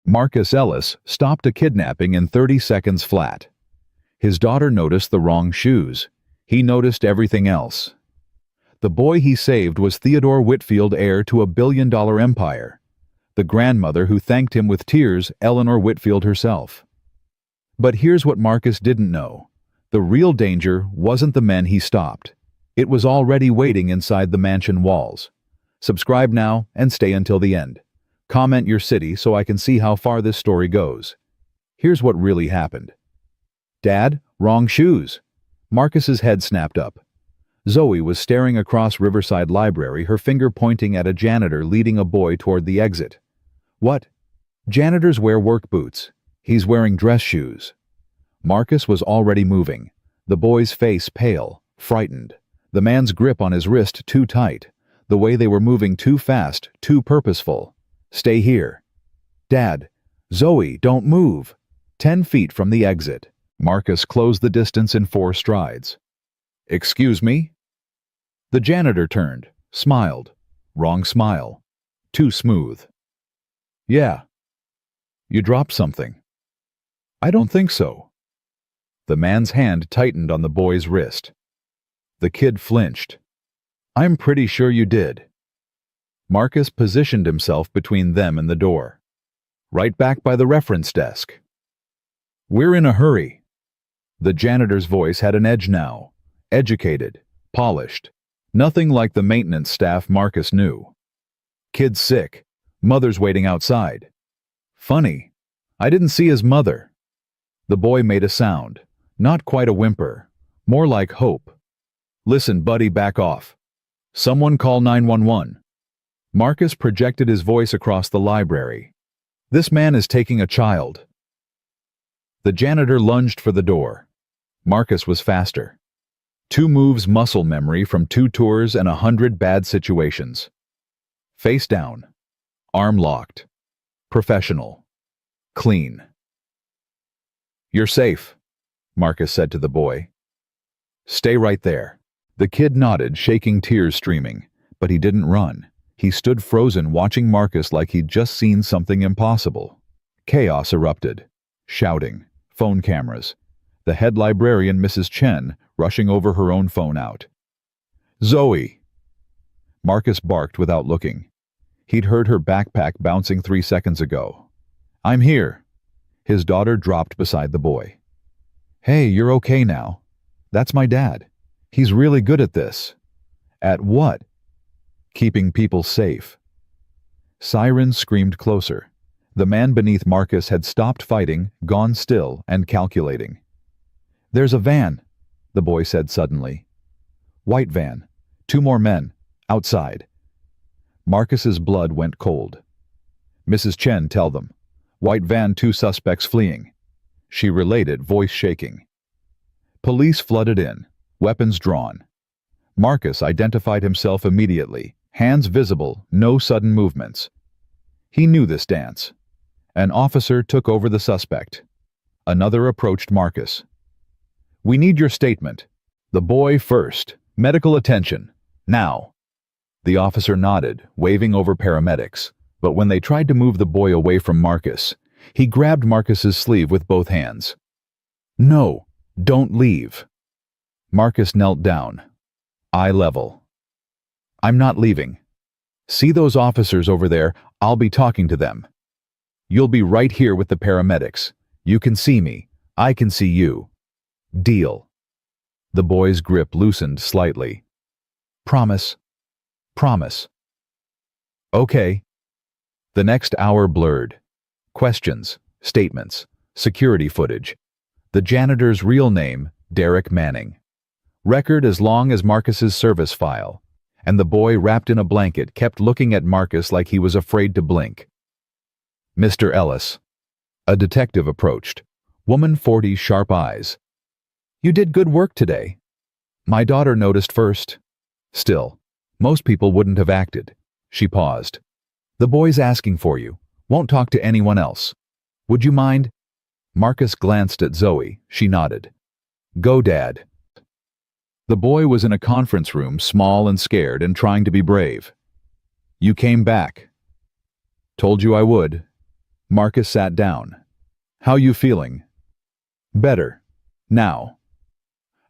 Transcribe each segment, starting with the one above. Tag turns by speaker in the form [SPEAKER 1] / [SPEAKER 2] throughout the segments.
[SPEAKER 1] Marcus Ellis stopped a kidnapping in 30 seconds flat. His daughter noticed the wrong shoes. He noticed everything else. The boy he saved was Theodore Whitfield, heir to a billion-dollar empire. The grandmother who thanked him with tears, Eleanor Whitfield herself. But here's what Marcus didn't know. The real danger wasn't the men he stopped. It was already waiting inside the mansion walls. Subscribe now and stay until the end. Comment your city so I can see how far this story goes. Here's what really happened. Dad, wrong shoes. Marcus's head snapped up. Zoe was staring across Riverside Library, her finger pointing at a janitor leading a boy toward the exit. What? Janitors wear work boots. He's wearing dress shoes. Marcus was already moving, the boy's face pale, frightened, the man's grip on his wrist too tight, the way they were moving too fast, too purposeful. Stay here. Dad, Zoe, don't move. 10 feet from the exit. Marcus closed the distance in 4 strides. Excuse me? The janitor turned, smiled. Wrong smile. Too smooth. Yeah. You dropped something. I don't think so. The man's hand tightened on the boy's wrist. The kid flinched. I'm pretty sure you did. Marcus positioned himself between them and the door. Right back by the reference desk. We're in a hurry. The janitor's voice had an edge now. Educated, polished. Nothing like the maintenance staff Marcus knew. Kid's sick. Mother's waiting outside. Funny. I didn't see his mother. The boy made a sound. Not quite a whimper. More like hope. Listen, buddy, back off. Someone call 911. Marcus projected his voice across the library. This man is taking a child. The janitor lunged for the door. Marcus was faster. 2 moves muscle memory from 2 tours and 100 bad situations. Face down. Arm locked. Professional. Clean. You're safe, Marcus said to the boy. Stay right there. The kid nodded, shaking, tears streaming, but he didn't run. He stood frozen, watching Marcus like he'd just seen something impossible. Chaos erupted. Shouting. Phone cameras. The head librarian, Mrs. Chen, rushing over her own phone out. Zoe! Marcus barked without looking. He'd heard her backpack bouncing 3 seconds ago. I'm here. His daughter dropped beside the boy. Hey, you're okay now. That's my dad. He's really good at this. At what? Keeping people safe. Sirens screamed closer. The man beneath Marcus had stopped fighting, gone still, and calculating. There's a van, the boy said suddenly. White van. 2 more men. Outside. Marcus's blood went cold. Mrs. Chen, tell them. White van, 2 suspects fleeing. She related, voice shaking. Police flooded in, weapons drawn. Marcus identified himself immediately, hands visible, no sudden movements. He knew this dance. An officer took over the suspect. Another approached Marcus. We need your statement. The boy first. Medical attention. Now. The officer nodded, waving over paramedics, but when they tried to move the boy away from Marcus, he grabbed Marcus's sleeve with both hands. No, don't leave. Marcus knelt down. Eye level. I'm not leaving. See those officers over there? I'll be talking to them. You'll be right here with the paramedics. You can see me. I can see you. Deal. The boy's grip loosened slightly. Promise. Promise. Okay. The next hour blurred. Questions, statements, security footage. The janitor's real name, Derek Manning. Record as long as Marcus's service file. And the boy, wrapped in a blanket, kept looking at Marcus like he was afraid to blink. Mr. Ellis. A detective approached. Woman 40, sharp eyes. You did good work today. My daughter noticed first. Still, most people wouldn't have acted. She paused. The boy's asking for you. Won't talk to anyone else. Would you mind? Marcus glanced at Zoe. She nodded. Go, Dad. The boy was in a conference room, small and scared and trying to be brave. You came back. Told you I would. Marcus sat down. How you feeling? Better. Now.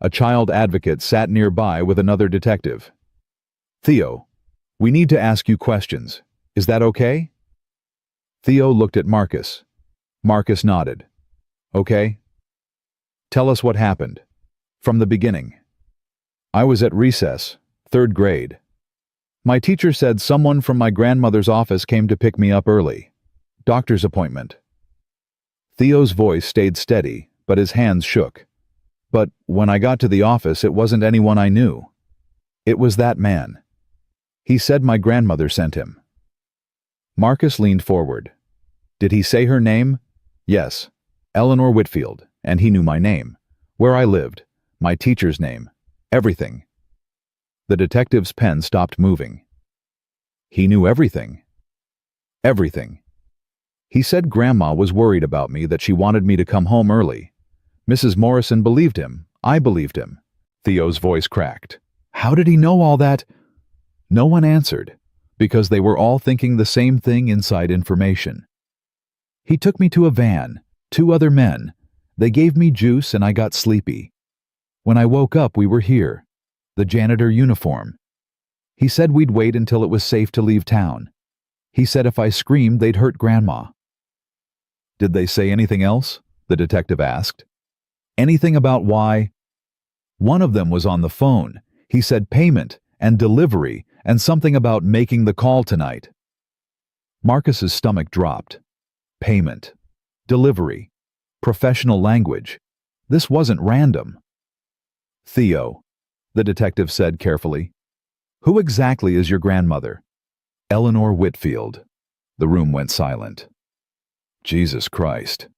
[SPEAKER 1] A child advocate sat nearby with another detective. Theo, we need to ask you questions. Is that okay? Theo looked at Marcus. Marcus nodded. Okay. Tell us what happened. From the beginning. I was at recess, 3rd grade. My teacher said someone from my grandmother's office came to pick me up early. Doctor's appointment. Theo's voice stayed steady, but his hands shook. But when I got to the office, it wasn't anyone I knew. It was that man. He said my grandmother sent him. Marcus leaned forward. Did he say her name? Yes, Eleanor Whitfield, and he knew my name, where I lived, my teacher's name, everything. The detective's pen stopped moving. He knew everything. Everything. He said Grandma was worried about me, that she wanted me to come home early. Mrs. Morrison believed him. I believed him. Theo's voice cracked. How did he know all that? No one answered, because they were all thinking the same thing inside information. He took me to a van, 2 other men. They gave me juice and I got sleepy. When I woke up, we were here. The janitor uniform. He said we'd wait until it was safe to leave town. He said if I screamed, they'd hurt Grandma. Did they say anything else? The detective asked. Anything about why? One of them was on the phone. He said payment and delivery and something about making the call tonight. Marcus's stomach dropped. Payment. Delivery. Professional language. This wasn't random. Theo, the detective said carefully. Who exactly is your grandmother? Eleanor Whitfield. The room went silent. Jesus Christ,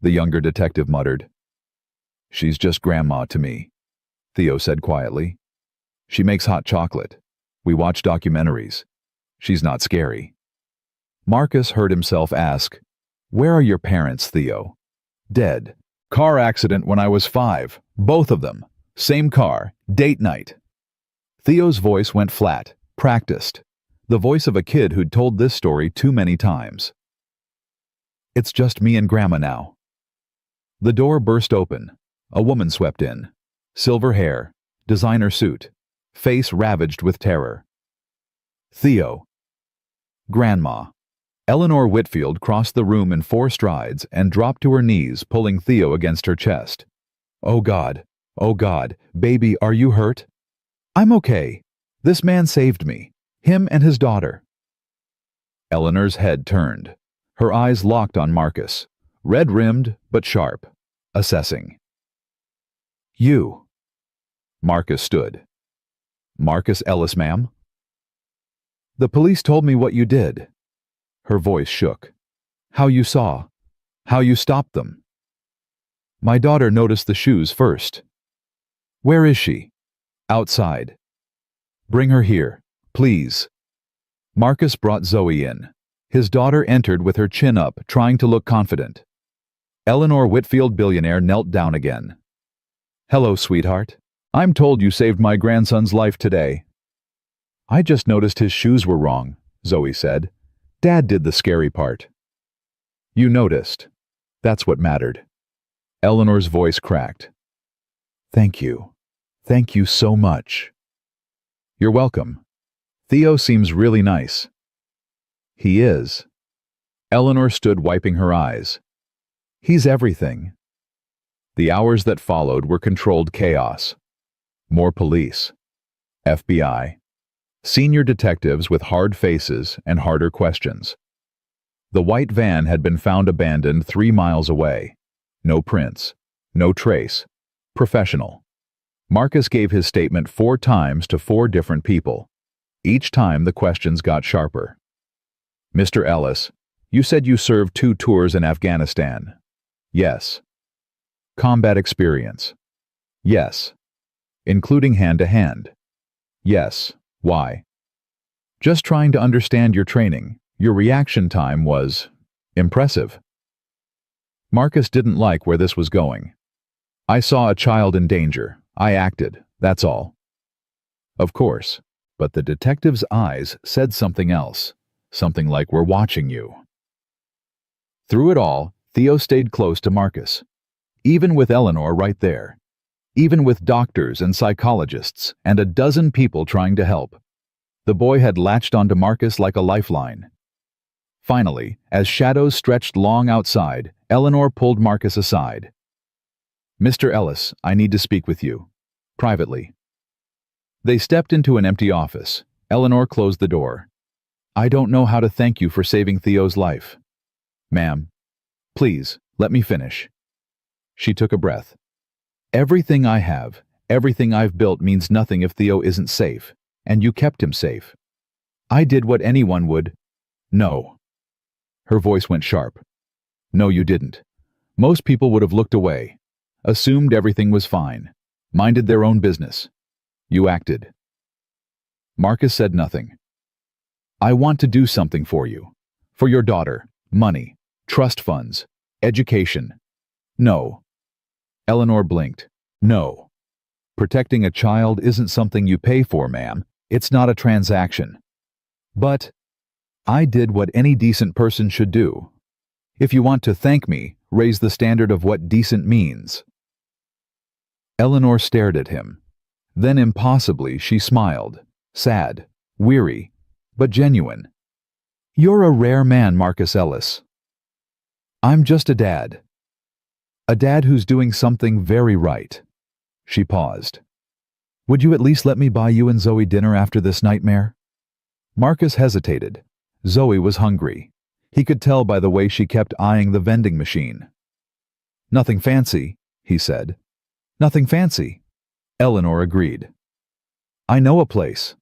[SPEAKER 1] the younger detective muttered. She's just Grandma to me, Theo said quietly. She makes hot chocolate. We watch documentaries. She's not scary. Marcus heard himself ask, Where are your parents, Theo? Dead. Car accident when I was 5. Both of them. Same car. Date night. Theo's voice went flat, practiced. The voice of a kid who'd told this story too many times. It's just me and Grandma now. The door burst open. A woman swept in. Silver hair, designer suit, face ravaged with terror. Theo. Grandma. Eleanor Whitfield crossed the room in 4 strides and dropped to her knees, pulling Theo against her chest. Oh God, baby, are you hurt? I'm okay. This man saved me. Him and his daughter. Eleanor's head turned. Her eyes locked on Marcus, red-rimmed but sharp, assessing. You. Marcus stood. Marcus Ellis, ma'am? The police told me what you did. Her voice shook. How you saw. How you stopped them. My daughter noticed the shoes first. Where is she? Outside. Bring her here, please. Marcus brought Zoe in. His daughter entered with her chin up, trying to look confident. Eleanor Whitfield Billionaire knelt down again. Hello, sweetheart. I'm told you saved my grandson's life today. I just noticed his shoes were wrong, Zoe said. Dad did the scary part. You noticed. That's what mattered. Eleanor's voice cracked. Thank you. Thank you so much. You're welcome. Theo seems really nice. He is. Eleanor stood wiping her eyes. He's everything. The hours that followed were controlled chaos. More police. FBI. Senior detectives with hard faces and harder questions. The white van had been found abandoned 3 miles away. No prints. No trace. Professional. Marcus gave his statement 4 times to 4 different people. Each time the questions got sharper. Mr. Ellis, you said you served 2 tours in Afghanistan. Yes. Combat experience. Yes. Including hand-to-hand. Yes. Why? Just trying to understand your training. Your reaction time was impressive. Marcus didn't like where this was going. I saw a child in danger. I acted. That's all. Of course. But the detective's eyes said something else. Something like, we're watching you. Through it all, Theo stayed close to Marcus. Even with Eleanor right there. Even with doctors and psychologists and a dozen people trying to help. The boy had latched onto Marcus like a lifeline. Finally, as shadows stretched long outside, Eleanor pulled Marcus aside. "Mr. Ellis, I need to speak with you. Privately." They stepped into an empty office. Eleanor closed the door. "I don't know how to thank you for saving Theo's life." "Ma'am, please, let me finish." She took a breath. "Everything I have, everything I've built means nothing if Theo isn't safe, and you kept him safe. I did what anyone would." "No." Her voice went sharp. "No, you didn't. Most people would have looked away, assumed everything was fine, minded their own business. You acted." Marcus said nothing. "I want to do something for you. For your daughter, money, trust funds, education." "No." Eleanor blinked. "No. Protecting a child isn't something you pay for, ma'am. It's not a transaction. But I did what any decent person should do. If you want to thank me, raise the standard of what decent means." Eleanor stared at him. Then impossibly she smiled, sad, weary, but genuine. "You're a rare man, Marcus Ellis. I'm just a dad. A dad who's doing something very right." She paused. "Would you at least let me buy you and Zoe dinner after this nightmare?" Marcus hesitated. Zoe was hungry. He could tell by the way she kept eyeing the vending machine. "Nothing fancy," he said. "Nothing fancy." Eleanor agreed. "I know a place."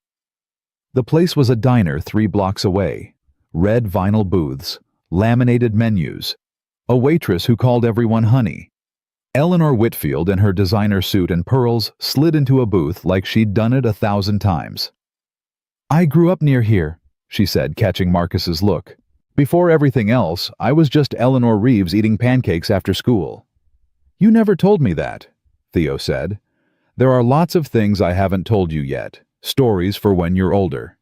[SPEAKER 1] The place was a diner 3 blocks away. Red vinyl booths, laminated menus, a waitress who called everyone honey. Eleanor Whitfield in her designer suit and pearls slid into a booth like she'd done it 1,000 times. "I grew up near here," she said, catching Marcus's look. "Before everything else, I was just Eleanor Reeves eating pancakes after school." "You never told me that," Theo said. "There are lots of things I haven't told you yet, stories for when you're older."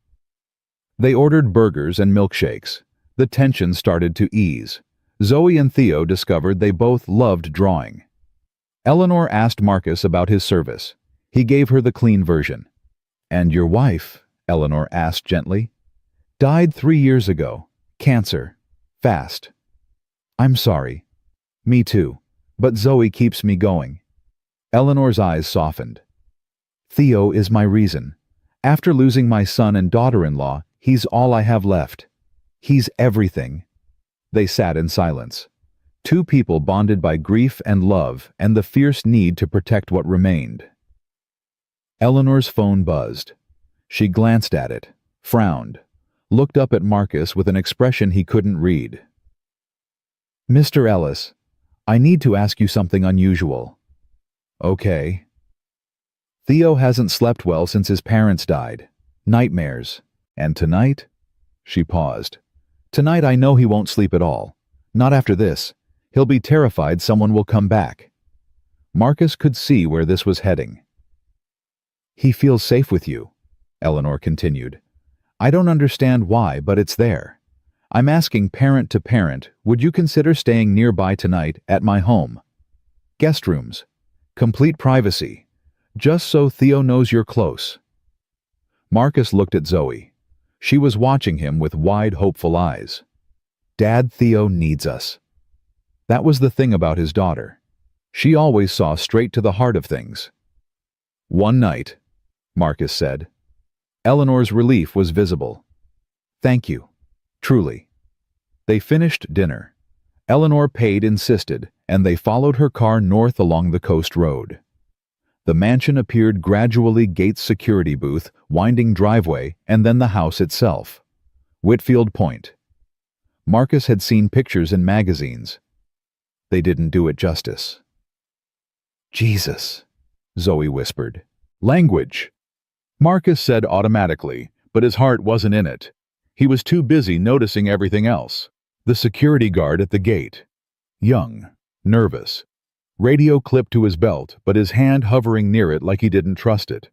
[SPEAKER 1] They ordered burgers and milkshakes. The tension started to ease. Zoe and Theo discovered they both loved drawing. Eleanor asked Marcus about his service. He gave her the clean version. "And your wife," Eleanor asked gently, "died 3 years ago. Cancer. Fast." "I'm sorry." "Me too. But Zoe keeps me going." Eleanor's eyes softened. "Theo is my reason. After losing my son and daughter-in-law, he's all I have left. He's everything." They sat in silence. 2 people bonded by grief and love and the fierce need to protect what remained. Eleanor's phone buzzed. She glanced at it, frowned, looked up at Marcus with an expression he couldn't read. "Mr. Ellis, I need to ask you something unusual." "Okay." "Theo hasn't slept well since his parents died. Nightmares. And tonight?" She paused. "Tonight I know he won't sleep at all. Not after this. He'll be terrified someone will come back." Marcus could see where this was heading. "He feels safe with you," Eleanor continued. "I don't understand why, but it's there. I'm asking parent to parent, would you consider staying nearby tonight at my home? Guest rooms. Complete privacy. Just so Theo knows you're close." Marcus looked at Zoe. She was watching him with wide, hopeful eyes. "Dad, Theo needs us." That was the thing about his daughter. She always saw straight to the heart of things. "One night," Marcus said. Eleanor's relief was visible. "Thank you. Truly." They finished dinner. Eleanor paid insisted, and they followed her car north along the coast road. The mansion appeared gradually Gates' security booth, winding driveway, and then the house itself. Whitfield Point. Marcus had seen pictures in magazines. They didn't do it justice. "Jesus," Zoe whispered. "Language," Marcus said automatically, but his heart wasn't in it. He was too busy noticing everything else. The security guard at the gate. Young, nervous. Radio clipped to his belt, but his hand hovering near it like he didn't trust it.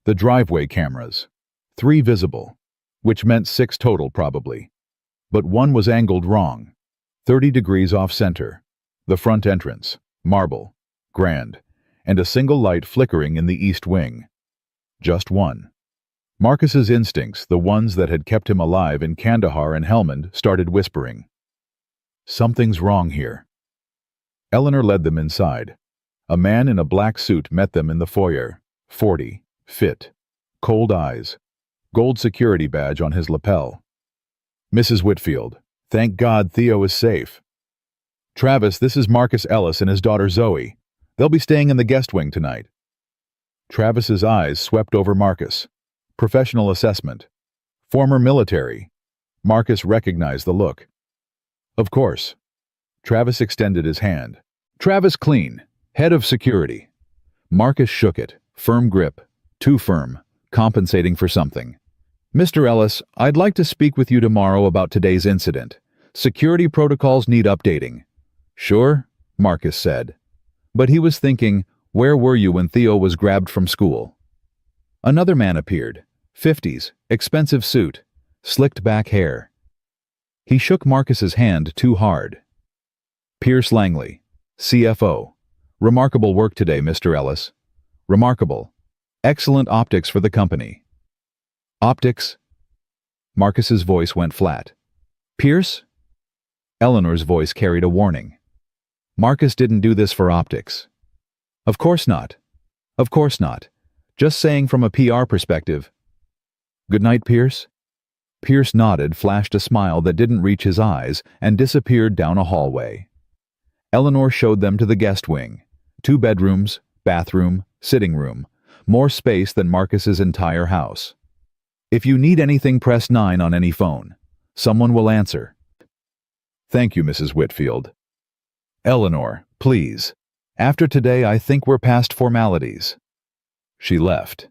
[SPEAKER 1] The driveway cameras. 3 visible, which meant 6 total probably. But one was angled wrong. 30 degrees off-center. The front entrance, marble, grand, and a single light flickering in the east wing. Just one. Marcus's instincts, the ones that had kept him alive in Kandahar and Helmand, started whispering. Something's wrong here. Eleanor led them inside. A man in a black suit met them in the foyer. 40, fit, cold eyes, gold security badge on his lapel. Mrs. Whitfield, thank God Theo is safe. Travis, this is Marcus Ellis and his daughter Zoe. They'll be staying in the guest wing tonight. Travis's eyes swept over Marcus. Professional assessment. Former military. Marcus recognized the look. Of course. Travis extended his hand. Travis Clean, head of security. Marcus shook it. Firm grip. Too firm. Compensating for something. Mr. Ellis, I'd like to speak with you tomorrow about today's incident. Security protocols need updating. Sure, Marcus said. But he was thinking, where were you when Theo was grabbed from school? Another man appeared. 50s, expensive suit, slicked back hair. He shook Marcus's hand too hard. Pierce Langley, CFO. Remarkable work today, Mr. Ellis. Remarkable. Excellent optics for the company. Optics? Marcus's voice went flat. Pierce? Eleanor's voice carried a warning. Marcus didn't do this for optics. Of course not. Of course not. Just saying from a PR perspective. Good night, Pierce. Pierce nodded, flashed a smile that didn't reach his eyes, and disappeared down a hallway. Eleanor showed them to the guest wing. 2 bedrooms, bathroom, sitting room. More space than Marcus's entire house. If you need anything, press 9 on any phone. Someone will answer. Thank you, Mrs. Whitfield. Eleanor, please. After today, I think we're past formalities. She left.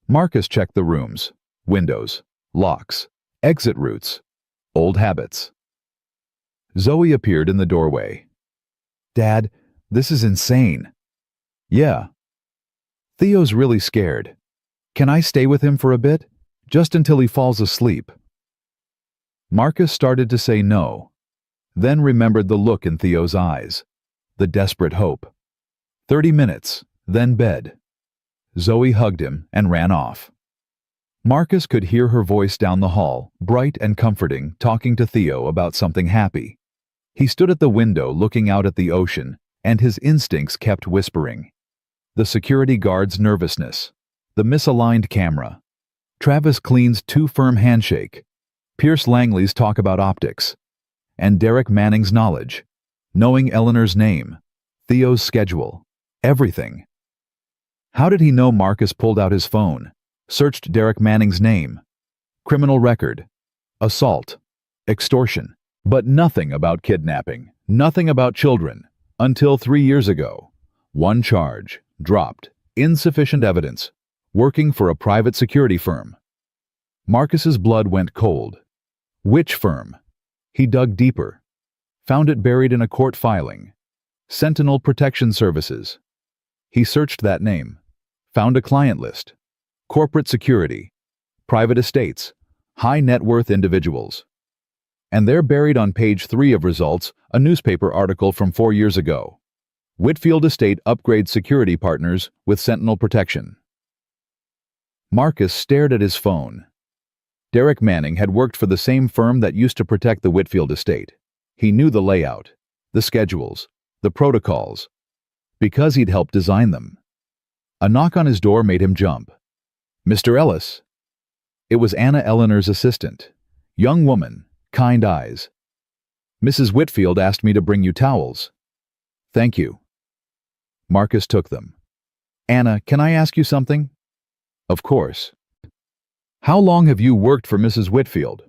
[SPEAKER 1] Marcus checked the rooms, windows, locks, exit routes, old habits. Zoe appeared in the doorway. Dad, this is insane. Yeah. Theo's really scared. Can I stay with him for a bit? Just until he falls asleep. Marcus started to say no, then remembered the look in Theo's eyes, the desperate hope. 30 minutes, then bed. Zoe hugged him and ran off. Marcus could hear her voice down the hall, bright and comforting, talking to Theo about something happy. He stood at the window looking out at the ocean, and his instincts kept whispering. The security guard's nervousness, the misaligned camera, Travis Clean's too firm handshake, Pierce Langley's talk about optics, and Derek Manning's knowledge, knowing Eleanor's name, Theo's schedule, everything. How did he know Marcus pulled out his phone, searched Derek Manning's name, criminal record, assault, extortion, but nothing about kidnapping, nothing about children, until 3 years ago. One charge, dropped, insufficient evidence, working for a private security firm. Marcus's blood went cold. Which firm? He dug deeper, found it buried in a court filing. Sentinel Protection Services. He searched that name, found a client list. Corporate security, private estates, high net worth individuals. And there buried on page 3 of results, a newspaper article from 4 years ago. Whitfield Estate upgrades security partners with Sentinel Protection. Marcus stared at his phone. Derek Manning had worked for the same firm that used to protect the Whitfield Estate. He knew the layout, the schedules, the protocols, because he'd helped design them. A knock on his door made him jump. Mr. Ellis. It was Anna Eleanor's assistant. Young woman, kind eyes. Mrs. Whitfield asked me to bring you towels. Thank you. Marcus took them. Anna, can I ask you something? Of course. How long have you worked for Mrs. Whitfield?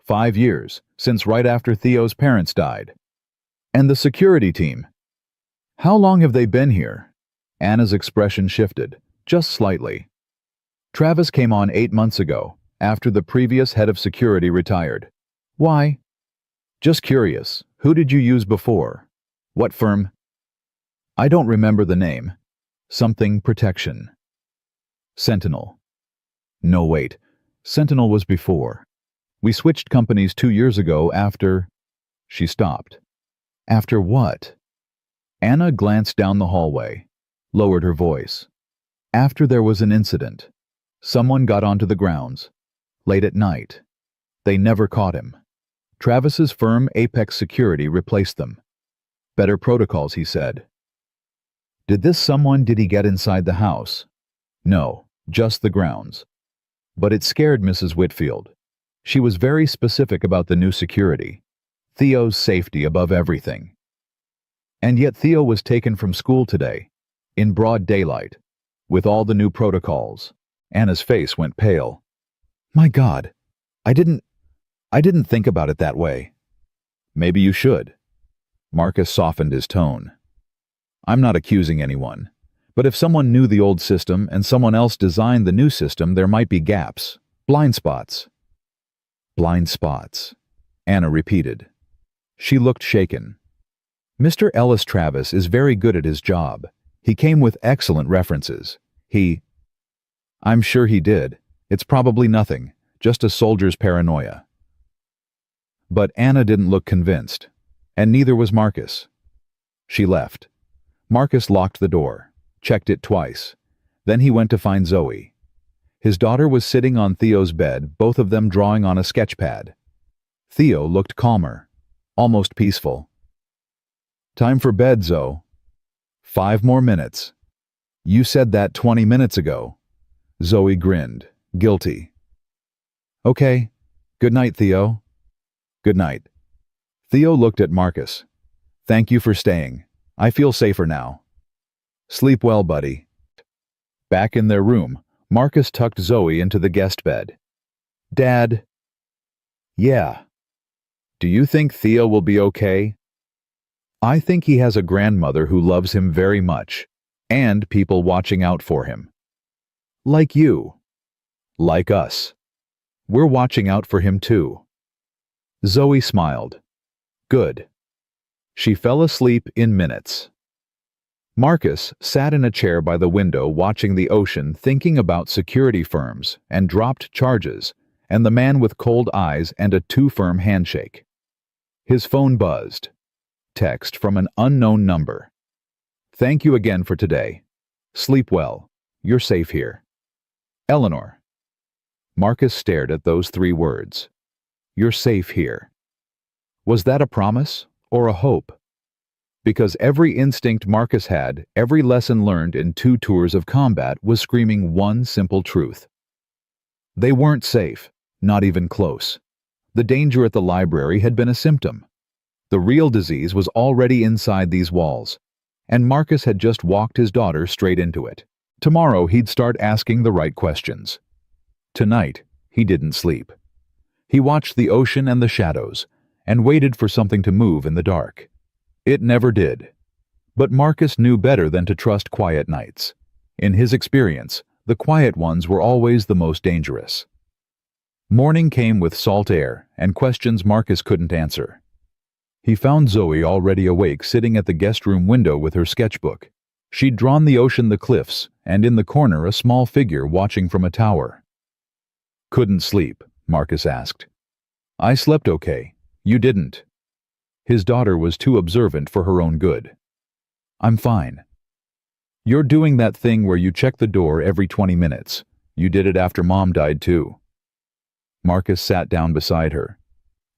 [SPEAKER 1] 5 years, since right after Theo's parents died. And the security team? How long have they been here? Anna's expression shifted, just slightly. Travis came on 8 months ago, after the previous head of security retired. Why? Just curious. Who did you use before? What firm? I don't remember the name. Something Protection. Sentinel. No, wait. Sentinel was before. We switched companies 2 years ago after... She stopped. After what? Anna glanced down the hallway, lowered her voice. After there was an incident. Someone got onto the grounds. Late at night. They never caught him. Travis's firm Apex Security replaced them. Better protocols, he said. Did he get inside the house? No, just the grounds. But it scared Mrs. Whitfield. She was very specific about the new security. Theo's safety above everything. And yet Theo was taken from school today, in broad daylight, with all the new protocols. Anna's face went pale. My God, I didn't think about it that way. Maybe you should. Marcus softened his tone. I'm not accusing anyone, but if someone knew the old system and someone else designed the new system, there might be gaps, blind spots. Blind spots, Anna repeated. She looked shaken. Mr. Ellis Travis is very good at his job. He came with excellent references. I'm sure he did. It's probably nothing, just a soldier's paranoia. But Anna didn't look convinced, and neither was Marcus. She left. Marcus locked the door, checked it twice. Then he went to find Zoe. His daughter was sitting on Theo's bed, both of them drawing on a sketch pad. Theo looked calmer, almost peaceful. Time for bed, Zoe. 5 more minutes. You said that 20 minutes ago. Zoe grinned, guilty. Okay. Good night, Theo. Good night. Theo looked at Marcus. Thank you for staying. I feel safer now. Sleep well, buddy. Back in their room, Marcus tucked Zoe into the guest bed. Dad. Yeah. Do you think Theo will be okay? I think he has a grandmother who loves him very much, and people watching out for him. Like you. Like us. We're watching out for him too. Zoe smiled. Good. She fell asleep in minutes. Marcus sat in a chair by the window watching the ocean, thinking about security firms and dropped charges and the man with cold eyes and a too-firm handshake. His phone buzzed. Text from an unknown number. Thank you again for today. Sleep well. You're safe here. Eleanor. Marcus stared at those 3 words. You're safe here. Was that a promise or a hope? Because every instinct Marcus had, every lesson learned in 2 tours of combat was screaming one simple truth. They weren't safe, not even close. The danger at the library had been a symptom. The real disease was already inside these walls, and Marcus had just walked his daughter straight into it. Tomorrow he'd start asking the right questions. Tonight, he didn't sleep. He watched the ocean and the shadows, and waited for something to move in the dark. It never did. But Marcus knew better than to trust quiet nights. In his experience, the quiet ones were always the most dangerous. Morning came with salt air and questions Marcus couldn't answer. He found Zoe already awake, sitting at the guest room window with her sketchbook. She'd drawn the ocean, the cliffs, and in the corner a small figure watching from a tower. Couldn't sleep, Marcus asked. I slept okay. You didn't. His daughter was too observant for her own good. I'm fine. You're doing that thing where you check the door every 20 minutes. You did it after Mom died too. Marcus sat down beside her.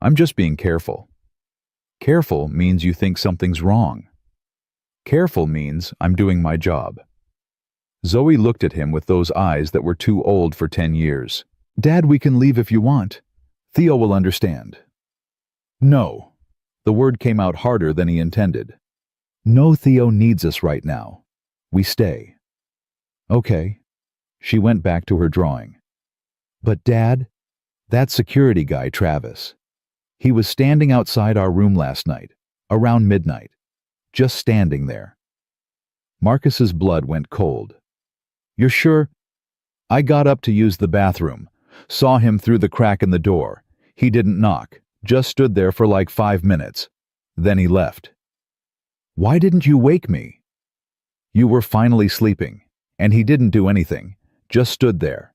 [SPEAKER 1] I'm just being careful. Careful means you think something's wrong. Careful means I'm doing my job. Zoe looked at him with those eyes that were too old for 10 years. Dad, we can leave if you want. Theo will understand. No. The word came out harder than he intended. No, Theo needs us right now. We stay. Okay. She went back to her drawing. But Dad, that security guy, Travis, he was standing outside our room last night, around midnight, just standing there. Marcus's blood went cold. You're sure? I got up to use the bathroom, saw him through the crack in the door. He didn't knock, just stood there for like 5 minutes. Then he left. Why didn't you wake me? You were finally sleeping, and he didn't do anything, just stood there.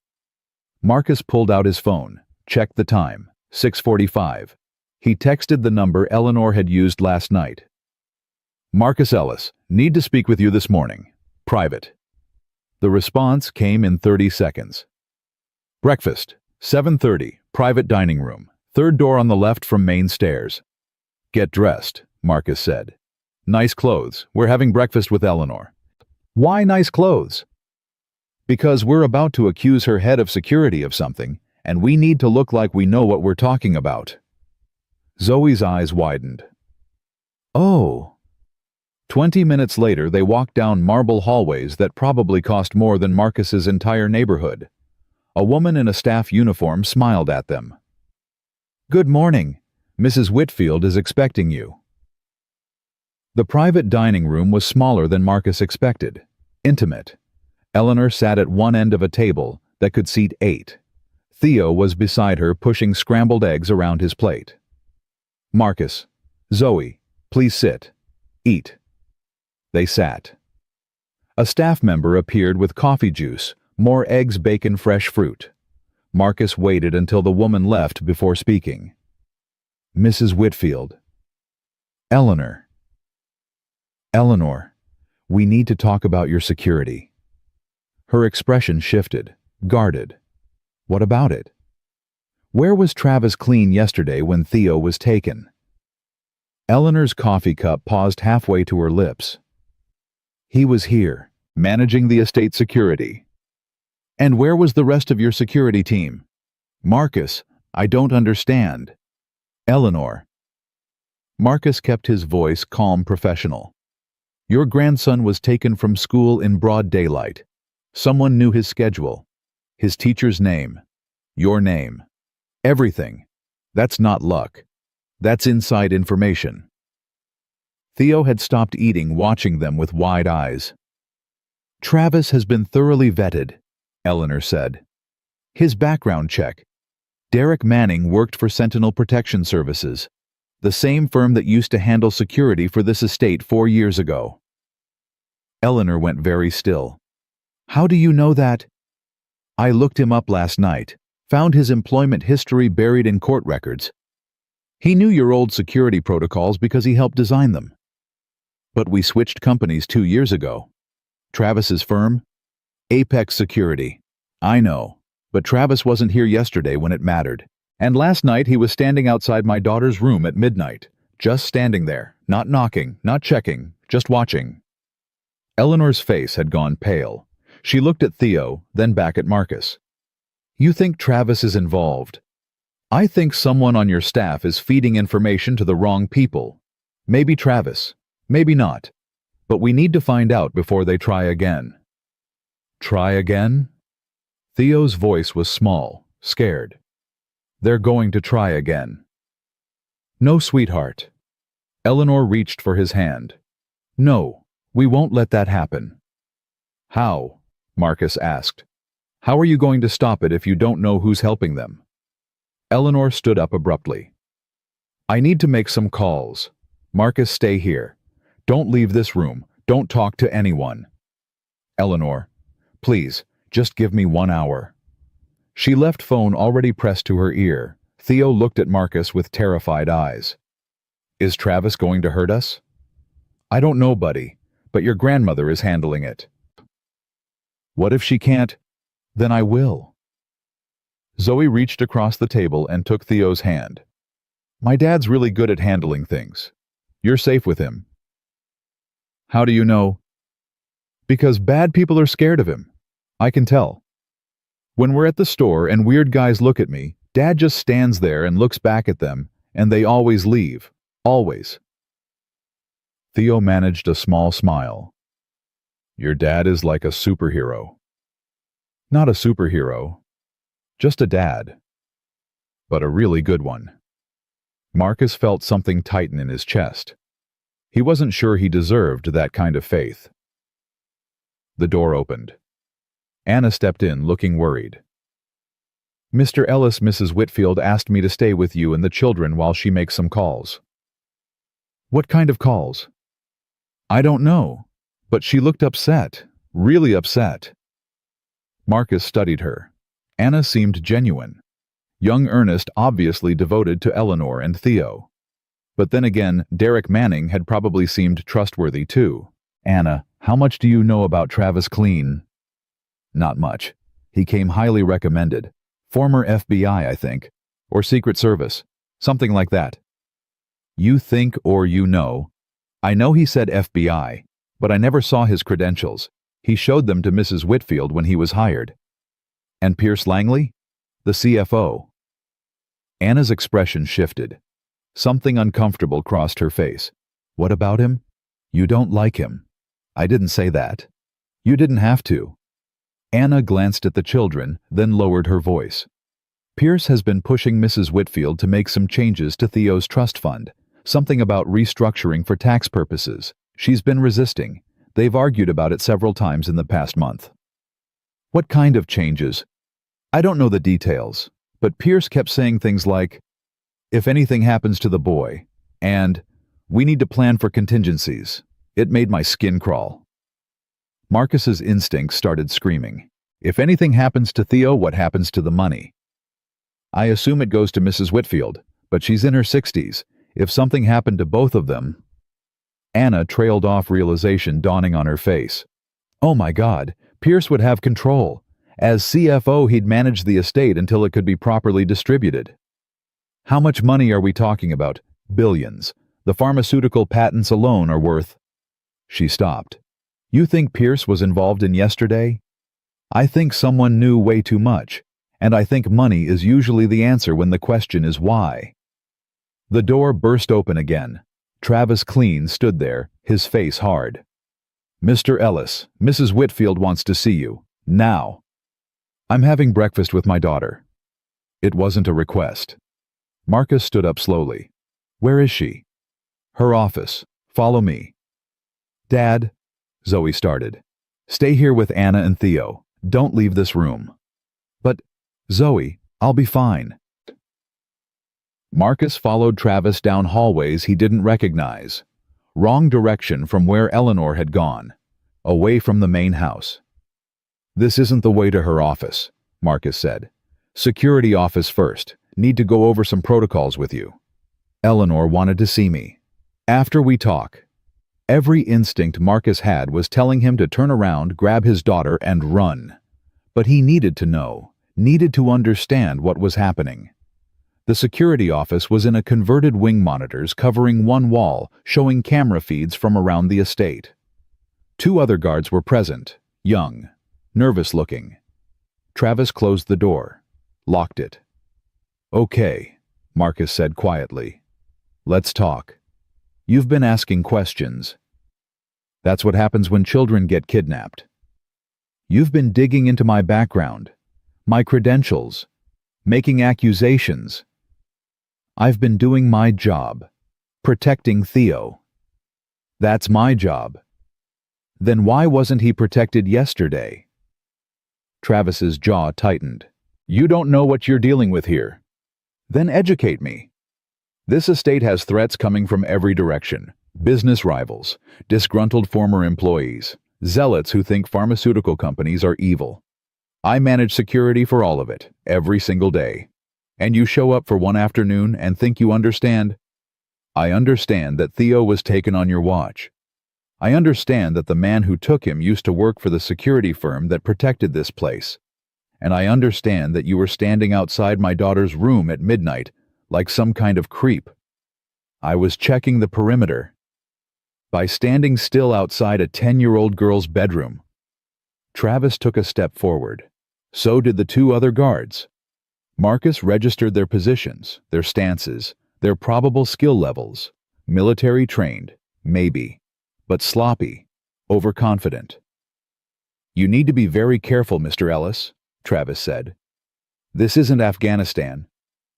[SPEAKER 1] Marcus pulled out his phone, checked the time, 6:45. He texted the number Eleanor had used last night. Marcus Ellis, need to speak with you this morning. Private. The response came in 30 seconds. Breakfast, 7:30, private dining room, third door on the left from main stairs. Get dressed, Marcus said. Nice clothes. We're having breakfast with Eleanor. Why nice clothes? Because we're about to accuse her head of security of something, and we need to look like we know what we're talking about. Zoe's eyes widened. Oh. 20 minutes later, they walked down marble hallways that probably cost more than Marcus's entire neighborhood. A woman in a staff uniform smiled at them. Good morning. Mrs. Whitfield is expecting you. The private dining room was smaller than Marcus expected. Intimate. Eleanor sat at one end of a table that could seat 8. Theo was beside her pushing scrambled eggs around his plate. Marcus, Zoe, please sit. Eat. They sat. A staff member appeared with coffee juice, more eggs, bacon, fresh fruit. Marcus waited until the woman left before speaking. Mrs. Whitfield. Eleanor. Eleanor, we need to talk about your security. Her expression shifted, guarded. What about it? Where was Travis Clean yesterday when Theo was taken? Eleanor's coffee cup paused halfway to her lips. He was here, managing the estate security. And where was the rest of your security team? Marcus, I don't understand. Eleanor. Marcus kept his voice calm, professional. Your grandson was taken from school in broad daylight. Someone knew his schedule, his teacher's name, your name, everything. That's not luck. That's inside information. Theo had stopped eating, watching them with wide eyes. Travis has been thoroughly vetted, Eleanor said. His background check. Derek Manning worked for Sentinel Protection Services, the same firm that used to handle security for this estate 4 years ago. Eleanor went very still. How do you know that? I looked him up last night, found his employment history buried in court records. He knew your old security protocols because he helped design them. But we switched companies 2 years ago. Travis's firm? Apex Security. I know, but Travis wasn't here yesterday when it mattered. And last night he was standing outside my daughter's room at midnight, just standing there, not knocking, not checking, just watching. Eleanor's face had gone pale. She looked at Theo, then back at Marcus. You think Travis is involved? I think someone on your staff is feeding information to the wrong people. Maybe Travis, maybe not. But we need to find out before they try again. Try again? Theo's voice was small, scared. They're going to try again. No, sweetheart. Eleanor reached for his hand. No, we won't let that happen. How? Marcus asked. How are you going to stop it if you don't know who's helping them? Eleanor stood up abruptly. I need to make some calls. Marcus, stay here. Don't leave this room. Don't talk to anyone. Eleanor, please, just give me 1 hour. She left phone already pressed to her ear. Theo looked at Marcus with terrified eyes. Is Travis going to hurt us? I don't know, buddy, but your grandmother is handling it. What if she can't? Then I will. Zoe reached across the table and took Theo's hand. My dad's really good at handling things. You're safe with him. How do you know? Because bad people are scared of him. I can tell. When we're at the store and weird guys look at me, Dad just stands there and looks back at them, and they always leave. Always. Theo managed a small smile. Your dad is like a superhero. Not a superhero. Just a dad. But a really good one. Marcus felt something tighten in his chest. He wasn't sure he deserved that kind of faith. The door opened. Anna stepped in, looking worried. Mr. Ellis, Mrs. Whitfield asked me to stay with you and the children while she makes some calls. What kind of calls? I don't know, but she looked upset, really upset. Marcus studied her. Anna seemed genuine. Young Ernest obviously devoted to Eleanor and Theo. But then again, Derek Manning had probably seemed trustworthy too. Anna, how much do you know about Travis Clean? Not much. He came highly recommended. Former FBI, I think. Or Secret Service. Something like that. You think or you know. I know he said FBI, but I never saw his credentials. He showed them to Mrs. Whitfield when he was hired. And Pierce Langley? The CFO. Anna's expression shifted. Something uncomfortable crossed her face. What about him? You don't like him. I didn't say that. You didn't have to. Anna glanced at the children, then lowered her voice. Pierce has been pushing Mrs. Whitfield to make some changes to Theo's trust fund. Something about restructuring for tax purposes. She's been resisting. They've argued about it several times in the past month. What kind of changes? I don't know the details, but Pierce kept saying things like, if anything happens to the boy, and we need to plan for contingencies. It made my skin crawl. Marcus's instincts started screaming. If anything happens to Theo, what happens to the money? I assume it goes to Mrs. Whitfield, but she's in her 60s. If something happened to both of them... Anna trailed off, realization dawning on her face. Oh my God, Pierce would have control. As CFO, he'd manage the estate until it could be properly distributed. How much money are we talking about? Billions. The pharmaceutical patents alone are worth... She stopped. You think Pierce was involved in yesterday? I think someone knew way too much, and I think money is usually the answer when the question is why. The door burst open again. Travis Clean stood there, his face hard. Mr. Ellis, Mrs. Whitfield wants to see you. Now. I'm having breakfast with my daughter. It wasn't a request. Marcus stood up slowly. Where is she? Her office. Follow me. Dad, Zoe started. Stay here with Anna and Theo. Don't leave this room. But, Zoe, I'll be fine. Marcus followed Travis down hallways he didn't recognize. Wrong direction from where Eleanor had gone. Away from the main house. This isn't the way to her office, Marcus said. Security office first. Need to go over some protocols with you. Eleanor wanted to see me. After we talk. Every instinct Marcus had was telling him to turn around, grab his daughter, and run. But he needed to know, needed to understand what was happening. The security office was in a converted wing, monitors covering one wall, showing camera feeds from around the estate. 2 other guards were present, young, nervous-looking. Travis closed the door, locked it. Okay, Marcus said quietly. Let's talk. You've been asking questions. That's what happens when children get kidnapped. You've been digging into my background, my credentials, making accusations. I've been doing my job, protecting Theo. That's my job. Then why wasn't he protected yesterday? Travis's jaw tightened. You don't know what you're dealing with here. Then educate me. This estate has threats coming from every direction. Business rivals, disgruntled former employees, zealots who think pharmaceutical companies are evil. I manage security for all of it, every single day. And you show up for one afternoon and think you understand? I understand that Theo was taken on your watch. I understand that the man who took him used to work for the security firm that protected this place. And I understand that you were standing outside my daughter's room at midnight, like some kind of creep. I was checking the perimeter. By standing still outside a 10-year-old girl's bedroom. Travis took a step forward. So did the 2 other guards. Marcus registered their positions, their stances, their probable skill levels. Military trained, maybe, but sloppy, overconfident. You need to be very careful, Mr. Ellis, Travis said. This isn't Afghanistan.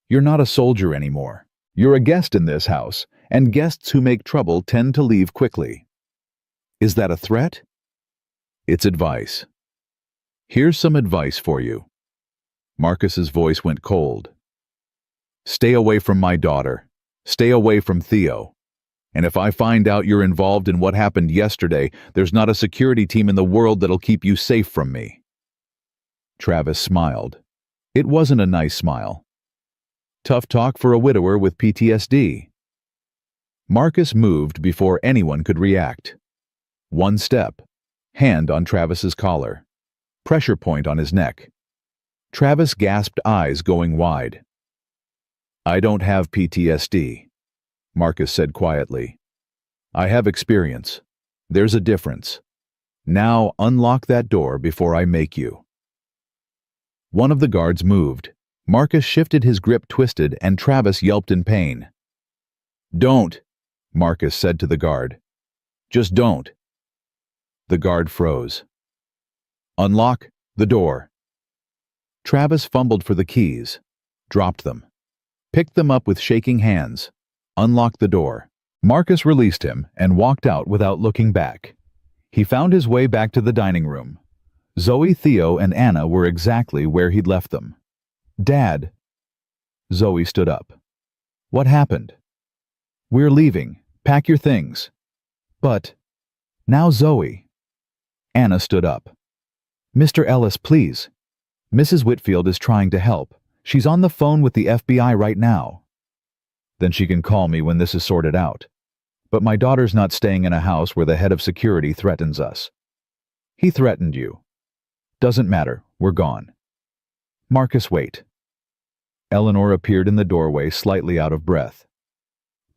[SPEAKER 1] You're not a soldier anymore. You're a guest in this house, and guests who make trouble tend to leave quickly. Is that a threat? It's advice. Here's some advice for you. Marcus's voice went cold. Stay away from my daughter. Stay away from Theo. And if I find out you're involved in what happened yesterday, there's not a security team in the world that'll keep you safe from me. Travis smiled. It wasn't a nice smile. Tough talk for a widower with PTSD. Marcus moved before anyone could react. One step. Hand on Travis's collar. Pressure point on his neck. Travis gasped, eyes going wide. "I don't have PTSD," Marcus said quietly. "I have experience. There's a difference. Now unlock that door before I make you." One of the guards moved. Marcus shifted, his grip twisted, and Travis yelped in pain. "Don't," Marcus said to the guard. "Just don't." The guard froze. "Unlock the door." Travis fumbled for the keys, dropped them, picked them up with shaking hands, unlocked the door. Marcus released him and walked out without looking back. He found his way back to the dining room. Zoe, Theo, and Anna were exactly where he'd left them. "Dad." Zoe stood up. "What happened?" "We're leaving. Pack your things." "But..." "Now, Zoe." Anna stood up. "Mr. Ellis, please. Mrs. Whitfield is trying to help. She's on the phone with the FBI right now." "Then she can call me when this is sorted out. But my daughter's not staying in a house where the head of security threatens us." "He threatened you." "Doesn't matter. We're gone." "Marcus, wait." Eleanor appeared in the doorway, slightly out of breath.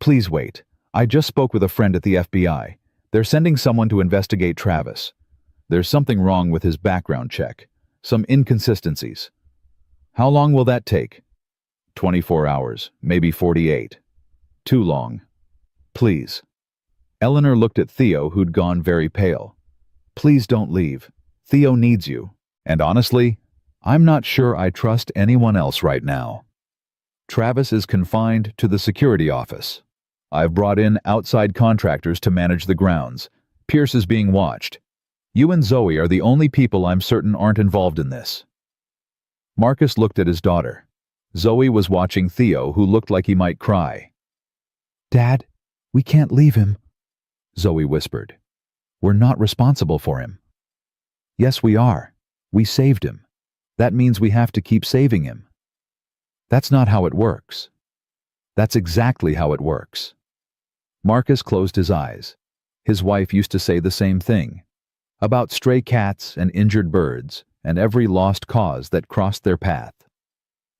[SPEAKER 1] "Please wait. I just spoke with a friend at the FBI. They're sending someone to investigate Travis. There's something wrong with his background check. Some inconsistencies." "How long will that take?" 24 hours, maybe 48. Too long. Please." Eleanor looked at Theo, who'd gone very pale. "Please don't leave. Theo needs you. And honestly, I'm not sure I trust anyone else right now. Travis is confined to the security office. I've brought in outside contractors to manage the grounds. Pierce is being watched. You and Zoe are the only people I'm certain aren't involved in this." Marcus looked at his daughter. Zoe was watching Theo, who looked like he might cry. "Dad, we can't leave him," Zoe whispered. "We're not responsible for him." "Yes, we are. We saved him. That means we have to keep saving him." "That's not how it works." "That's exactly how it works." Marcus closed his eyes. His wife used to say the same thing, about stray cats and injured birds and every lost cause that crossed their path.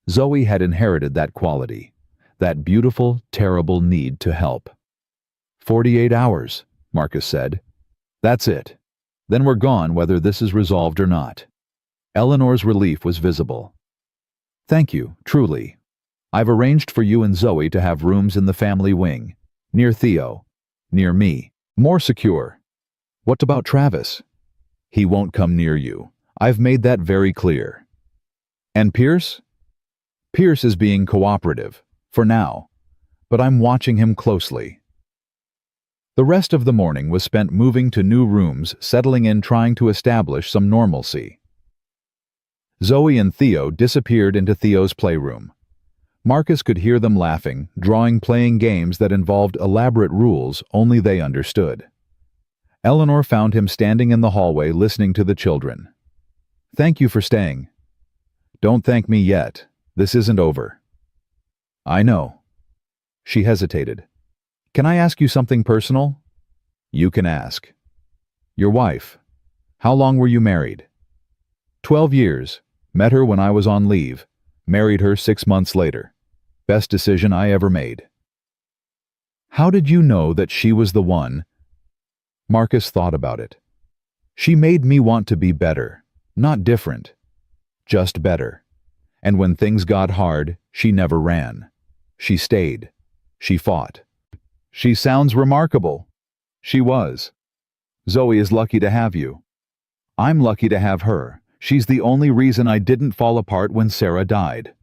[SPEAKER 1] Zoe had inherited that quality, that beautiful, terrible need to help. 48 hours, Marcus said. "That's it. Then we're gone whether this is resolved or not." Eleanor's relief was visible. "Thank you, truly. I've arranged for you and Zoe to have rooms in the family wing, near Theo, near me, more secure. What about Travis?" "He won't come near you. I've made that very clear." "And Pierce?" "Pierce is being cooperative, for now, but I'm watching him closely." The rest of the morning was spent moving to new rooms, settling in, trying to establish some normalcy. Zoe and Theo disappeared into Theo's playroom. Marcus could hear them laughing, drawing, playing games that involved elaborate rules only they understood. Eleanor found him standing in the hallway listening to the children. "Thank you for staying." "Don't thank me yet. This isn't over." "I know." She hesitated. "Can I ask you something personal?" "You can ask." "Your wife. How long were you married?" 12 years. Met her when I was on leave. Married her 6 months later. Best decision I ever made." "How did you know that she was the one?" Marcus thought about it. "She made me want to be better, not different. Just better. And when things got hard, she never ran. She stayed. She fought." "She sounds remarkable." "She was. Zoe is lucky to have you. I'm lucky to have her. She's the only reason I didn't fall apart when Sarah died."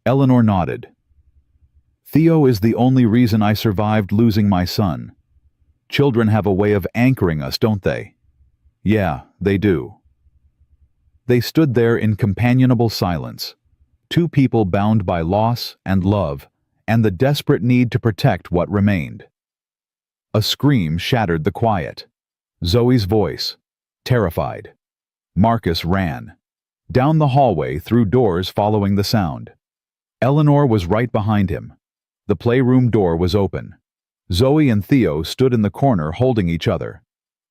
[SPEAKER 1] Eleanor nodded. "Theo is the only reason I survived losing my son. Children have a way of anchoring us, don't they?" "Yeah, they do." They stood there in companionable silence, two people bound by loss and love and the desperate need to protect what remained. A scream shattered the quiet. Zoe's voice, terrified. Marcus ran. Down the hallway, through doors following the sound. Eleanor was right behind him. The playroom door was open. Zoe and Theo stood in the corner holding each other.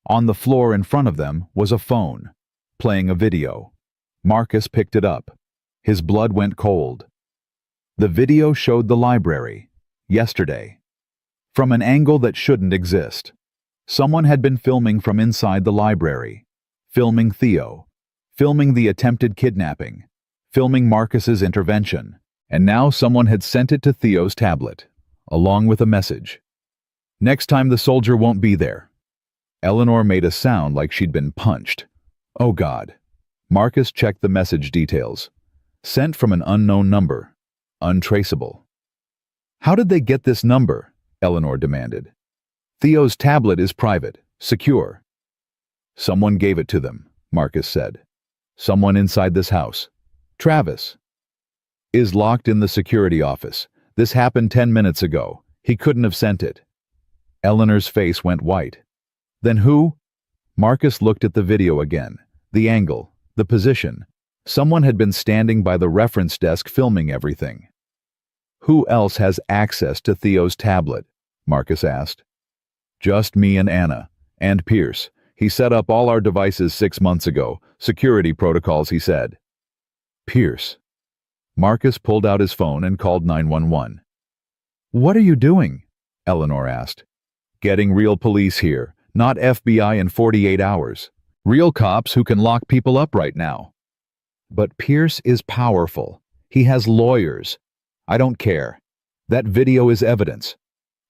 [SPEAKER 1] On the floor in front of them was a phone, playing a video. Marcus picked it up. His blood went cold. The video showed the library, yesterday, from an angle that shouldn't exist. Someone had been filming from inside the library, filming Theo, filming the attempted kidnapping, filming Marcus's intervention, and now someone had sent it to Theo's tablet, along with a message. Next time the soldier won't be there. Eleanor made a sound like she'd been punched. Oh God. Marcus checked the message details. Sent from an unknown number. Untraceable. How did they get this number? Eleanor demanded. Theo's tablet is private, secure. Someone gave it to them, Marcus said. Someone inside this house. Travis. Is locked in the security office. This happened 10 minutes ago. He couldn't have sent it. Eleanor's face went white. Then who? Marcus looked at the video again. The angle, the position. Someone had been standing by the reference desk filming everything. Who else has access to Theo's tablet? Marcus asked. Just me and Anna. And Pierce. He set up all our devices 6 months ago. Security protocols, he said. Pierce. Marcus pulled out his phone and called 911. What are you doing? Eleanor asked. Getting real police here, not FBI in 48 hours. Real cops who can lock people up right now. But Pierce is powerful. He has lawyers. I don't care. That video is evidence.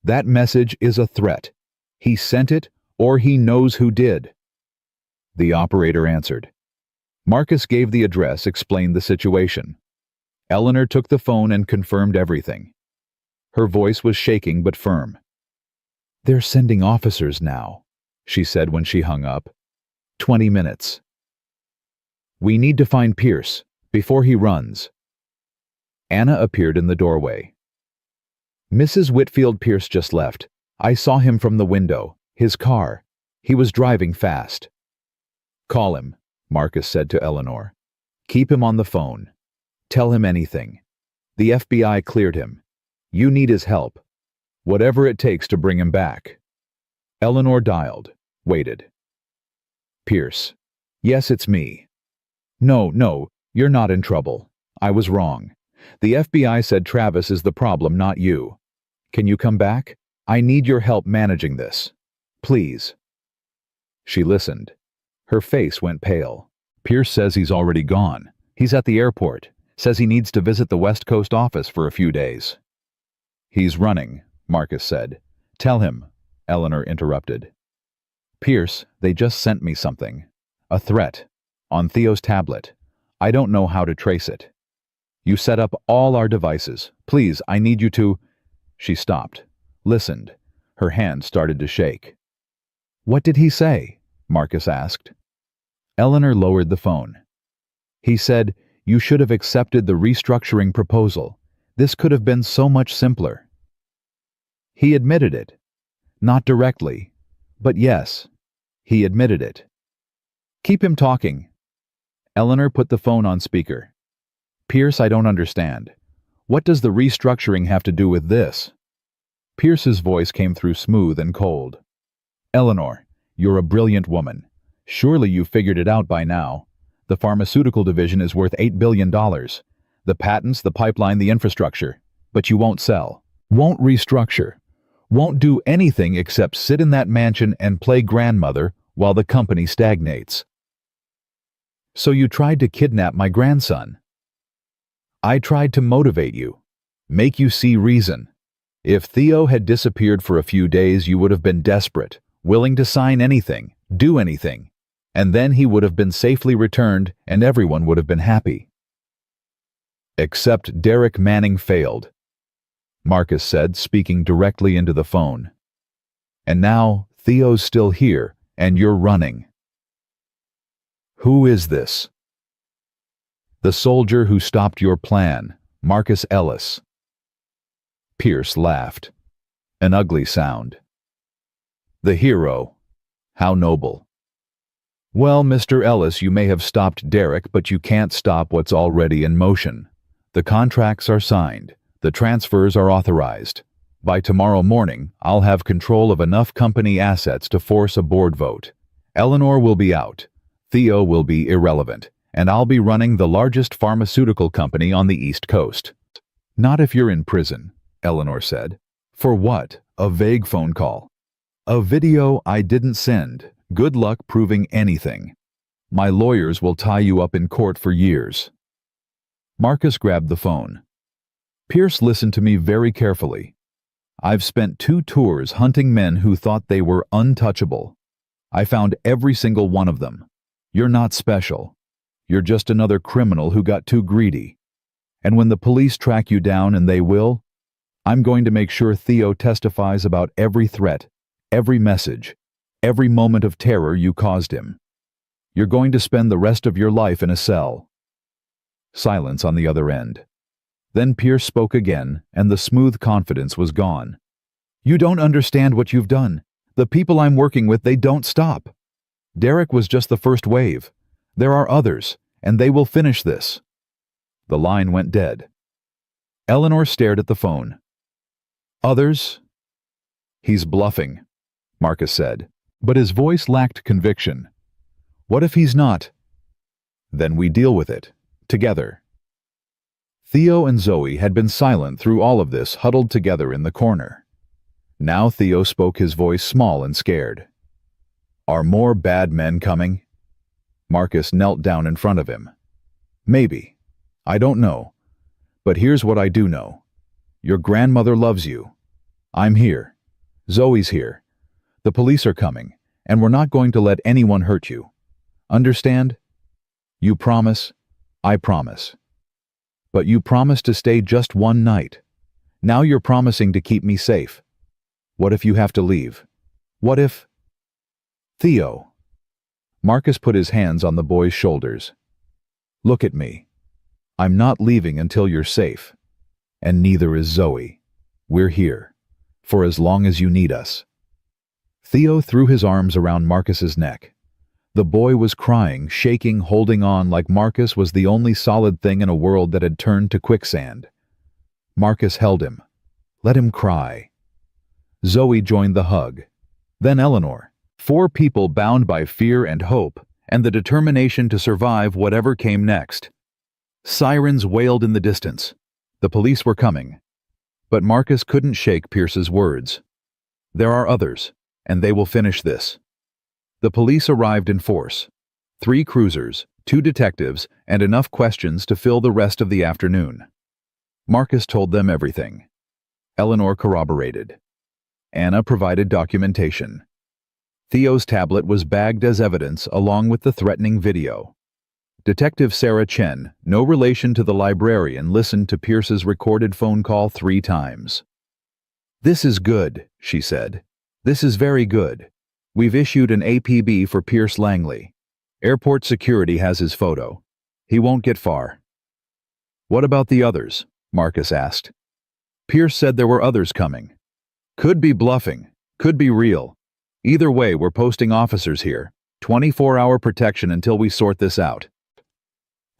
[SPEAKER 1] That message is a threat. He sent it, or he knows who did. The operator answered. Marcus gave the address, explained the situation. Eleanor took the phone and confirmed everything. Her voice was shaking but firm. They're sending officers now, she said when she hung up. 20 minutes. We need to find Pierce, before he runs. Anna appeared in the doorway. Mrs. Whitfield, Pierce just left. I saw him from the window, his car. He was driving fast. Call him, Marcus said to Eleanor. Keep him on the phone. Tell him anything. The FBI cleared him. You need his help. Whatever it takes to bring him back. Eleanor dialed, waited. Pierce. Yes, it's me. No, you're not in trouble. I was wrong. The FBI said Travis is the problem, not you. Can you come back? I need your help managing this. Please. She listened. Her face went pale. Pierce says he's already gone. He's at the airport. Says he needs to visit the West Coast office for a few days. He's running, Marcus said. Tell him, Eleanor interrupted. Pierce, they just sent me something. A threat. On Theo's tablet. I don't know how to trace it. You set up all our devices. Please, I need you to... She stopped. Listened. Her hand started to shake. What did he say? Marcus asked. Eleanor lowered the phone. He said, you should have accepted the restructuring proposal. This could have been so much simpler. He admitted it. Not directly. But yes, he admitted it. Keep him talking. Eleanor put the phone on speaker. Pierce, I don't understand. What does the restructuring have to do with this? Pierce's voice came through smooth and cold. Eleanor, you're a brilliant woman. Surely you've figured it out by now. The pharmaceutical division is worth $8 billion. The patents, the pipeline, the infrastructure. But you won't sell. Won't restructure. Won't do anything except sit in that mansion and play grandmother while the company stagnates. So you tried to kidnap my grandson. I tried to motivate you. Make you see reason. If Theo had disappeared for a few days, you would have been desperate, willing to sign anything, do anything, and then he would have been safely returned and everyone would have been happy. Except Derek Manning failed, Marcus said, speaking directly into the phone. And now Theo's still here and you're running. Who is this? The soldier who stopped your plan, Marcus Ellis. Pierce laughed. An ugly sound. The hero. How noble. Well, Mr. Ellis, you may have stopped Derek, but you can't stop what's already in motion. The contracts are signed. The transfers are authorized. By tomorrow morning, I'll have control of enough company assets to force a board vote. Eleanor will be out. Theo will be irrelevant. And I'll be running the largest pharmaceutical company on the East Coast. Not if you're in prison, Eleanor said. For what? A vague phone call. A video I didn't send. Good luck proving anything. My lawyers will tie you up in court for years. Marcus grabbed the phone. Pierce listened to me very carefully. I've spent 2 tours hunting men who thought they were untouchable. I found every single one of them. You're not special. You're just another criminal who got too greedy. And when the police track you down, and they will, I'm going to make sure Theo testifies about every threat, every message, every moment of terror you caused him. You're going to spend the rest of your life in a cell. Silence on the other end. Then Pierce spoke again, and the smooth confidence was gone. You don't understand what you've done. The people I'm working with, they don't stop. Derek was just the first wave. There are others, and they will finish this. The line went dead. Eleanor stared at the phone. Others? He's bluffing, Marcus said, but his voice lacked conviction. What if he's not? Then we deal with it, together. Theo and Zoe had been silent through all of this, huddled together in the corner. Now Theo spoke, his voice small and scared. Are more bad men coming? Marcus knelt down in front of him. Maybe. I don't know. But here's what I do know. Your grandmother loves you. I'm here. Zoe's here. The police are coming, and we're not going to let anyone hurt you. Understand? You promise? I promise. But you promised to stay just one night. Now you're promising to keep me safe. What if you have to leave? What if... Theo. Marcus put his hands on the boy's shoulders. Look at me. I'm not leaving until you're safe. And neither is Zoe. We're here. For as long as you need us. Theo threw his arms around Marcus's neck. The boy was crying, shaking, holding on like Marcus was the only solid thing in a world that had turned to quicksand. Marcus held him. Let him cry. Zoe joined the hug. Then Eleanor. 4 people bound by fear and hope, and the determination to survive whatever came next. Sirens wailed in the distance. The police were coming. But Marcus couldn't shake Pierce's words. There are others, and they will finish this. The police arrived in force. 3 cruisers, 2 detectives, and enough questions to fill the rest of the afternoon. Marcus told them everything. Eleanor corroborated. Anna provided documentation. Theo's tablet was bagged as evidence along with the threatening video. Detective Sarah Chen, no relation to the librarian, listened to Pierce's recorded phone call 3 times. This is good, she said. This is very good. We've issued an APB for Pierce Langley. Airport security has his photo. He won't get far. What about the others? Marcus asked. Pierce said there were others coming. Could be bluffing. Could be real. Either way, we're posting officers here. 24-hour protection until we sort this out.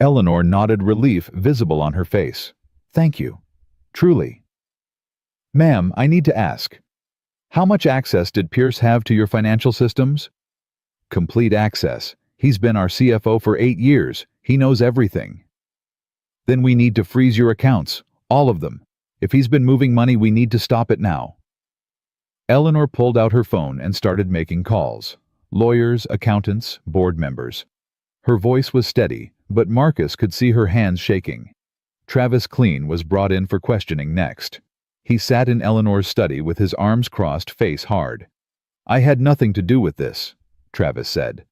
[SPEAKER 1] Eleanor nodded, relief visible on her face. Thank you. Truly. Ma'am, I need to ask. How much access did Pierce have to your financial systems? Complete access. He's been our CFO for 8 years. He knows everything. Then we need to freeze your accounts. All of them. If he's been moving money, we need to stop it now. Eleanor pulled out her phone and started making calls. Lawyers, accountants, board members. Her voice was steady, but Marcus could see her hands shaking. Travis Clean was brought in for questioning next. He sat in Eleanor's study with his arms crossed, face hard. I had nothing to do with this, Travis said.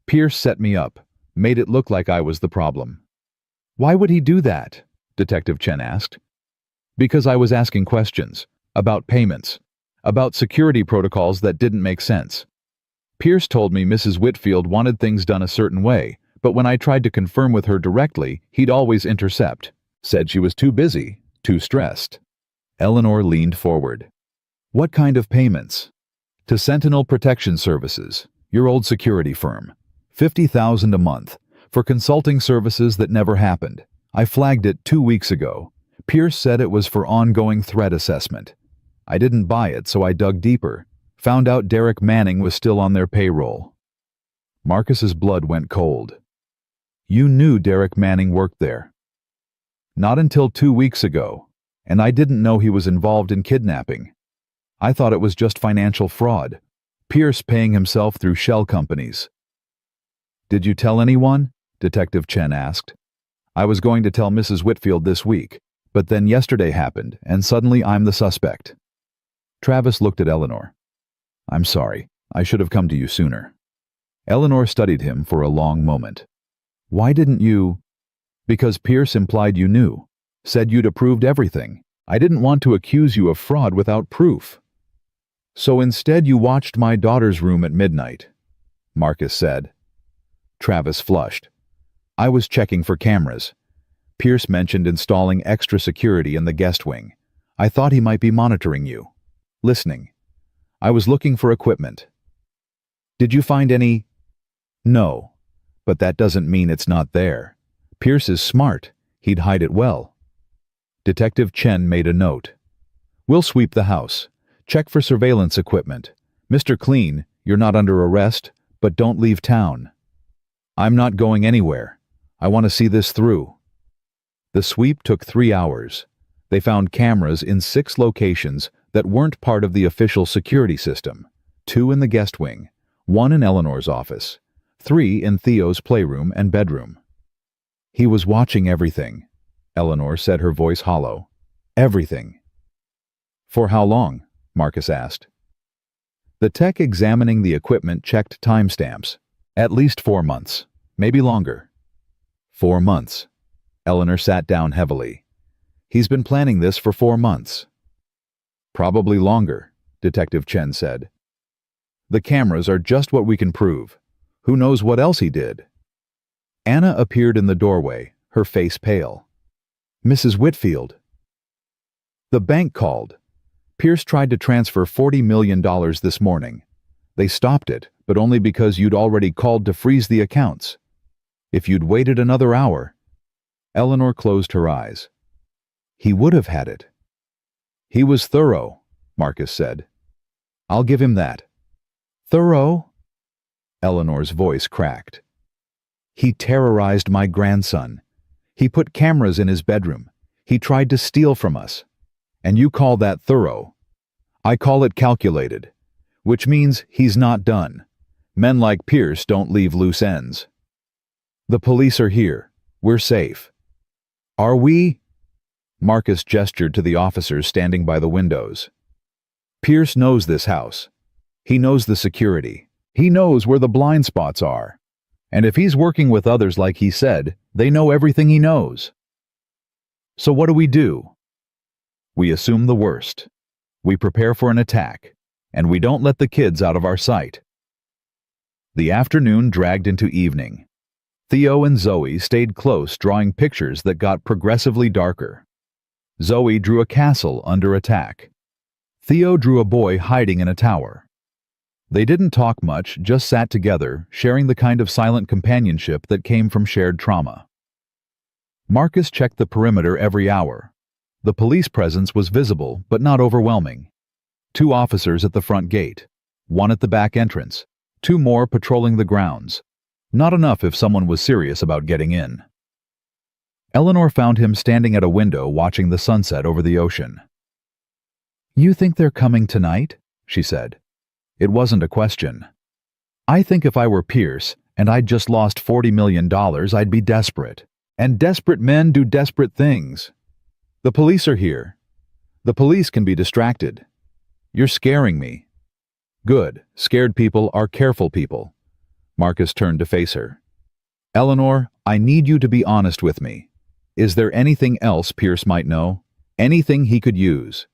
[SPEAKER 1] Pierce set me up, made it look like I was the problem. Why would he do that? Detective Chen asked. Because I was asking questions, about payments, about security protocols that didn't make sense. Pierce told me Mrs. Whitfield wanted things done a certain way, but when I tried to confirm with her directly, he'd always intercept. Said she was too busy, too stressed. Eleanor leaned forward. What kind of payments? To Sentinel Protection Services, your old security firm. $50,000 a month, for consulting services that never happened. I flagged it 2 weeks ago. Pierce said it was for ongoing threat assessment. I didn't buy it, so I dug deeper. Found out Derek Manning was still on their payroll. Marcus's blood went cold. You knew Derek Manning worked there? Not until 2 weeks ago, and I didn't know he was involved in kidnapping. I thought it was just financial fraud. Pierce paying himself through shell companies. Did you tell anyone? Detective Chen asked. I was going to tell Mrs. Whitfield this week, but then yesterday happened, and suddenly I'm the suspect. Travis looked at Eleanor. I'm sorry, I should have come to you sooner. Eleanor studied him for a long moment. Why didn't you? Because Pierce implied you knew, said you'd approved everything. I didn't want to accuse you of fraud without proof. So instead you watched my daughter's room at midnight, Marcus said. Travis flushed. I was checking for cameras. Pierce mentioned installing extra security in the guest wing. I thought he might be monitoring you. Listening. I was looking for equipment. Did you find any? No, but that doesn't mean it's not there. Pierce is smart. He'd hide it well. Detective Chen made a note. We'll sweep the house. Check for surveillance equipment. Mr. Clean, you're not under arrest, but don't leave town. I'm not going anywhere. I want to see this through. The sweep took 3 hours. They found cameras in 6 locations that weren't part of the official security system. 2 in the guest wing, 1 in Eleanor's office, 3 in Theo's playroom and bedroom. He was watching everything, Eleanor said, her voice hollow. Everything. For how long? Marcus asked. The tech examining the equipment checked timestamps. At least 4 months, maybe longer. 4 months. Eleanor sat down heavily. He's been planning this for 4 months. Probably longer, Detective Chen said. The cameras are just what we can prove. Who knows what else he did? Anna appeared in the doorway, her face pale. Mrs. Whitfield. The bank called. Pierce tried to transfer $40 million this morning. They stopped it, but only because you'd already called to freeze the accounts. If you'd waited another hour. Eleanor closed her eyes. He would have had it. He was thorough, Marcus said. I'll give him that. Thorough? Eleanor's voice cracked. He terrorized my grandson. He put cameras in his bedroom. He tried to steal from us. And you call that thorough? I call it calculated, which means he's not done. Men like Pierce don't leave loose ends. The police are here. We're safe. Are we? Marcus gestured to the officers standing by the windows. Pierce knows this house. He knows the security. He knows where the blind spots are. And if he's working with others like he said, they know everything he knows. So what do? We assume the worst. We prepare for an attack, and we don't let the kids out of our sight. The afternoon dragged into evening. Theo and Zoe stayed close, drawing pictures that got progressively darker. Zoe drew a castle under attack. Theo drew a boy hiding in a tower. They didn't talk much, just sat together, sharing the kind of silent companionship that came from shared trauma. Marcus checked the perimeter every hour. The police presence was visible, but not overwhelming. 2 officers at the front gate, 1 at the back entrance, 2 more patrolling the grounds. Not enough if someone was serious about getting in. Eleanor found him standing at a window watching the sunset over the ocean. You think they're coming tonight? She said. It wasn't a question. I think if I were Pierce, and I'd just lost $40 million, I'd be desperate. And desperate men do desperate things. The police are here. The police can be distracted. You're scaring me. Good. Scared people are careful people. Marcus turned to face her. Eleanor, I need you to be honest with me. Is there anything else Pierce might know? Anything he could use?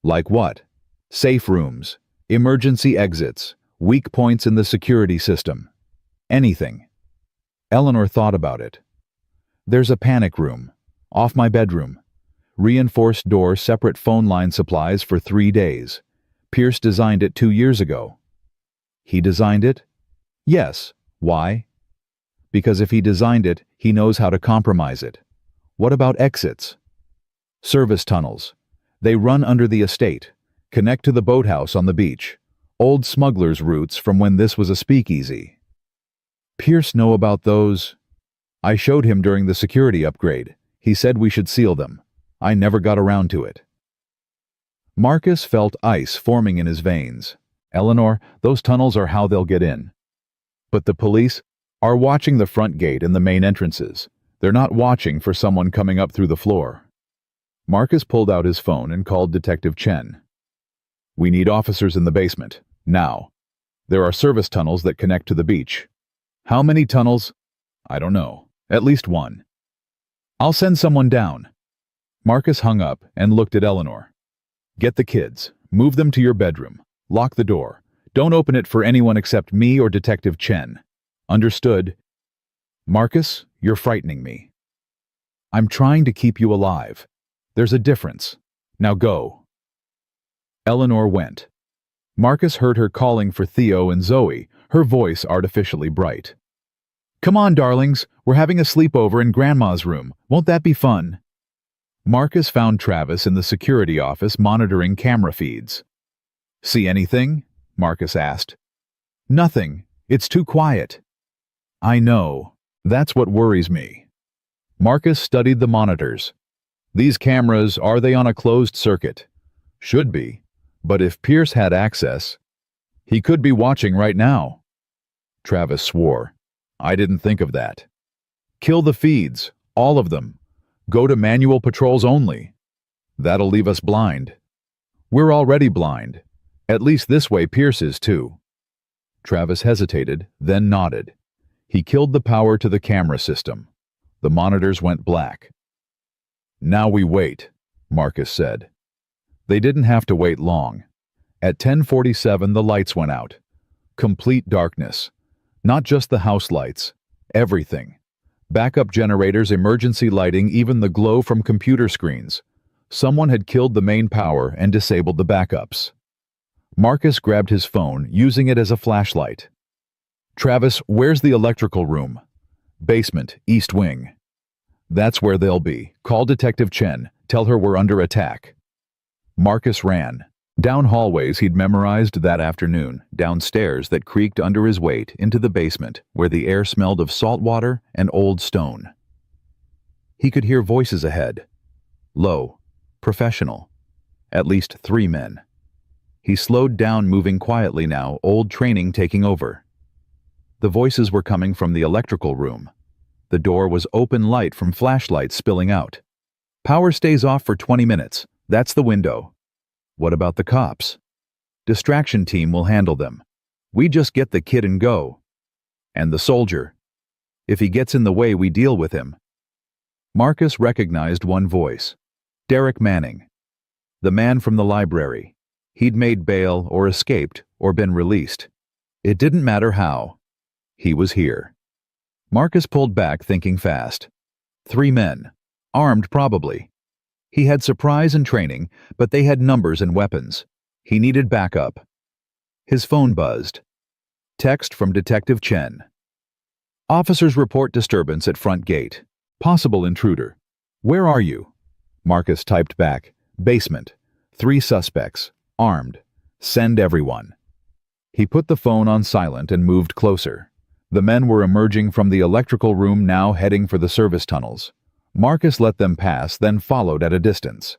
[SPEAKER 1] Like what? Safe rooms, emergency exits, weak points in the security system. Anything. Eleanor thought about it. There's a panic room, off my bedroom. Reinforced door, separate phone line supplies for 3 days. Pierce designed it 2 years ago. He designed it? Yes. Why? Because if he designed it, he knows how to compromise it. What about exits? Service tunnels. They run under the estate, connect to the boathouse on the beach. Old smugglers' routes from when this was a speakeasy. Pierce know about those? I showed him during the security upgrade. He said we should seal them. I never got around to it. Marcus felt ice forming in his veins. Eleanor, those tunnels are how they'll get in. But the police are watching the front gate and the main entrances. They're not watching for someone coming up through the floor. Marcus pulled out his phone and called Detective Chen. We need officers in the basement, now. There are service tunnels that connect to the beach. How many tunnels? I don't know. At least one. I'll send someone down. Marcus hung up and looked at Eleanor. Get the kids. Move them to your bedroom. Lock the door. Don't open it for anyone except me or Detective Chen. Understood? Marcus, you're frightening me. I'm trying to keep you alive. There's a difference. Now go. Eleanor went. Marcus heard her calling for Theo and Zoe, her voice artificially bright. Come on, darlings. We're having a sleepover in Grandma's room. Won't that be fun? Marcus found Travis in the security office monitoring camera feeds. See anything? Marcus asked. Nothing. It's too quiet. I know. That's what worries me. Marcus studied the monitors. These cameras, are they on a closed circuit? Should be. But if Pierce had access, he could be watching right now. Travis swore. I didn't think of that. Kill the feeds, all of them. Go to manual patrols only. That'll leave us blind. We're already blind. At least this way Pierce is too. Travis hesitated, then nodded. He killed the power to the camera system. The monitors went black. Now we wait, Marcus said. They didn't have to wait long. At 10:47 the lights went out. Complete darkness. Not just the house lights. Everything. Backup generators, emergency lighting, even the glow from computer screens. Someone had killed the main power and disabled the backups. Marcus grabbed his phone, using it as a flashlight. Travis, where's the electrical room? Basement, east wing. That's where they'll be. Call Detective Chen. Tell her we're under attack. Marcus ran. Down hallways he'd memorized that afternoon, down stairs that creaked under his weight, into the basement, where the air smelled of salt water and old stone. He could hear voices ahead. Low. Professional. At least 3 men. He slowed down, moving quietly now, old training taking over. The voices were coming from the electrical room. The door was open, light from flashlights spilling out. Power stays off for 20 minutes. That's the window. What about the cops? Distraction team will handle them. We just get the kid and go. And the soldier. If he gets in the way, we deal with him. Marcus recognized one voice. Derek Manning. The man from the library. He'd made bail or escaped or been released. It didn't matter how. He was here. Marcus pulled back, thinking fast. 3 men. Armed, probably. He had surprise and training, but they had numbers and weapons. He needed backup. His phone buzzed. Text from Detective Chen. Officers report disturbance at front gate. Possible intruder. Where are you? Marcus typed back. Basement. 3 suspects. Armed. Send everyone. He put the phone on silent and moved closer. The men were emerging from the electrical room, now heading for the service tunnels. Marcus let them pass, then followed at a distance.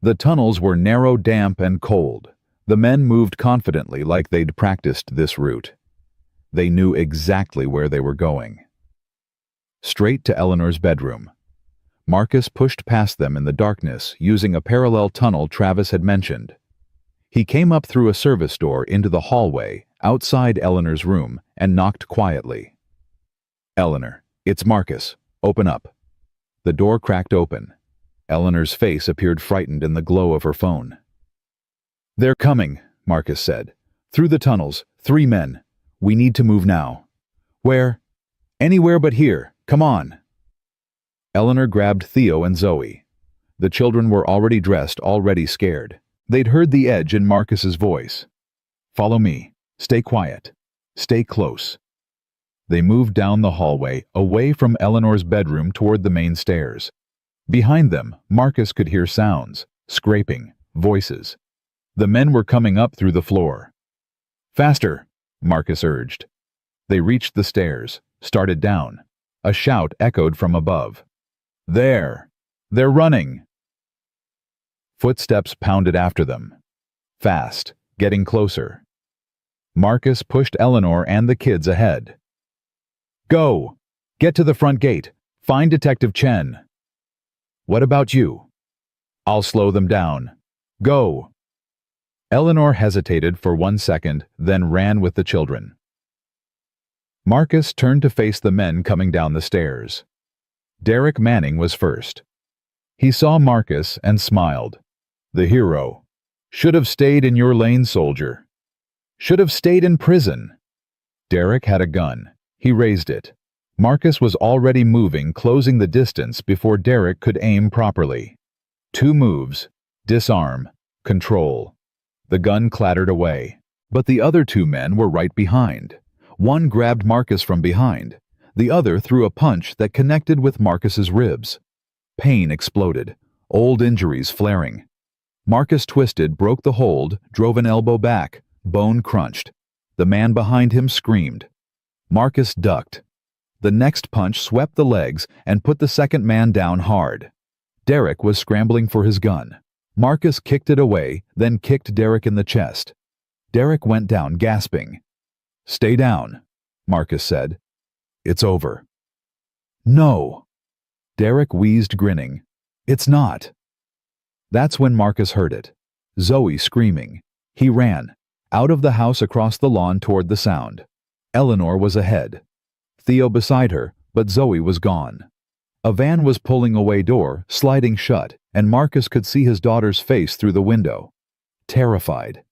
[SPEAKER 1] The tunnels were narrow, damp, and cold. The men moved confidently, like they'd practiced this route. They knew exactly where they were going. Straight to Eleanor's bedroom. Marcus pushed past them in the darkness, using a parallel tunnel Travis had mentioned. He came up through a service door into the hallway, outside Eleanor's room, and knocked quietly. Eleanor, it's Marcus. Open up. The door cracked open. Eleanor's face appeared frightened in the glow of her phone. They're coming, Marcus said. Through the tunnels, 3 men. We need to move now. Where? Anywhere but here. Come on. Eleanor grabbed Theo and Zoe. The children were already dressed, already scared. They'd heard the edge in Marcus's voice. Follow me. Stay quiet. Stay close. They moved down the hallway, away from Eleanor's bedroom toward the main stairs. Behind them, Marcus could hear sounds, scraping, voices. The men were coming up through the floor. "Faster," Marcus urged. They reached the stairs, started down. A shout echoed from above. "There! They're running!" Footsteps pounded after them. Fast, getting closer. Marcus pushed Eleanor and the kids ahead. "Go! Get to the front gate. Find Detective Chen." "What about you?" "I'll slow them down. Go!" Eleanor hesitated for 1 second, then ran with the children. Marcus turned to face the men coming down the stairs. Derek Manning was first. He saw Marcus and smiled. "The hero. Should have stayed in your lane, soldier. Should have stayed in prison." Derek had a gun. He raised it. Marcus was already moving, closing the distance before Derek could aim properly. 2 moves. Disarm. Control. The gun clattered away. But the other 2 men were right behind. One grabbed Marcus from behind. The other threw a punch that connected with Marcus's ribs. Pain exploded. Old injuries flaring. Marcus twisted, broke the hold, drove an elbow back. Bone crunched. The man behind him screamed. Marcus ducked. The next punch swept the legs and put the second man down hard. Derek was scrambling for his gun. Marcus kicked it away, then kicked Derek in the chest. Derek went down, gasping. "Stay down," Marcus said. "It's over." "No." Derek wheezed, grinning. "It's not." That's when Marcus heard it. Zoe screaming. He ran, out of the house across the lawn toward the sound. Eleanor was ahead. Theo beside her, but Zoe was gone. A van was pulling away door, sliding shut, and Marcus could see his daughter's face through the window. Terrified.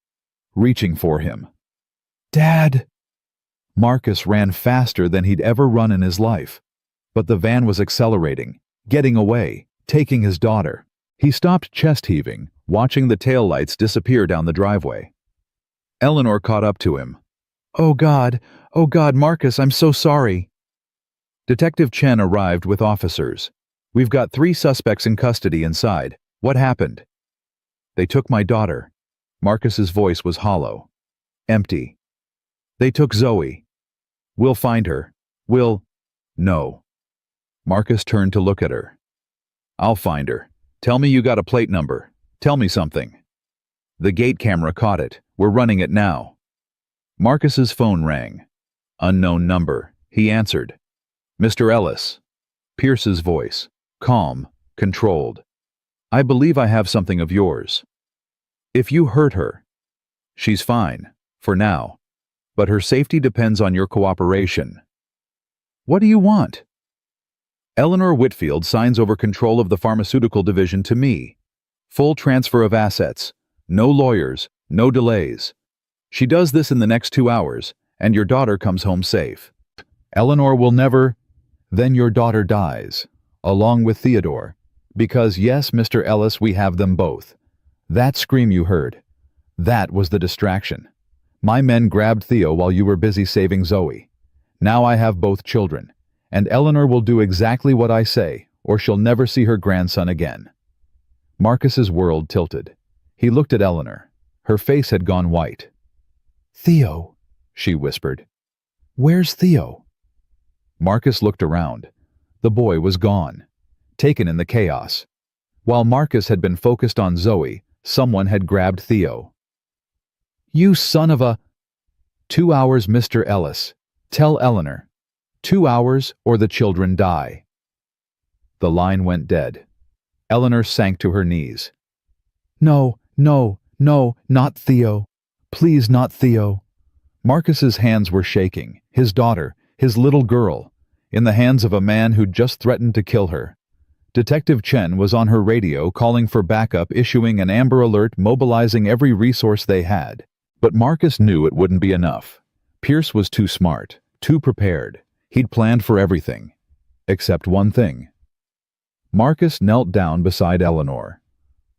[SPEAKER 1] Reaching for him. "Dad!" Marcus ran faster than he'd ever run in his life. But the van was accelerating, getting away, taking his daughter. He stopped chest heaving, watching the taillights disappear down the driveway. Eleanor caught up to him. Oh God, Marcus, I'm so sorry." Detective Chen arrived with officers. "We've got 3 suspects in custody inside. What happened?" "They took my daughter." Marcus's voice was hollow. Empty. "They took Zoe." "We'll find her. No." Marcus turned to look at her. "I'll find her. Tell me you got a plate number. Tell me something." "The gate camera caught it. We're running it now." Marcus's phone rang. Unknown number. He answered. "Mr. Ellis." Pierce's voice. Calm, controlled. "I believe I have something of yours. If you hurt her." "She's fine, for now. But her safety depends on your cooperation." "What do you want?" "Eleanor Whitfield signs over control of the pharmaceutical division to me. Full transfer of assets. No lawyers, no delays. She does this in the next 2 hours, and your daughter comes home safe. Eleanor will never. Then your daughter dies, along with Theodore. Because yes, Mr. Ellis, we have them both. That scream you heard. That was the distraction. My men grabbed Theo while you were busy saving Zoe. Now I have both children, and Eleanor will do exactly what I say, or she'll never see her grandson again." Marcus's world tilted. He looked at Eleanor. Her face had gone white. "Theo," she whispered. "Where's Theo?" Marcus looked around. The boy was gone, taken in the chaos. While Marcus had been focused on Zoe, someone had grabbed Theo. "You son of a—" "2 hours, Mr. Ellis. Tell Eleanor. 2 hours or the children die." The line went dead. Eleanor sank to her knees. No, not Theo. Please, not Theo." Marcus's hands were shaking. His daughter, his little girl, in the hands of a man who'd just threatened to kill her. Detective Chen was on her radio calling for backup, issuing an Amber Alert, mobilizing every resource they had. But Marcus knew it wouldn't be enough. Pierce was too smart, too prepared. He'd planned for everything. Except one thing. Marcus knelt down beside Eleanor.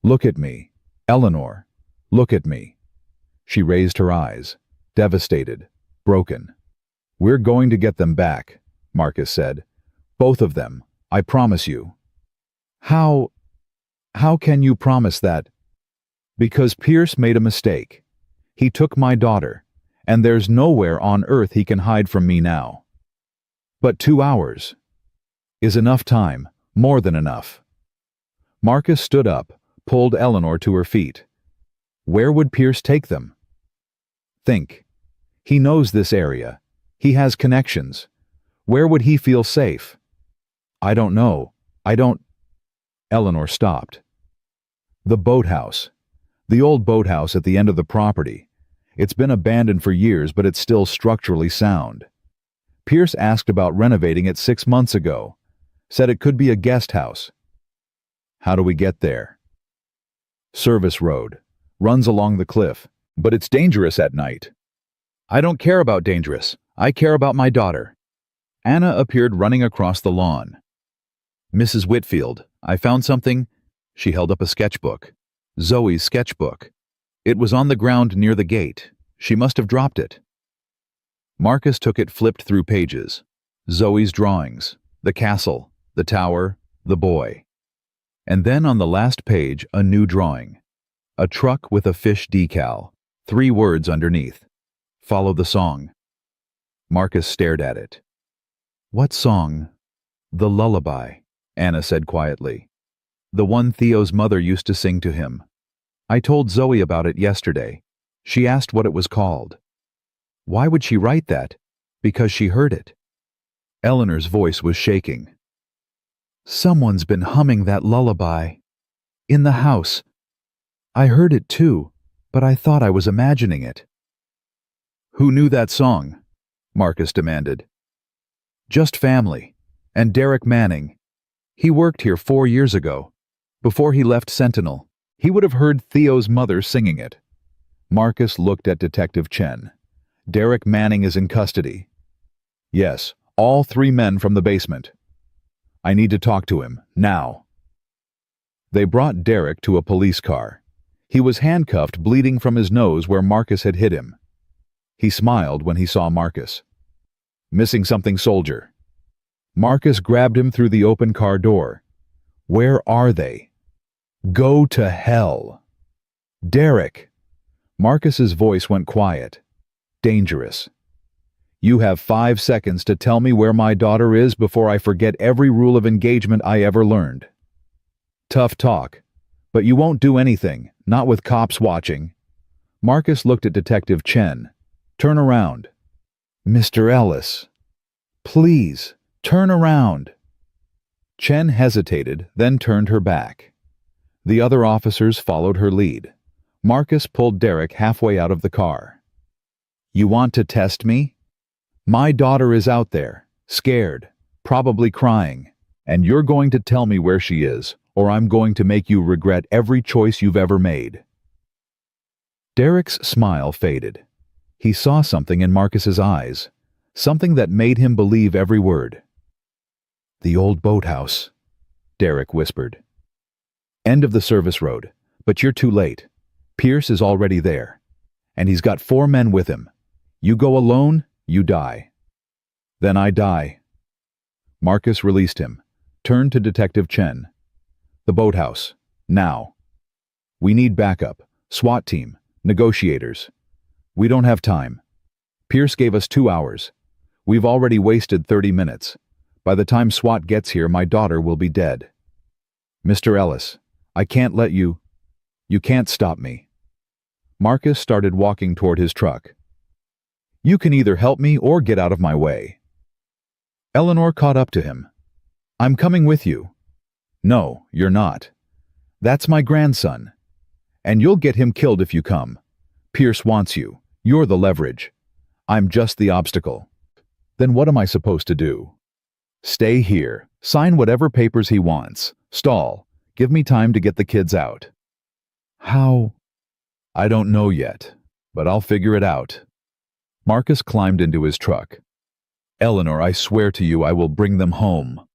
[SPEAKER 1] "Look at me. Eleanor, look at me." She raised her eyes, devastated, broken. "We're going to get them back," Marcus said. "Both of them, I promise you." How, how can you promise that? Because Pierce made a mistake. He took my daughter, and there's nowhere on earth he can hide from me now. But 2 hours is enough time, more than enough. Marcus stood up, pulled Eleanor to her feet. Where would Pierce take them? Think. He knows this area. He has connections. Where would he feel safe? I don't know. I don't... Eleanor stopped. The boathouse. The old boathouse at the end of the property. It's been abandoned for years, but it's still structurally sound. Pierce asked about renovating it 6 months ago. Said it could be a guest house. How do we get there? Service road. Runs along the cliff, but it's dangerous at night. I don't care about dangerous. I care about my daughter. Anna appeared running across the lawn. Mrs. Whitfield, I found something. She held up a sketchbook. Zoe's sketchbook. It was on the ground near the gate. She must have dropped it. Marcus took it, flipped through pages. Zoe's drawings. The castle, the tower, the boy. And then on the last page, a new drawing. A truck with a fish decal. 3 words underneath. Follow the song. Marcus stared at it. What song? The lullaby, Anna said quietly. The one Theo's mother used to sing to him. I told Zoe about it yesterday. She asked what it was called. Why would she write that? Because she heard it. Eleanor's voice was shaking. Someone's been humming that lullaby. In the house. I heard it too, but I thought I was imagining it. Who knew that song? Marcus demanded. Just family. And Derek Manning. He worked here 4 years ago. Before he left Sentinel, he would have heard Theo's mother singing it. Marcus looked at Detective Chen. Derek Manning is in custody. Yes, all 3 men from the basement. I need to talk to him, now. They brought Derek to a police car. He was handcuffed, bleeding from his nose where Marcus had hit him. He smiled when he saw Marcus. Missing something, soldier. Marcus grabbed him through the open car door. Where are they? Go to hell. Derek. Marcus's voice went quiet. Dangerous. You have 5 seconds to tell me where my daughter is before I forget every rule of engagement I ever learned. Tough talk. But you won't do anything, not with cops watching. Marcus looked at Detective Chen. Turn around. Mr. Ellis. Please, turn around. Chen hesitated, then turned her back. The other officers followed her lead. Marcus pulled Derek halfway out of the car. You want to test me? My daughter is out there, scared, probably crying, and you're going to tell me where she is, or I'm going to make you regret every choice you've ever made. Derek's smile faded. He saw something in Marcus's eyes, something that made him believe every word. The old boathouse, Derek whispered. End of the service road, but you're too late. Pierce is already there, and he's got 4 men with him. You go alone, you die. Then I die. Marcus released him, turned to Detective Chen. The boathouse, now. We need backup, SWAT team, negotiators. We don't have time. Pierce gave us 2 hours. We've already wasted 30 minutes. By the time SWAT gets here, my daughter will be dead. Mr. Ellis, I can't let you... You can't stop me. Marcus started walking toward his truck. You can either help me or get out of my way. Eleanor caught up to him. I'm coming with you. No, you're not. That's my grandson. And you'll get him killed if you come. Pierce wants you. You're the leverage. I'm just the obstacle. Then what am I supposed to do? Stay here. Sign whatever papers he wants. Stall. Give me time to get the kids out. How? I don't know yet, but I'll figure it out. Marcus climbed into his truck. Eleanor, I swear to you I will bring them home.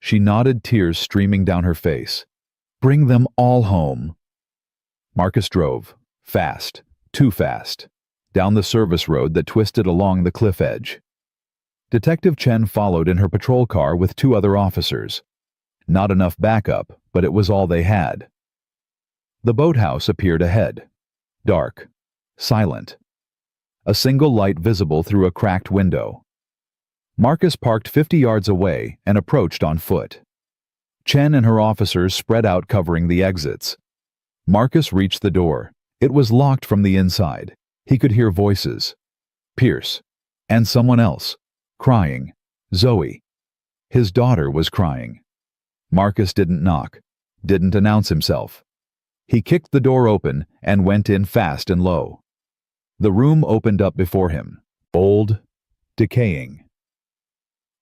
[SPEAKER 1] She nodded, tears streaming down her face. Bring them all home. Marcus drove, fast, too fast, down the service road that twisted along the cliff edge. Detective Chen followed in her patrol car with 2 other officers. Not enough backup, but it was all they had. The boathouse appeared ahead. Dark. Silent. A single light visible through a cracked window. Marcus parked 50 yards away and approached on foot. Chen and her officers spread out covering the exits. Marcus reached the door. It was locked from the inside. He could hear voices. Pierce. And someone else. Crying. Zoe. His daughter was crying. Marcus didn't knock. Didn't announce himself. He kicked the door open and went in fast and low. The room opened up before him. Old. Decaying.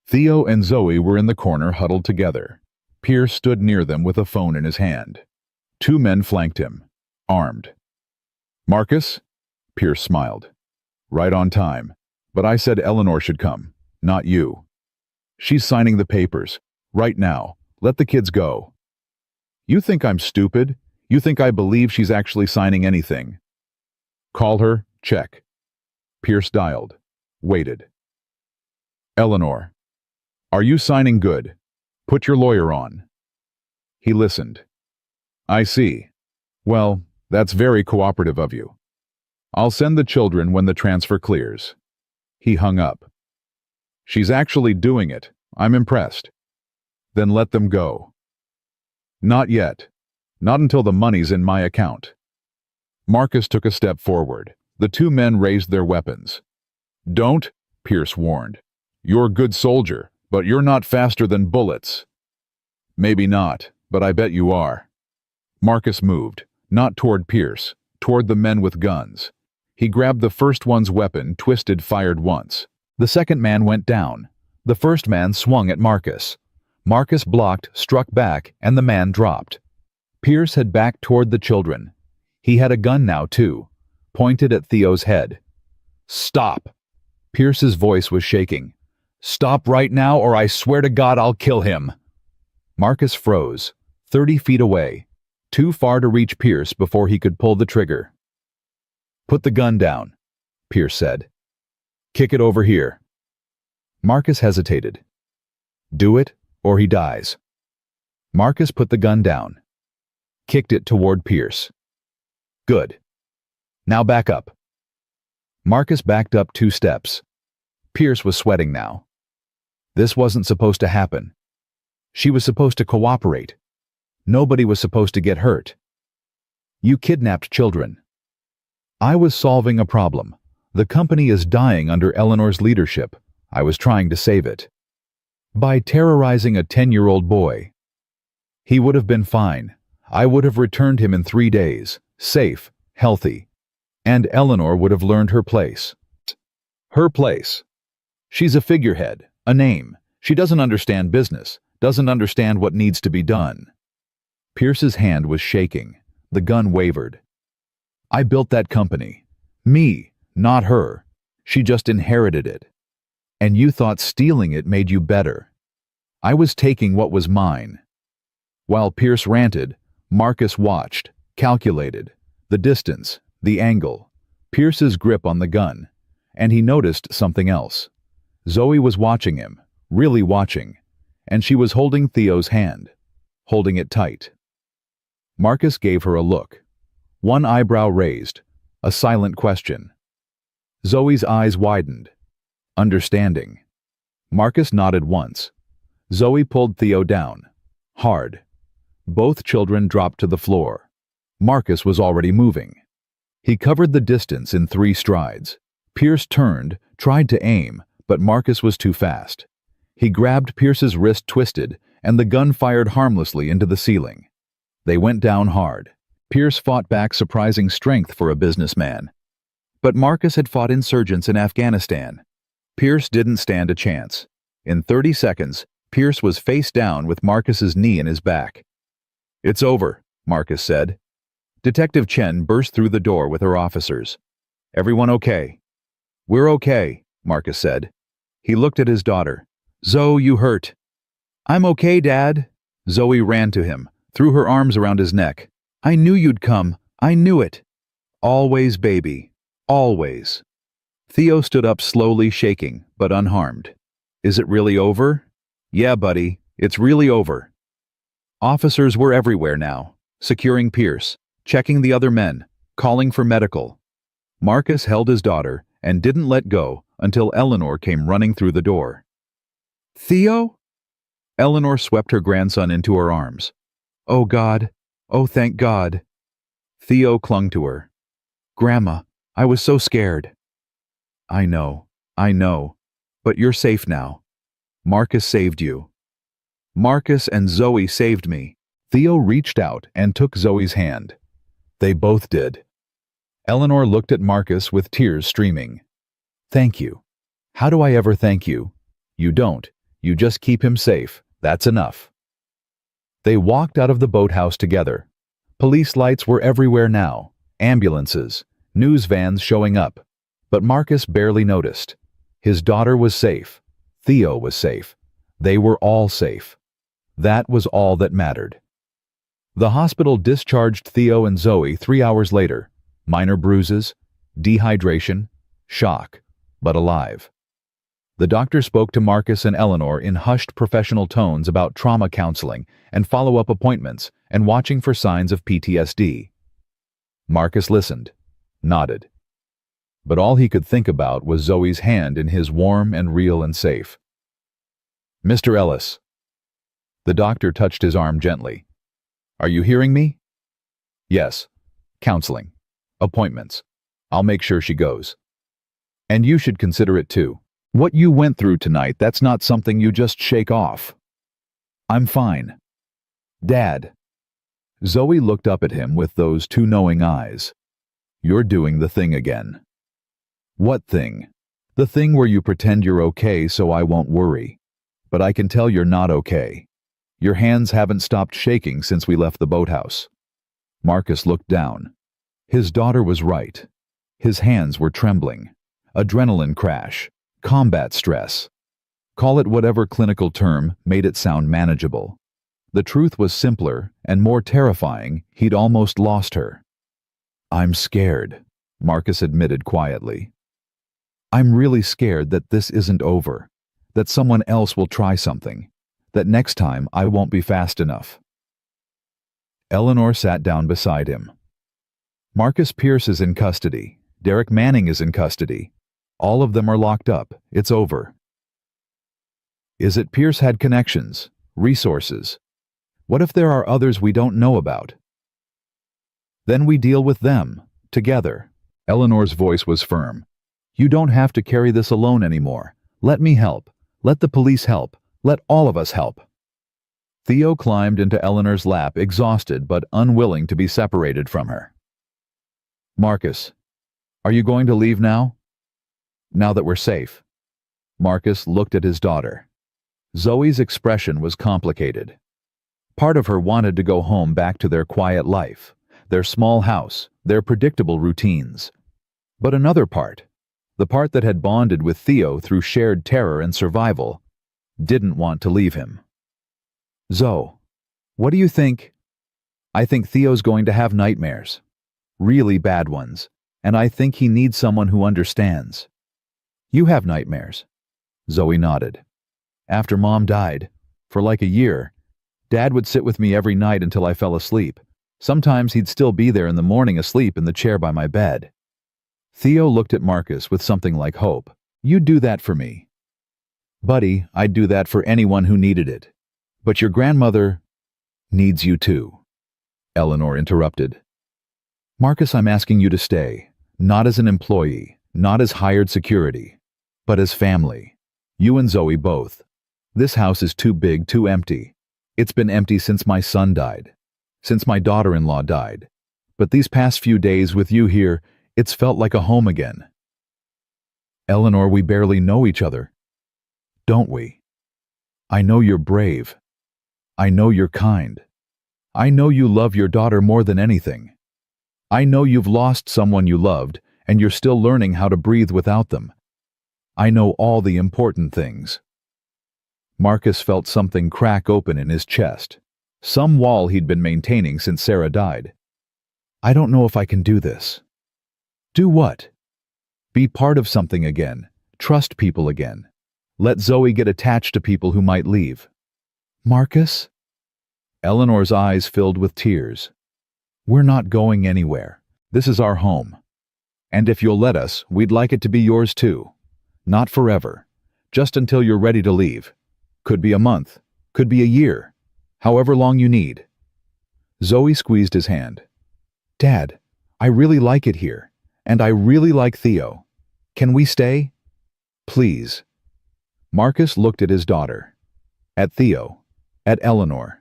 [SPEAKER 1] Theo and Zoe were in the corner huddled together. Pierce stood near them with a phone in his hand. 2 men flanked him. Armed. Marcus? Pierce smiled. Right on time. But I said Eleanor should come, not you. She's signing the papers. Right now. Let the kids go. You think I'm stupid? You think I believe she's actually signing anything? Call her. Check. Pierce dialed. Waited. Eleanor. Are you signing good? Put your lawyer on. He listened. I see. Well, that's very cooperative of you. I'll send the children when the transfer clears. He hung up. She's actually doing it. I'm impressed. Then let them go. Not yet. Not until the money's in my account. Marcus took a step forward. The 2 men raised their weapons. Don't, Pierce warned. You're a good soldier, but you're not faster than bullets. Maybe not, but I bet you are. Marcus moved, not toward Pierce, toward the men with guns. He grabbed the first one's weapon, twisted, fired once. The second man went down. The first man swung at Marcus. Marcus blocked, struck back, and the man dropped. Pierce had backed toward the children. He had a gun now, too, pointed at Theo's head. Stop! Pierce's voice was shaking. Stop right now, or I swear to God I'll kill him. Marcus froze, 30 feet away, too far to reach Pierce before he could pull the trigger. Put the gun down, Pierce said. Kick it over here. Marcus hesitated. Do it, or he dies. Marcus put the gun down. Kicked it toward Pierce. Good. Now back up. Marcus backed up 2 steps. Pierce was sweating now. This wasn't supposed to happen. She was supposed to cooperate. Nobody was supposed to get hurt. You kidnapped children. I was solving a problem. The company is dying under Eleanor's leadership. I was trying to save it. By terrorizing a 10-year-old boy. He would have been fine. I would have returned him in 3 days, safe, healthy. And Eleanor would have learned her place. Her place. She's a figurehead, a name. She doesn't understand business, doesn't understand what needs to be done. Pierce's hand was shaking. The gun wavered. I built that company. Me, not her. She just inherited it. And you thought stealing it made you better. I was taking what was mine. While Pierce ranted, Marcus watched, calculated, the distance, the angle, Pierce's grip on the gun, and he noticed something else. Zoe was watching him, really watching, and she was holding Theo's hand, holding it tight. Marcus gave her a look. One eyebrow raised, a silent question. Zoe's eyes widened. Understanding. Marcus nodded once. Zoe pulled Theo down. Hard. Both children dropped to the floor. Marcus was already moving. He covered the distance in 3 strides. Pierce turned, tried to aim, but Marcus was too fast. He grabbed Pierce's wrist twisted, and the gun fired harmlessly into the ceiling. They went down hard. Pierce fought back surprising strength for a businessman. But Marcus had fought insurgents in Afghanistan. Pierce didn't stand a chance. In 30 seconds, Pierce was face down with Marcus's knee in his back. It's over, Marcus said. Detective Chen burst through the door with her officers. Everyone okay? We're okay, Marcus said. He looked at his daughter. Zoe, you hurt. I'm okay, Dad. Zoe ran to him, threw her arms around his neck. I knew you'd come. I knew it. Always, baby. Always. Theo stood up slowly, shaking, but unharmed. Is it really over? Yeah, buddy, it's really over. Officers were everywhere now, securing Pierce, checking the other men, calling for medical. Marcus held his daughter and didn't let go until Eleanor came running through the door. "Theo?" Eleanor swept her grandson into her arms. "Oh God! Oh, thank God!" Theo clung to her. "Grandma, I was so scared." I know, but you're safe now. Marcus saved you." "Marcus and Zoe saved me." Theo reached out and took Zoe's hand. They both did. Eleanor looked at Marcus with tears streaming. "Thank you. How do I ever thank you?" "You don't. You just keep him safe. That's enough." They walked out of the boathouse together. Police lights were everywhere now, ambulances, news vans showing up. But Marcus barely noticed. His daughter was safe. Theo was safe. They were all safe. That was all that mattered. The hospital discharged Theo and Zoe 3 hours later. Minor bruises, dehydration, shock, but alive. The doctor spoke to Marcus and Eleanor in hushed professional tones about trauma counseling and follow-up appointments and watching for signs of PTSD. Marcus listened, nodded. But all he could think about was Zoe's hand in his warm and real and safe. "Mr. Ellis." The doctor touched his arm gently. "Are you hearing me?" "Yes. Counseling. Appointments. I'll make sure she goes. And you should consider it too. What you went through tonight, that's not something you just shake off." "I'm fine." "Dad." Zoe looked up at him with those two knowing eyes. "You're doing the thing again." "What thing?" "The thing where you pretend you're okay so I won't worry. But I can tell you're not okay. Your hands haven't stopped shaking since we left the boathouse." Marcus looked down. His daughter was right. His hands were trembling. Adrenaline crash. Combat stress. Call it whatever clinical term made it sound manageable. The truth was simpler and more terrifying. He'd almost lost her. "I'm scared," Marcus admitted quietly. "I'm really scared that this isn't over, that someone else will try something, that next time I won't be fast enough." Eleanor sat down beside him. "Marcus Pierce is in custody. Derek Manning is in custody. All of them are locked up. It's over." "Is it Pierce had connections, resources? What if there are others we don't know about?" "Then we deal with them, together." Eleanor's voice was firm. "You don't have to carry this alone anymore. Let me help. Let the police help. Let all of us help." Theo climbed into Eleanor's lap, exhausted but unwilling to be separated from her. "Marcus, are you going to leave now? Now that we're safe?" Marcus looked at his daughter. Zoe's expression was complicated. Part of her wanted to go home back to their quiet life, their small house, their predictable routines. But another part, the part that had bonded with Theo through shared terror and survival, didn't want to leave him. "Zoe, what do you think?" "I think Theo's going to have nightmares. Really bad ones. And I think he needs someone who understands." "You have nightmares?" Zoe nodded. "After Mom died, for like a year, Dad would sit with me every night until I fell asleep. Sometimes he'd still be there in the morning asleep in the chair by my bed." Theo looked at Marcus with something like hope. "You'd do that for me." "Buddy, I'd do that for anyone who needed it. But your grandmother needs you too," Eleanor interrupted. "Marcus, I'm asking you to stay, not as an employee, not as hired security, but as family. You and Zoe both. This house is too big, too empty. It's been empty since my son died, since my daughter-in-law died. But these past few days with you here, it's felt like a home again." "Eleanor, we barely know each other. Don't we? I know you're brave. I know you're kind. I know you love your daughter more than anything. I know you've lost someone you loved, and you're still learning how to breathe without them. I know all the important things." Marcus felt something crack open in his chest, some wall he'd been maintaining since Sarah died. "I don't know if I can do this." "Do what?" "Be part of something again. Trust people again. Let Zoe get attached to people who might leave." "Marcus?" Eleanor's eyes filled with tears. "We're not going anywhere. This is our home. And if you'll let us, we'd like it to be yours too. Not forever. Just until you're ready to leave. Could be a month. Could be a year. However long you need." Zoe squeezed his hand. "Dad, I really like it here. And I really like Theo. Can we stay? Please." Marcus looked at his daughter. At Theo. At Eleanor.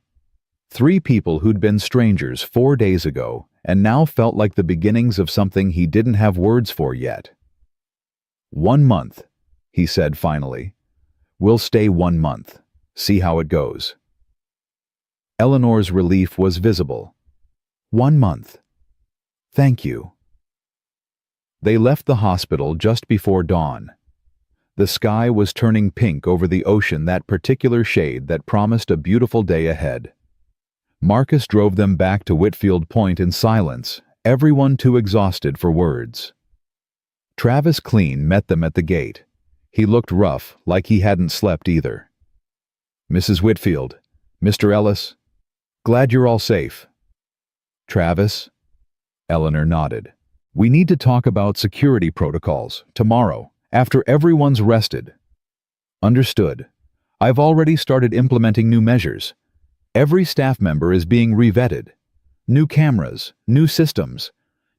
[SPEAKER 1] 3 people who'd been strangers 4 days ago and now felt like the beginnings of something he didn't have words for yet. "1 month," he said finally. "We'll stay 1 month. See how it goes." Eleanor's relief was visible. 1 month. Thank you. They left the hospital just before dawn. The sky was turning pink over the ocean, that particular shade that promised a beautiful day ahead. Marcus drove them back to Whitfield Point in silence, everyone too exhausted for words. Travis Clean met them at the gate. He looked rough, like he hadn't slept either. "Mrs. Whitfield, Mr. Ellis, glad you're all safe." "Travis?" Eleanor nodded. "We need to talk about security protocols, tomorrow, after everyone's rested." "Understood. I've already started implementing new measures. Every staff member is being revetted. New cameras, new systems.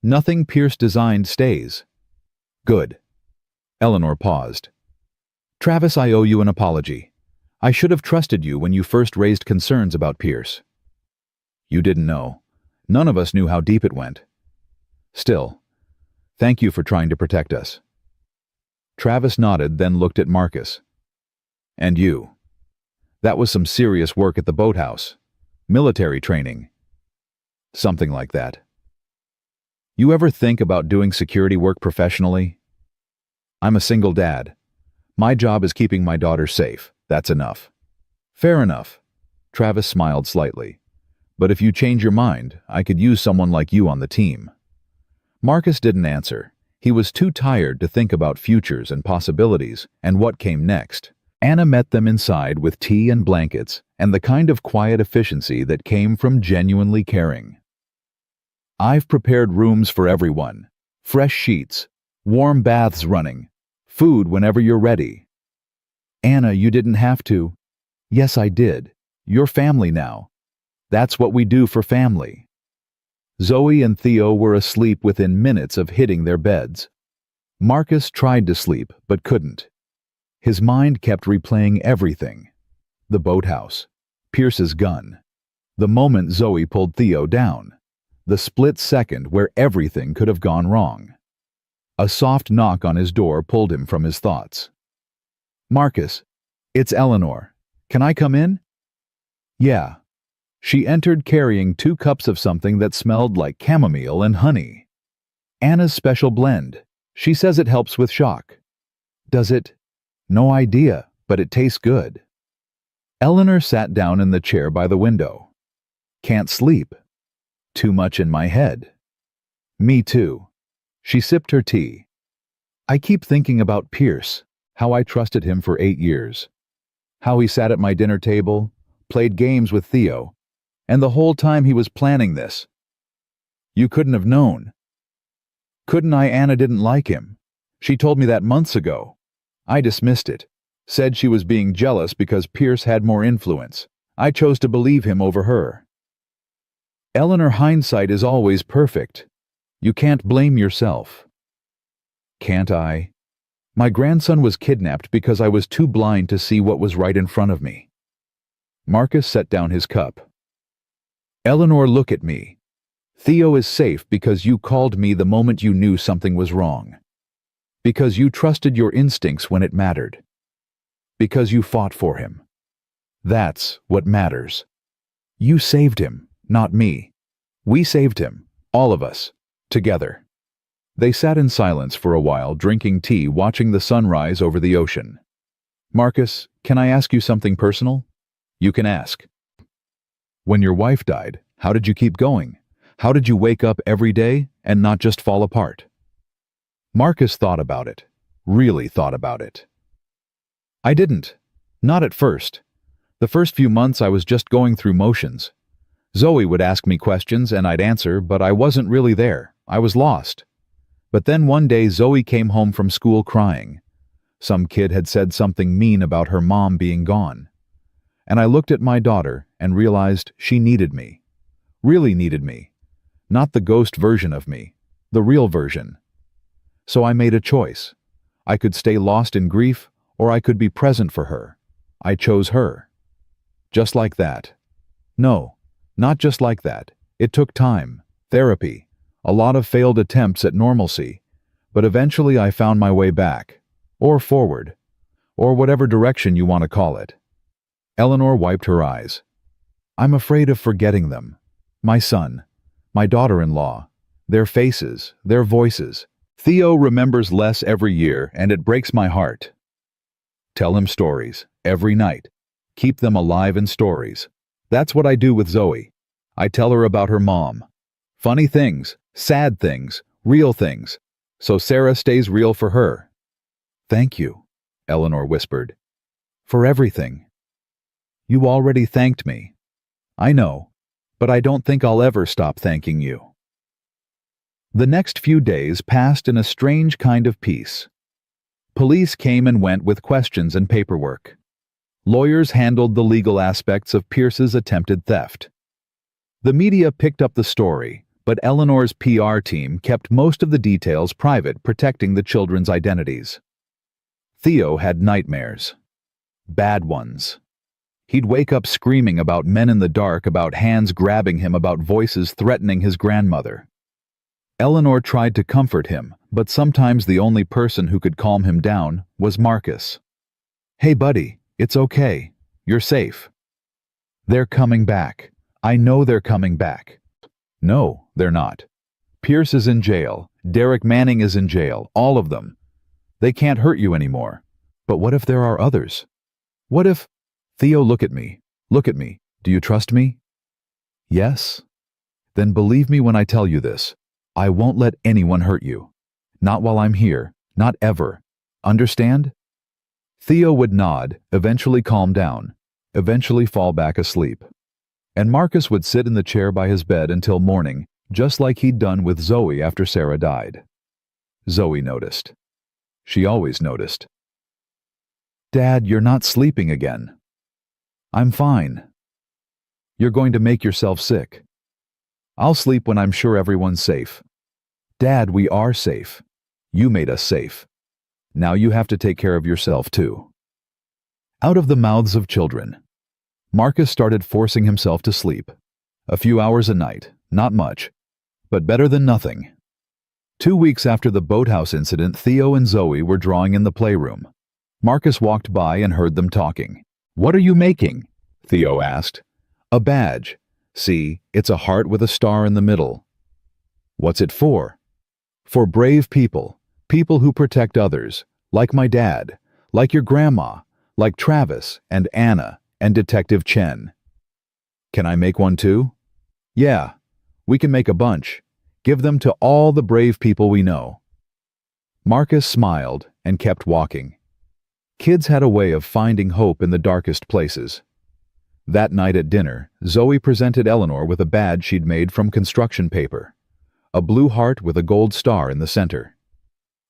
[SPEAKER 1] Nothing Pierce designed stays." "Good." Eleanor paused. "Travis, I owe you an apology. I should have trusted you when you first raised concerns about Pierce." "You didn't know. None of us knew how deep it went. Still, thank you for trying to protect us." Travis nodded, then looked at Marcus. "And you. That was some serious work at the boathouse. Military training." "Something like that." "You ever think about doing security work professionally?" "I'm a single dad. My job is keeping my daughter safe. That's enough." "Fair enough." Travis smiled slightly. "But if you change your mind, I could use someone like you on the team." Marcus didn't answer. He was too tired to think about futures and possibilities and what came next. Anna met them inside with tea and blankets and the kind of quiet efficiency that came from genuinely caring. "I've prepared rooms for everyone. Fresh sheets, warm baths running, food whenever you're ready." "Anna, you didn't have to." "Yes, I did. You're family now. That's what we do for family." Zoe and Theo were asleep within minutes of hitting their beds. Marcus tried to sleep but couldn't. His mind kept replaying everything. The boathouse. Pierce's gun. The moment Zoe pulled Theo down. The split second where everything could have gone wrong. A soft knock on his door pulled him from his thoughts. "Marcus, it's Eleanor. Can I come in?" "Yeah." She entered carrying 2 cups of something that smelled like chamomile and honey. "Anna's special blend. She says it helps with shock." "Does it?" "No idea, but it tastes good." Eleanor sat down in the chair by the window. "Can't sleep. Too much in my head." "Me too." She sipped her tea. "I keep thinking about Pierce, how I trusted him for 8 years. How he sat at my dinner table, played games with Theo, and the whole time he was planning this. You couldn't have known." "Couldn't I? Anna didn't like him. She told me that months ago. I dismissed it. Said she was being jealous because Pierce had more influence. I chose to believe him over her." "Eleanor, hindsight is always perfect. You can't blame yourself." "Can't I? My grandson was kidnapped because I was too blind to see what was right in front of me." Marcus set down his cup. "Eleanor, look at me. Theo is safe because you called me the moment you knew something was wrong. Because you trusted your instincts when it mattered. Because you fought for him. That's what matters. You saved him, not me. We saved him, all of us, together." They sat in silence for a while, drinking tea, watching the sunrise over the ocean. "Marcus, can I ask you something personal?" "You can ask." "When your wife died, how did you keep going? How did you wake up every day and not just fall apart?" Marcus thought about it, really thought about it. "I didn't. Not at first. The first few months I was just going through motions. Zoe would ask me questions and I'd answer, but I wasn't really there. I was lost. But then one day Zoe came home from school crying. Some kid had said something mean about her mom being gone. And I looked at my daughter and realized she needed me. Really needed me. Not the ghost version of me, the real version. So I made a choice. I could stay lost in grief, or I could be present for her. I chose her. Just like that. No, not just like that. It took time, therapy, a lot of failed attempts at normalcy, but eventually I found my way back, or forward, or whatever direction you want to call it. Eleanor wiped her eyes. I'm afraid of forgetting them. My son, my daughter-in-law, their faces, their voices. Theo remembers less every year, and it breaks my heart. Tell him stories, every night. Keep them alive in stories. That's what I do with Zoe. I tell her about her mom. Funny things, sad things, real things. So Sarah stays real for her. Thank you, Eleanor whispered. For everything. You already thanked me. I know, but I don't think I'll ever stop thanking you. The next few days passed in a strange kind of peace. Police came and went with questions and paperwork. Lawyers handled the legal aspects of Pierce's attempted theft. The media picked up the story, but Eleanor's PR team kept most of the details private, protecting the children's identities. Theo had nightmares. Bad ones. He'd wake up screaming about men in the dark, about hands grabbing him, about voices threatening his grandmother. Eleanor tried to comfort him, but sometimes the only person who could calm him down was Marcus. Hey buddy, it's okay. You're safe. They're coming back. I know they're coming back. No, they're not. Pierce is in jail. Derek Manning is in jail. All of them. They can't hurt you anymore. But what if there are others? What if... Theo, look at me. Look at me. Do you trust me? Yes? Then believe me when I tell you this. I won't let anyone hurt you. Not while I'm here. Not ever. Understand? Theo would nod, eventually calm down, eventually fall back asleep. And Marcus would sit in the chair by his bed until morning, just like he'd done with Zoe after Sarah died. Zoe noticed. She always noticed. Dad, you're not sleeping again. I'm fine. You're going to make yourself sick. I'll sleep when I'm sure everyone's safe. Dad, we are safe. You made us safe. Now you have to take care of yourself too. Out of the mouths of children. Marcus started forcing himself to sleep. A few hours a night, not much, but better than nothing. 2 weeks after the boathouse incident, Theo and Zoe were drawing in the playroom. Marcus walked by and heard them talking. What are you making? Theo asked. A badge. See, it's a heart with a star in the middle. What's it for? For brave people. People who protect others. Like my dad. Like your grandma. Like Travis and Anna and Detective Chen. Can I make one too? Yeah, we can make a bunch. Give them to all the brave people we know. Marcus smiled and kept walking. Kids had a way of finding hope in the darkest places. That night at dinner, Zoe presented Eleanor with a badge she'd made from construction paper. A blue heart with a gold star in the center.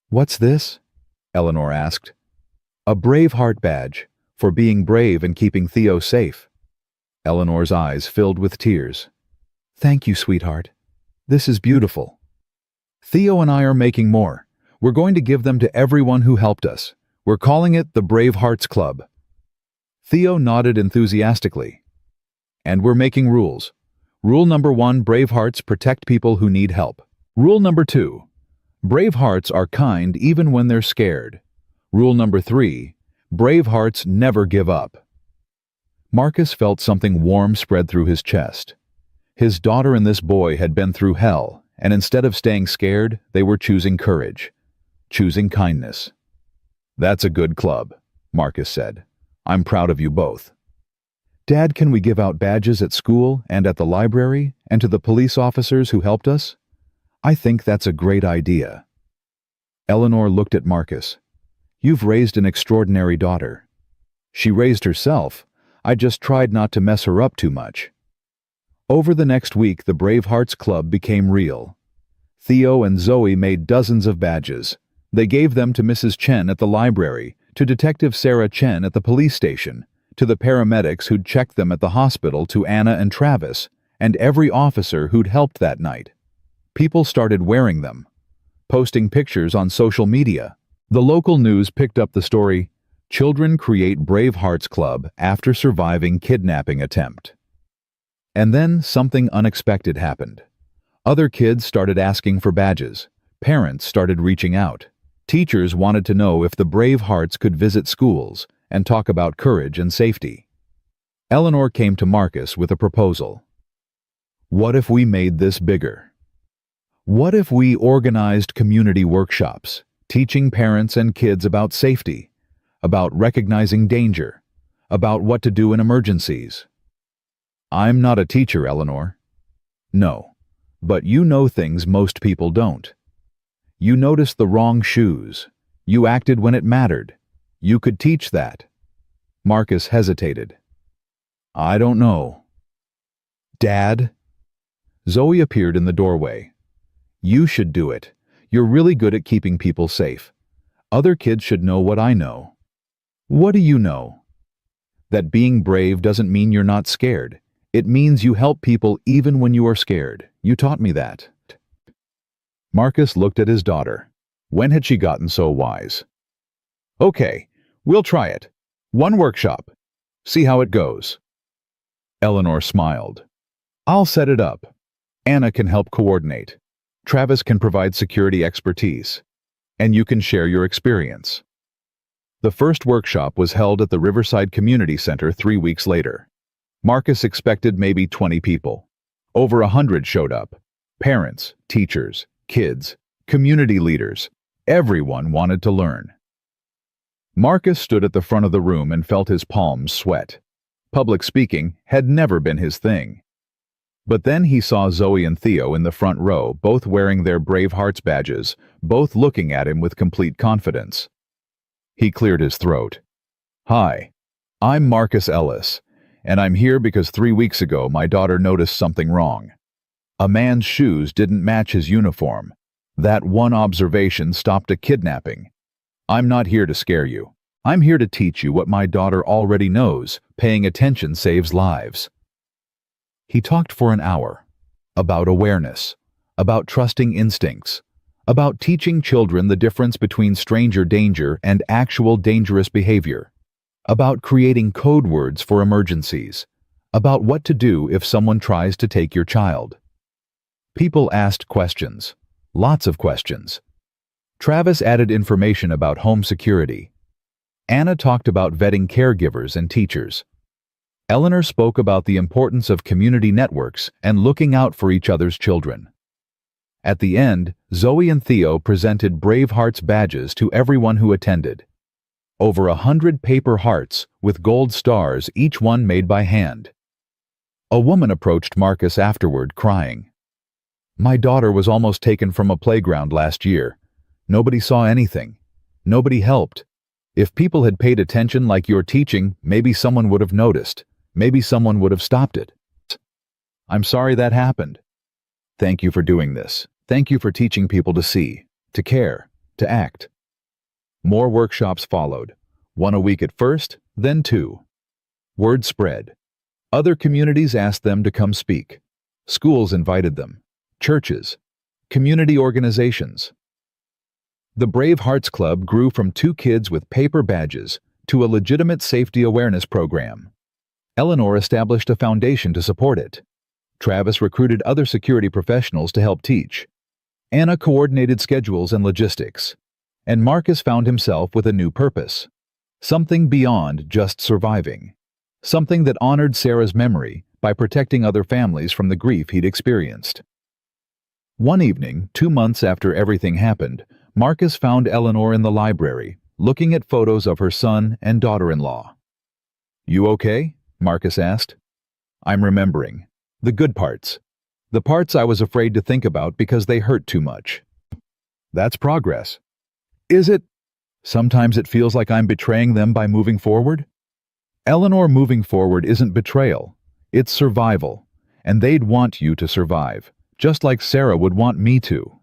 [SPEAKER 1] What's this? Eleanor asked. A brave heart badge, for being brave and keeping Theo safe. Eleanor's eyes filled with tears. Thank you, sweetheart. This is beautiful. Theo and I are making more. We're going to give them to everyone who helped us. We're calling it the Brave Hearts Club. Theo nodded enthusiastically. And we're making rules. Rule number 1, brave hearts protect people who need help. Rule number 2, brave hearts are kind even when they're scared. Rule number 3, brave hearts never give up. Marcus felt something warm spread through his chest. His daughter and this boy had been through hell, and instead of staying scared, they were choosing courage, choosing kindness. That's a good club, Marcus said. I'm proud of you both. Dad, can we give out badges at school and at the library and to the police officers who helped us? I think that's a great idea. Eleanor looked at Marcus. You've raised an extraordinary daughter. She raised herself. I just tried not to mess her up too much. Over the next week, the Bravehearts Club became real. Theo and Zoe made dozens of badges. They gave them to Mrs. Chen at the library, to Detective Sarah Chen at the police station, to the paramedics who'd checked them at the hospital, to Anna and Travis, and every officer who'd helped that night. People started wearing them, posting pictures on social media. The local news picked up the story, "Children create Bravehearts Club after surviving kidnapping attempt." And then something unexpected happened. Other kids started asking for badges. Parents started reaching out. Teachers wanted to know if the Bravehearts could visit schools and talk about courage and safety. Eleanor came to Marcus with a proposal. What if we made this bigger? What if we organized community workshops, teaching parents and kids about safety, about recognizing danger, about what to do in emergencies? I'm not a teacher, Eleanor. No, but you know things most people don't. You noticed the wrong shoes. You acted when it mattered. You could teach that. Marcus hesitated. I don't know. Dad? Zoe appeared in the doorway. You should do it. You're really good at keeping people safe. Other kids should know what I know. What do you know? That being brave doesn't mean you're not scared. It means you help people even when you are scared. You taught me that. Marcus looked at his daughter. When had she gotten so wise? Okay, we'll try it. One workshop. See how it goes. Eleanor smiled. I'll set it up. Anna can help coordinate. Travis can provide security expertise. And you can share your experience. The first workshop was held at the Riverside Community Center 3 weeks later. Marcus expected maybe 20 people. Over 100 showed up. Parents, teachers, kids, community leaders. Everyone wanted to learn. Marcus stood at the front of the room and felt his palms sweat. Public speaking had never been his thing. But then he saw Zoe and Theo in the front row, both wearing their Bravehearts badges, both looking at him with complete confidence. He cleared his throat. Hi, I'm Marcus Ellis, and I'm here because 3 weeks ago my daughter noticed something wrong. A man's shoes didn't match his uniform. That one observation stopped a kidnapping. I'm not here to scare you. I'm here to teach you what my daughter already knows. Paying attention saves lives. He talked for an hour. About awareness. About trusting instincts. About teaching children the difference between stranger danger and actual dangerous behavior. About creating code words for emergencies. About what to do if someone tries to take your child. People asked questions. Lots of questions. Travis added information about home security. Anna talked about vetting caregivers and teachers. Eleanor spoke about the importance of community networks and looking out for each other's children. At the end, Zoe and Theo presented Bravehearts badges to everyone who attended. Over 100 paper hearts with gold stars, each one made by hand. A woman approached Marcus afterward, crying. My daughter was almost taken from a playground last year. Nobody saw anything. Nobody helped. If people had paid attention like you're teaching, maybe someone would have noticed. Maybe someone would have stopped it. I'm sorry that happened. Thank you for doing this. Thank you for teaching people to see, to care, to act. More workshops followed. 1 a week at first, then 2. Word spread. Other communities asked them to come speak. Schools invited them. Churches. Community organizations. The Bravehearts Club grew from 2 kids with paper badges to a legitimate safety awareness program. Eleanor established a foundation to support it. Travis recruited other security professionals to help teach. Anna coordinated schedules and logistics. And Marcus found himself with a new purpose. Something beyond just surviving. Something that honored Sarah's memory by protecting other families from the grief he'd experienced. One evening, 2 months after everything happened, Marcus found Eleanor in the library, looking at photos of her son and daughter-in-law. You okay? Marcus asked. I'm remembering. The good parts. The parts I was afraid to think about because they hurt too much. That's progress. Is it? Sometimes it feels like I'm betraying them by moving forward. Eleanor, moving forward isn't betrayal. It's survival. and they'd want you to survive, just like Sarah would want me to.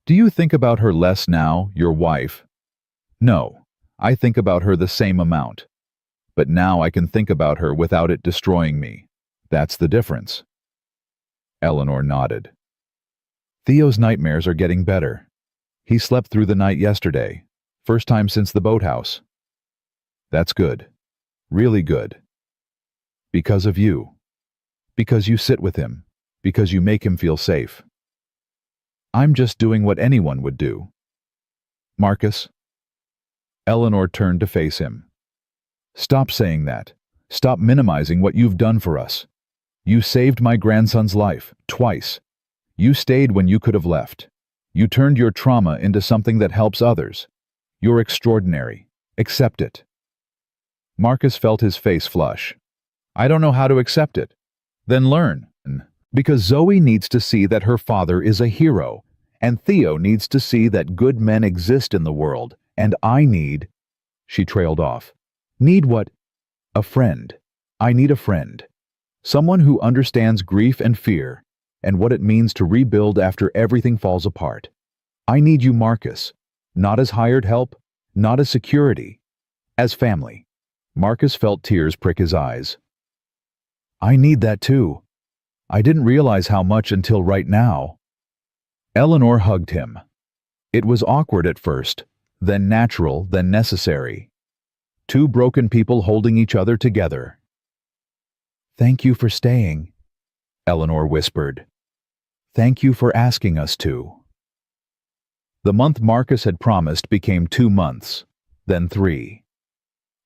[SPEAKER 1] Do you think about her less now, your wife? No, I think about her the same amount. But now I can think about her without it destroying me. That's the difference. Eleanor nodded. Theo's nightmares are getting better. He slept through the night yesterday, first time since the boathouse. That's good. Really good. Because of you. Because you sit with him. Because you make him feel safe. I'm just doing what anyone would do. Marcus. Eleanor turned to face him. Stop saying that. Stop minimizing what you've done for us. You saved my grandson's life, twice. You stayed when you could have left. You turned your trauma into something that helps others. You're extraordinary. Accept it. Marcus felt his face flush. I don't know how to accept it. Then learn. Because Zoe needs to see that her father is a hero, and Theo needs to see that good men exist in the world, and I need... She trailed off. Need what? A friend. I need a friend. Someone who understands grief and fear, and what it means to rebuild after everything falls apart. I need you, Marcus. Not as hired help, not as security. As family. Marcus felt tears prick his eyes. I need that too. I didn't realize how much until right now. Eleanor hugged him. It was awkward at first, then natural, then necessary. Two broken people holding each other together. Thank you for staying, Eleanor whispered. Thank you for asking us to. The month Marcus had promised became 2 months, then 3.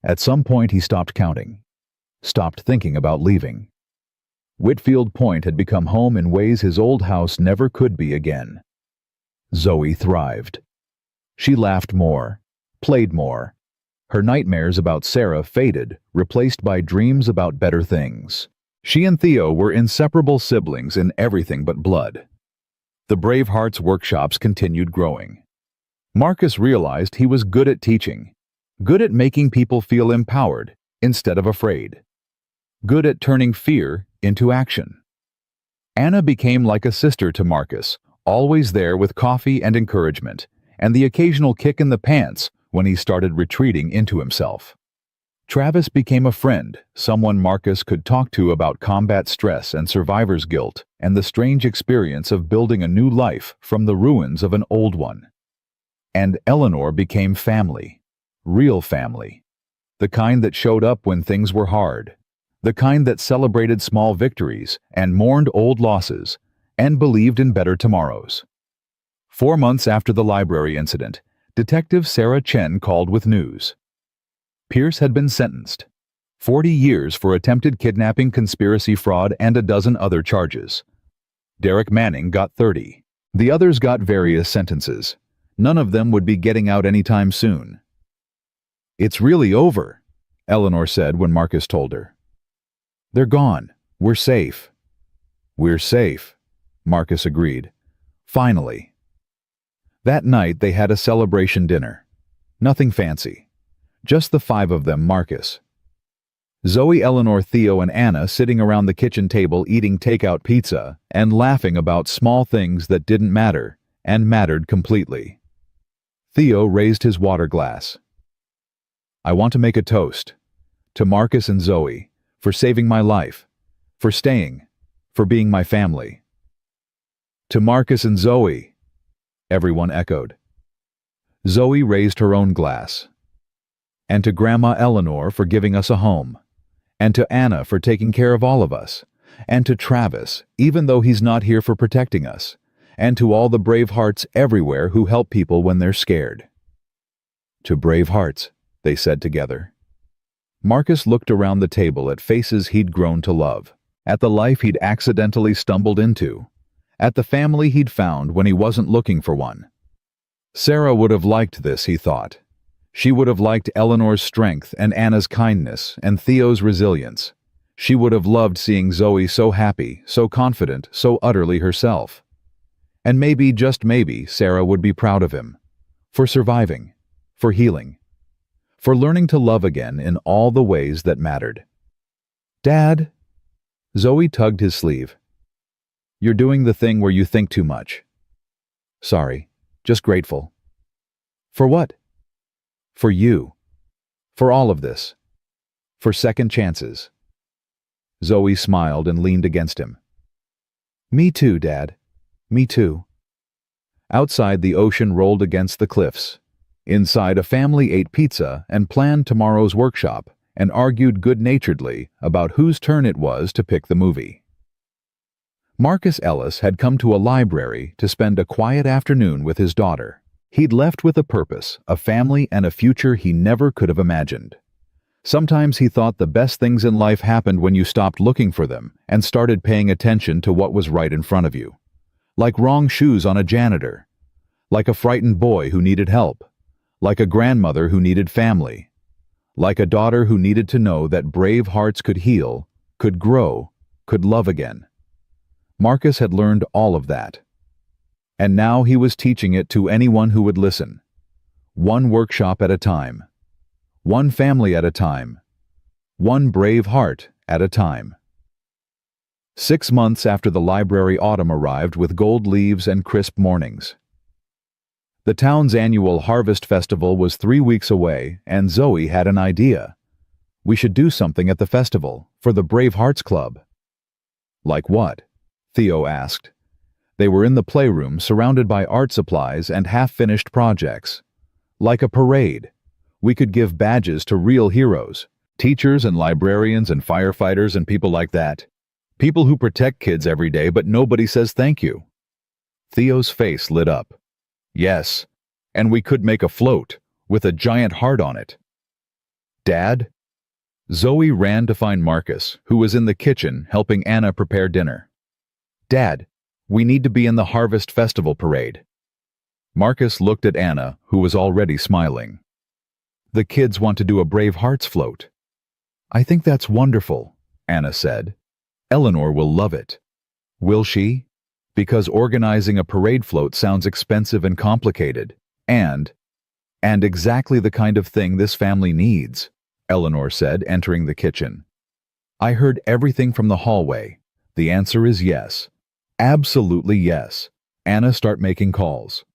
[SPEAKER 1] At some point he stopped counting, stopped thinking about leaving. Whitfield Point had become home in ways his old house never could be again. Zoe thrived. She laughed more, played more. Her nightmares about Sarah faded, replaced by dreams about better things. She and Theo were inseparable siblings in everything but blood. The Brave Hearts workshops continued growing. Marcus realized he was good at teaching, good at making people feel empowered instead of afraid, good at turning fear into action. Anna became like a sister to Marcus, always there with coffee and encouragement, and the occasional kick in the pants when he started retreating into himself. Travis became a friend, someone Marcus could talk to about combat stress and survivor's guilt, and the strange experience of building a new life from the ruins of an old one. And Eleanor became family, real family, the kind that showed up when things were hard, the kind that celebrated small victories and mourned old losses and believed in better tomorrows. 4 months after the library incident, Detective Sarah Chen called with news. Pierce had been sentenced. 40 years for attempted kidnapping, conspiracy, fraud, and a dozen other charges. Derek Manning got 30. The others got various sentences. None of them would be getting out anytime soon. It's really over, Eleanor said when Marcus told her. They're gone. We're safe. We're safe, Marcus agreed. Finally. That night they had a celebration dinner. Nothing fancy. Just the 5 of them, Marcus. Zoe, Eleanor, Theo, and Anna sitting around the kitchen table eating takeout pizza and laughing about small things that didn't matter and mattered completely. Theo raised his water glass. I want to make a toast. To Marcus and Zoe, for saving my life, for staying, for being my family. To Marcus and Zoe, everyone echoed. Zoe raised her own glass. And to Grandma Eleanor for giving us a home. And to Anna for taking care of all of us. And to Travis, even though he's not here for protecting us. And to all the brave hearts everywhere who help people when they're scared. To brave hearts, they said together. Marcus looked around the table at faces he'd grown to love, at the life he'd accidentally stumbled into, at the family he'd found when he wasn't looking for one. Sarah would have liked this, he thought. She would have liked Eleanor's strength and Anna's kindness and Theo's resilience. She would have loved seeing Zoe so happy, so confident, so utterly herself. And maybe, just maybe, Sarah would be proud of him. For surviving. For healing. For learning to love again in all the ways that mattered. Dad? Zoe tugged his sleeve. You're doing the thing where you think too much. Sorry, just grateful. For what? For you. For all of this. For second chances. Zoe smiled and leaned against him. Me too, Dad. Me too. Outside, the ocean rolled against the cliffs. Inside, a family ate pizza and planned tomorrow's workshop and argued good-naturedly about whose turn it was to pick the movie. Marcus Ellis had come to a library to spend a quiet afternoon with his daughter. He'd left with a purpose, a family, and a future he never could have imagined. Sometimes he thought the best things in life happened when you stopped looking for them and started paying attention to what was right in front of you. Like wrong shoes on a janitor. Like a frightened boy who needed help. Like a grandmother who needed family. Like a daughter who needed to know that brave hearts could heal, could grow, could love again. Marcus had learned all of that. And now he was teaching it to anyone who would listen. One workshop at a time. One family at a time. One brave heart at a time. 6 months after the library autumn arrived with gold leaves and crisp mornings. The town's annual Harvest Festival was 3 weeks away, and Zoe had an idea. We should do something at the festival, for the Brave Hearts Club. Like what? Theo asked. They were in the playroom, surrounded by art supplies and half-finished projects. Like a parade. We could give badges to real heroes, teachers and librarians and firefighters and people like that. People who protect kids every day, but nobody says thank you. Theo's face lit up. Yes, and we could make a float, with a giant heart on it. Dad? Zoe ran to find Marcus, who was in the kitchen helping Anna prepare dinner. Dad, we need to be in the Harvest Festival parade. Marcus looked at Anna, who was already smiling. The kids want to do a Brave Hearts float. I think that's wonderful, Anna said. Eleanor will love it. Will she? Because organizing a parade float sounds expensive and complicated, and exactly the kind of thing this family needs, Eleanor said, entering the kitchen. I heard everything from the hallway. The answer is yes. Absolutely yes. Anna, start making calls.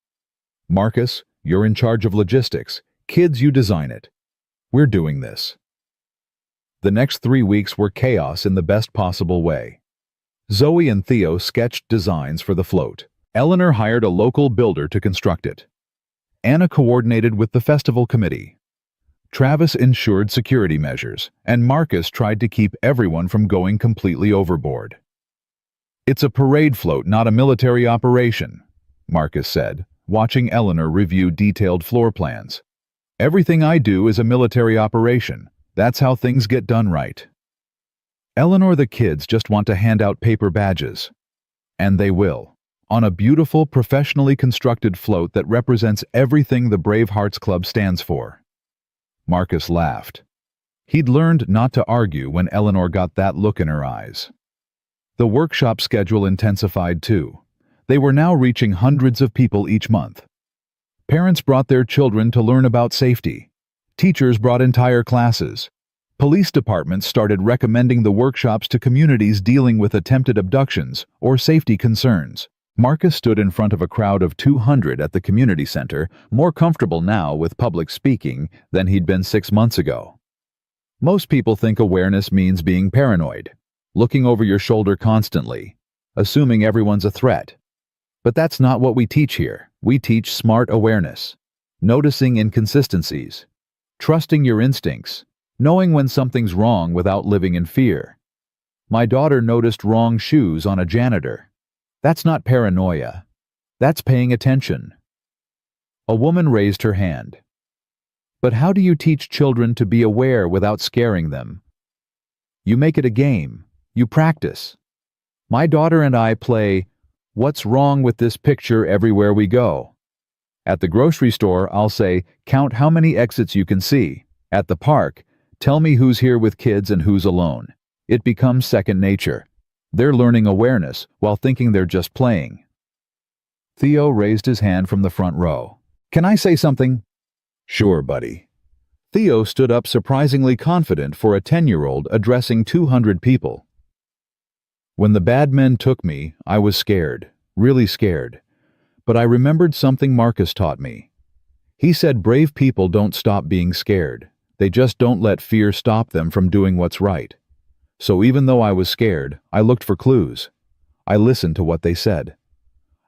[SPEAKER 1] Marcus, you're in charge of logistics. Kids, you design it. We're doing this. The next 3 weeks were chaos in the best possible way. Zoe and Theo sketched designs for the float. Eleanor hired a local builder to construct it. Anna coordinated with the festival committee. Travis ensured security measures, and Marcus tried to keep everyone from going completely overboard. It's a parade float, not a military operation, Marcus said, watching Eleanor review detailed floor plans. Everything I do is a military operation. That's how things get done right. Eleanor, the kids just want to hand out paper badges. And they will. On a beautiful, professionally constructed float that represents everything the Brave Hearts Club stands for. Marcus laughed. He'd learned not to argue when Eleanor got that look in her eyes. The workshop schedule intensified too. They were now reaching hundreds of people each month. Parents brought their children to learn about safety. Teachers brought entire classes. Police departments started recommending the workshops to communities dealing with attempted abductions or safety concerns. Marcus stood in front of a crowd of 200 at the community center, more comfortable now with public speaking than he'd been 6 months ago. Most people think awareness means being paranoid, looking over your shoulder constantly, assuming everyone's a threat. But that's not what we teach here. We teach smart awareness, noticing inconsistencies, trusting your instincts, knowing when something's wrong without living in fear. My daughter noticed wrong shoes on a janitor. That's not paranoia. That's paying attention. A woman raised her hand. But how do you teach children to be aware without scaring them? You make it a game. You practice. My daughter and I play, "What's wrong with this picture?" everywhere we go. At the grocery store, I'll say, "Count how many exits you can see." At the park, "Tell me who's here with kids and who's alone." It becomes second nature. They're learning awareness while thinking they're just playing. Theo raised his hand from the front row. "Can I say something?" "Sure, buddy." Theo stood up surprisingly confident for a 10-year-old addressing 200 people. When the bad men took me, I was scared, really scared. But I remembered something Marcus taught me. He said brave people don't stop being scared. They just don't let fear stop them from doing what's right. So even though I was scared, I looked for clues. I listened to what they said.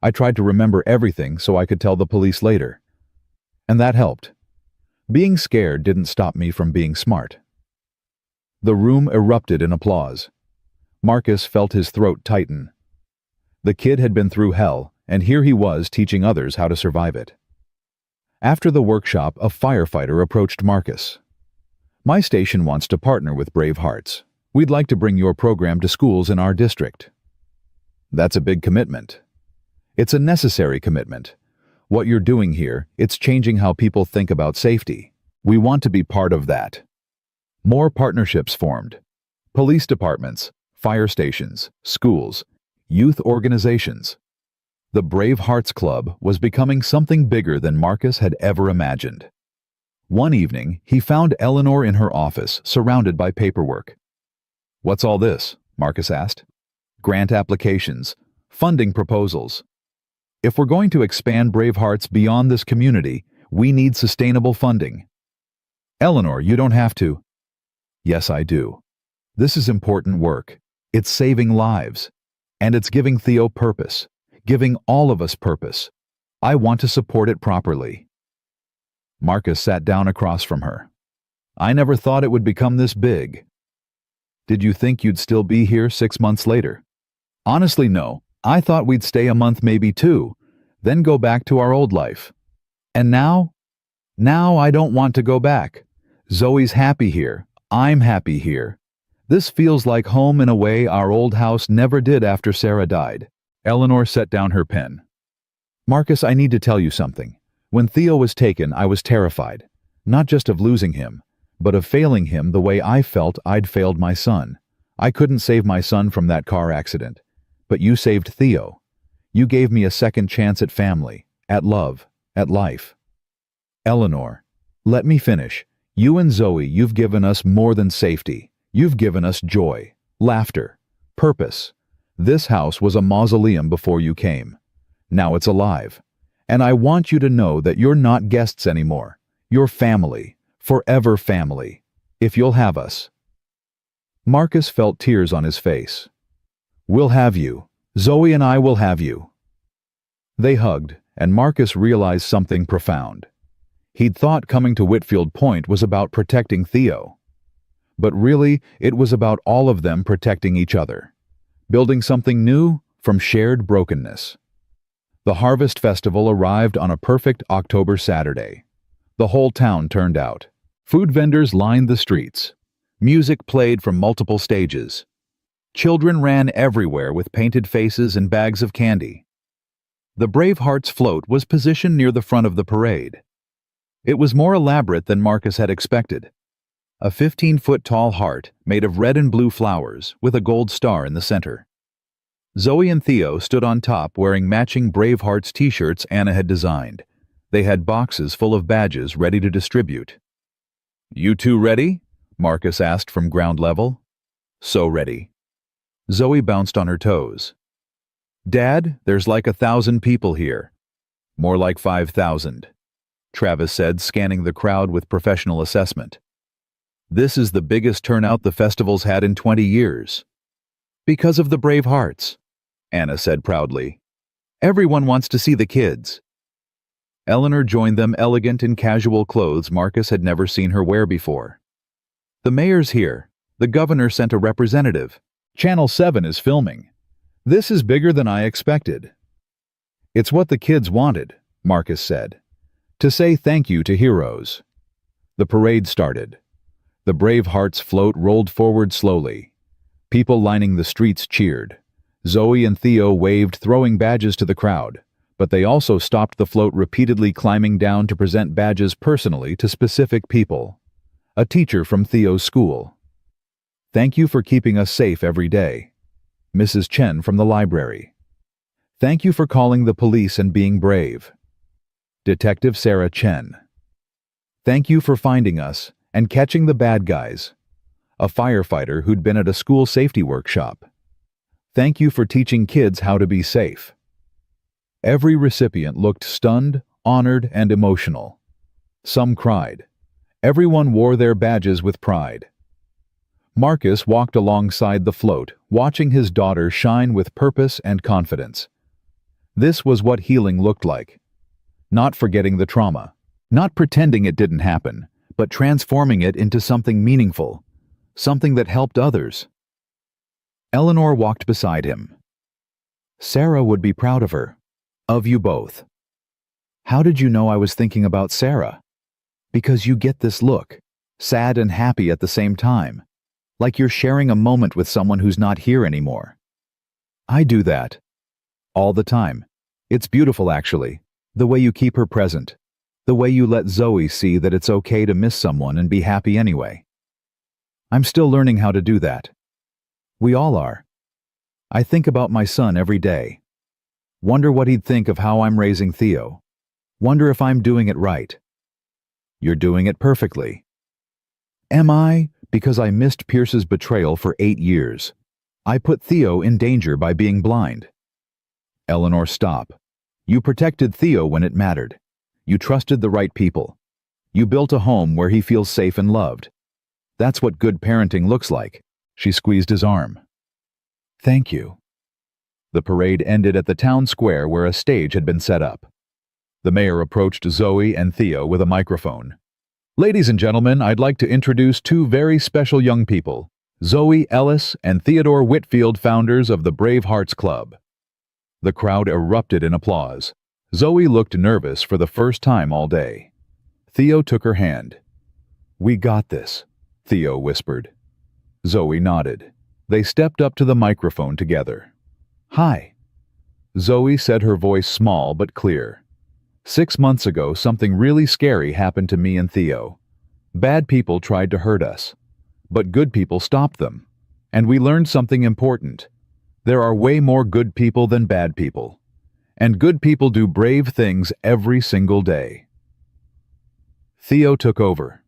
[SPEAKER 1] I tried to remember everything so I could tell the police later. And that helped. Being scared didn't stop me from being smart. The room erupted in applause. Marcus felt his throat tighten. The kid had been through hell, and here he was teaching others how to survive it. After the workshop, a firefighter approached Marcus. "My station wants to partner with Brave Hearts. We'd like to bring your program to schools in our district." "That's a big commitment." "It's a necessary commitment. What you're doing here, it's changing how people think about safety. We want to be part of that." More partnerships formed. Police departments, fire stations, schools, youth organizations. The Brave Hearts Club was becoming something bigger than Marcus had ever imagined. One evening, he found Eleanor in her office, surrounded by paperwork. "What's all this?" Marcus asked. "Grant applications, funding proposals. If we're going to expand Brave Hearts beyond this community, we need sustainable funding." "Eleanor, you don't have to." "Yes, I do. This is important work. It's saving lives. And it's giving Theo purpose, giving all of us purpose. I want to support it properly." Marcus sat down across from her. "I never thought it would become this big." "Did you think you'd still be here 6 months later?" "Honestly, no. I thought we'd stay a month, maybe 2, then go back to our old life. And now? Now I don't want to go back. Zoe's happy here. I'm happy here. This feels like home in a way our old house never did after Sarah died." Eleanor set down her pen. "Marcus, I need to tell you something. When Theo was taken, I was terrified. Not just of losing him, but of failing him the way I felt I'd failed my son. I couldn't save my son from that car accident. But you saved Theo. You gave me a second chance at family, at love, at life." "Eleanor, let me finish. You and Zoe, you've given us more than safety. You've given us joy, laughter, purpose. This house was a mausoleum before you came. Now it's alive. And I want you to know that you're not guests anymore. You're family, forever family, if you'll have us." Marcus felt tears on his face. "We'll have you. Zoe and I will have you." They hugged, and Marcus realized something profound. He'd thought coming to Whitfield Point was about protecting Theo. But really, it was about all of them protecting each other, building something new from shared brokenness. The Harvest Festival arrived on a perfect October Saturday. The whole town turned out. Food vendors lined the streets. Music played from multiple stages. Children ran everywhere with painted faces and bags of candy. The Brave Hearts float was positioned near the front of the parade. It was more elaborate than Marcus had expected. A 15-foot-tall heart made of red and blue flowers with a gold star in the center. Zoe and Theo stood on top wearing matching Brave Hearts t-shirts Anna had designed. They had boxes full of badges ready to distribute. "You two ready?" Marcus asked from ground level. "So ready." Zoe bounced on her toes. "Dad, there's like 1,000 people here." "More like 5,000. Travis said, scanning the crowd with professional assessment. "This is the biggest turnout the festival's had in 20 years. Because of the Brave Hearts," Anna said proudly. "Everyone wants to see the kids." Eleanor joined them, elegant in casual clothes Marcus had never seen her wear before. "The mayor's here. The governor sent a representative. Channel 7 is filming. This is bigger than I expected." "It's what the kids wanted," Marcus said. "To say thank you to heroes." The parade started. The Brave Hearts float rolled forward slowly. People lining the streets cheered. Zoe and Theo waved, throwing badges to the crowd, but they also stopped the float repeatedly, climbing down to present badges personally to specific people. A teacher from Theo's school. "Thank you for keeping us safe every day." Mrs. Chen from the library. "Thank you for calling the police and being brave." Detective Sarah Chen. "Thank you for finding us and catching the bad guys." A firefighter who'd been at a school safety workshop. Thank you for teaching kids how to be safe." Every recipient looked stunned, honored, and emotional. Some cried. Everyone wore their badges with pride. Marcus walked alongside the float, watching his daughter shine with purpose and confidence. This was what healing looked like. Not forgetting the trauma. Not pretending it didn't happen, but transforming it into something meaningful. Something that helped others. Eleanor walked beside him. "Sarah would be proud of her. Of you both." "How did you know I was thinking about Sarah?" "Because you get this look, sad and happy at the same time, like you're sharing a moment with someone who's not here anymore." "I do that. All the time. It's beautiful, actually, the way you keep her present, the way you let Zoe see that it's okay to miss someone and be happy anyway." "I'm still learning how to do that." "We all are. I think about my son every day. Wonder what he'd think of how I'm raising Theo. Wonder if I'm doing it right." "You're doing it perfectly." "Am I? Because I missed Pierce's betrayal for 8 years. I put Theo in danger by being blind." "Eleanor, stop. You protected Theo when it mattered. You trusted the right people. You built a home where he feels safe and loved. That's what good parenting looks like." She squeezed his arm. "Thank you." The parade ended at the town square where a stage had been set up. The mayor approached Zoe and Theo with a microphone. "Ladies and gentlemen, I'd like to introduce 2 very special young people, Zoe Ellis and Theodore Whitfield, founders of the Brave Hearts Club." The crowd erupted in applause. Zoe looked nervous for the first time all day. Theo took her hand. "We got this," Theo whispered. Zoe nodded. They stepped up to the microphone together. "Hi." Zoe said, her voice small but clear. 6 months ago, something really scary happened to me and Theo. Bad people tried to hurt us, but good people stopped them. And we learned something important. There are way more good people than bad people. And good people do brave things every single day. Theo took over.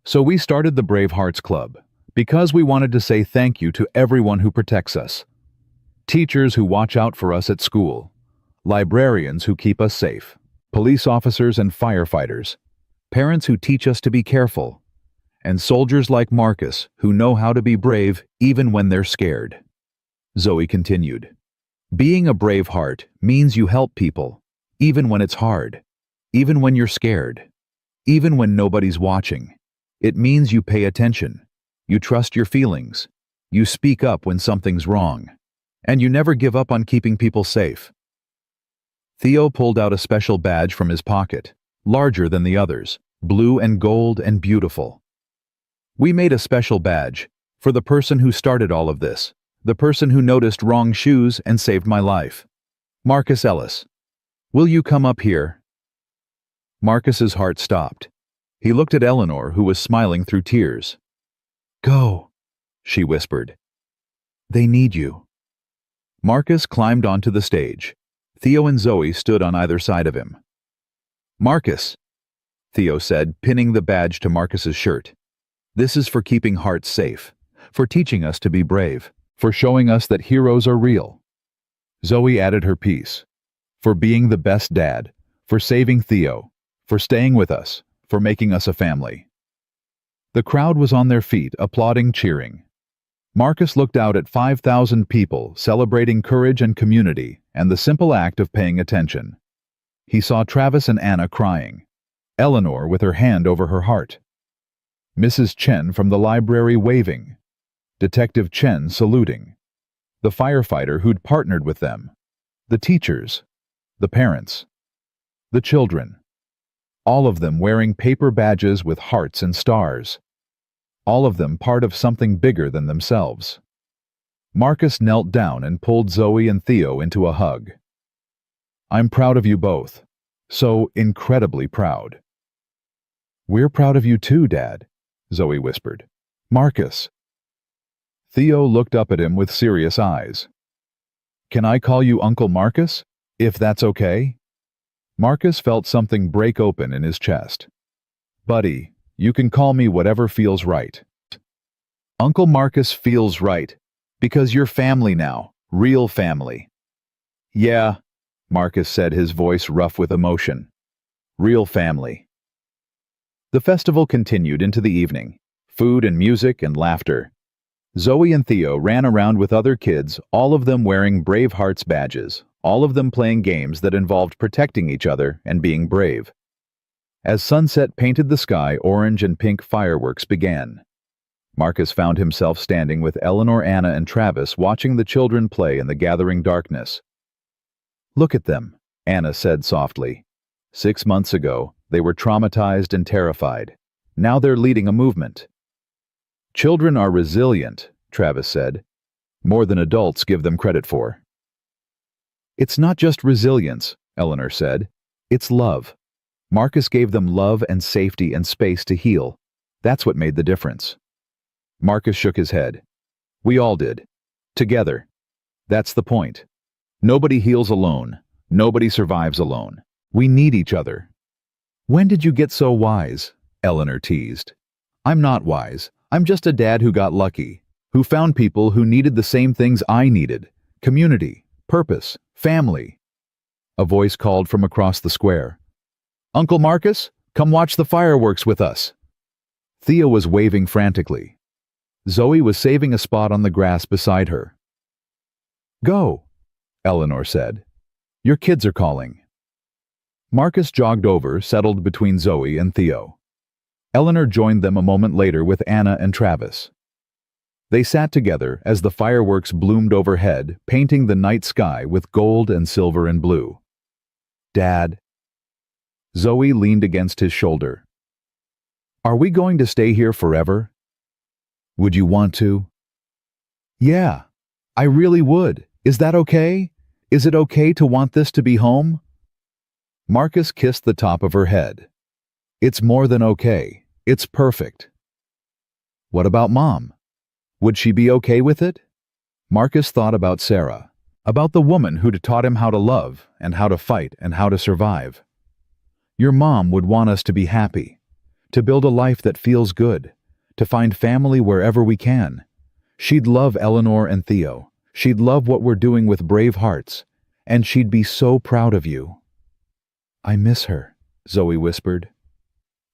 [SPEAKER 1] "So we started the Brave Hearts Club because we wanted to say thank you to everyone who protects us. Teachers who watch out for us at school. Librarians who keep us safe. Police officers and firefighters. Parents who teach us to be careful. And soldiers like Marcus who know how to be brave even when they're scared." Zoe continued. "Being a brave heart means you help people, even when it's hard, even when you're scared, even when nobody's watching. It means you pay attention. You trust your feelings. You speak up when something's wrong. And you never give up on keeping people safe." Theo pulled out a special badge from his pocket, larger than the others, blue and gold and beautiful. "We made a special badge for the person who started all of this, the person who noticed wrong shoes and saved my life. Marcus Ellis. Will you come up here?" Marcus's heart stopped. He looked at Eleanor, who was smiling through tears. "Go," she whispered. "They need you." Marcus climbed onto the stage. Theo and Zoe stood on either side of him. "Marcus," Theo said, pinning the badge to Marcus's shirt. "This is for keeping hearts safe, for teaching us to be brave, for showing us that heroes are real." Zoe added her piece. "For being the best dad, for saving Theo, for staying with us, for making us a family." The crowd was on their feet, applauding, cheering. Marcus looked out at 5,000 people celebrating courage and community and the simple act of paying attention. He saw Travis and Anna crying, Eleanor with her hand over her heart, Mrs. Chen from the library waving, Detective Chen saluting, the firefighter who'd partnered with them, the teachers, the parents, the children, all of them wearing paper badges with hearts and stars. All of them part of something bigger than themselves. Marcus knelt down and pulled Zoe and Theo into a hug. "I'm proud of you both. So incredibly proud." "We're proud of you too, Dad," Zoe whispered. "Marcus." Theo looked up at him with serious eyes. "Can I call you Uncle Marcus, if that's okay?" Marcus felt something break open in his chest. "Buddy, you can call me whatever feels right." "Uncle Marcus feels right," Because you're family now. Real family. Yeah, Marcus said, his voice rough with emotion. Real family. The festival continued into the evening. Food and music and laughter. Zoe and Theo ran around with other kids, all of them wearing Brave Hearts badges, all of them playing games that involved protecting each other and being brave. As sunset painted the sky, orange and pink fireworks began. Marcus found himself standing with Eleanor, Anna, and Travis watching the children play in the gathering darkness. "Look at them," Anna said softly. 6 months ago, they were traumatized and terrified. Now they're leading a movement. "Children are resilient," Travis said, "more than adults give them credit for." "It's not just resilience," Eleanor said. "It's love." Marcus gave them love and safety and space to heal. That's what made the difference. Marcus shook his head. "We all did. Together. That's the point. Nobody heals alone. Nobody survives alone. We need each other." "When did you get so wise?" Eleanor teased. "I'm not wise. I'm just a dad who got lucky, who found people who needed the same things I needed. Community, purpose, family." A voice called from across the square. "Uncle Marcus, come watch the fireworks with us." Theo was waving frantically. Zoe was saving a spot on the grass beside her. "Go," Eleanor said. "Your kids are calling." Marcus jogged over, settled between Zoe and Theo. Eleanor joined them a moment later with Anna and Travis. They sat together as the fireworks bloomed overhead, painting the night sky with gold and silver and blue. "Dad." Zoe leaned against his shoulder. "Are we going to stay here forever?" "Would you want to?" "Yeah, I really would. Is that okay? Is it okay to want this to be home?" Marcus kissed the top of her head. "It's more than okay. It's perfect." "What about Mom? Would she be okay with it?" Marcus thought about Sarah, about the woman who'd taught him how to love and how to fight and how to survive. "Your mom would want us to be happy, to build a life that feels good, to find family wherever we can. She'd love Eleanor and Theo. She'd love what we're doing with Brave Hearts, and she'd be so proud of you." "I miss her," Zoe whispered.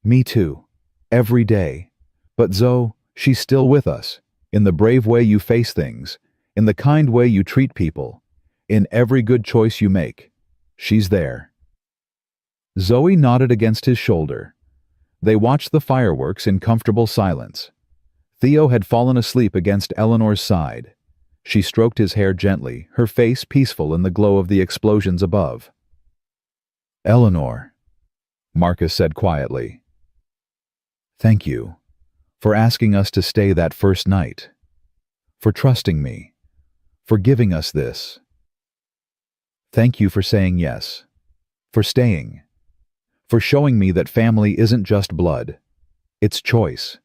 [SPEAKER 1] "Me too. Every day. But Zoe, she's still with us, in the brave way you face things, in the kind way you treat people, in every good choice you make. She's there." Zoe nodded against his shoulder. They watched the fireworks in comfortable silence. Theo had fallen asleep against Eleanor's side. She stroked his hair gently, her face peaceful in the glow of the explosions above. "Eleanor," Marcus said quietly. "Thank you for asking us to stay that first night, for trusting me, for giving us this. Thank you for saying yes, for staying, for showing me that family isn't just blood. It's choice.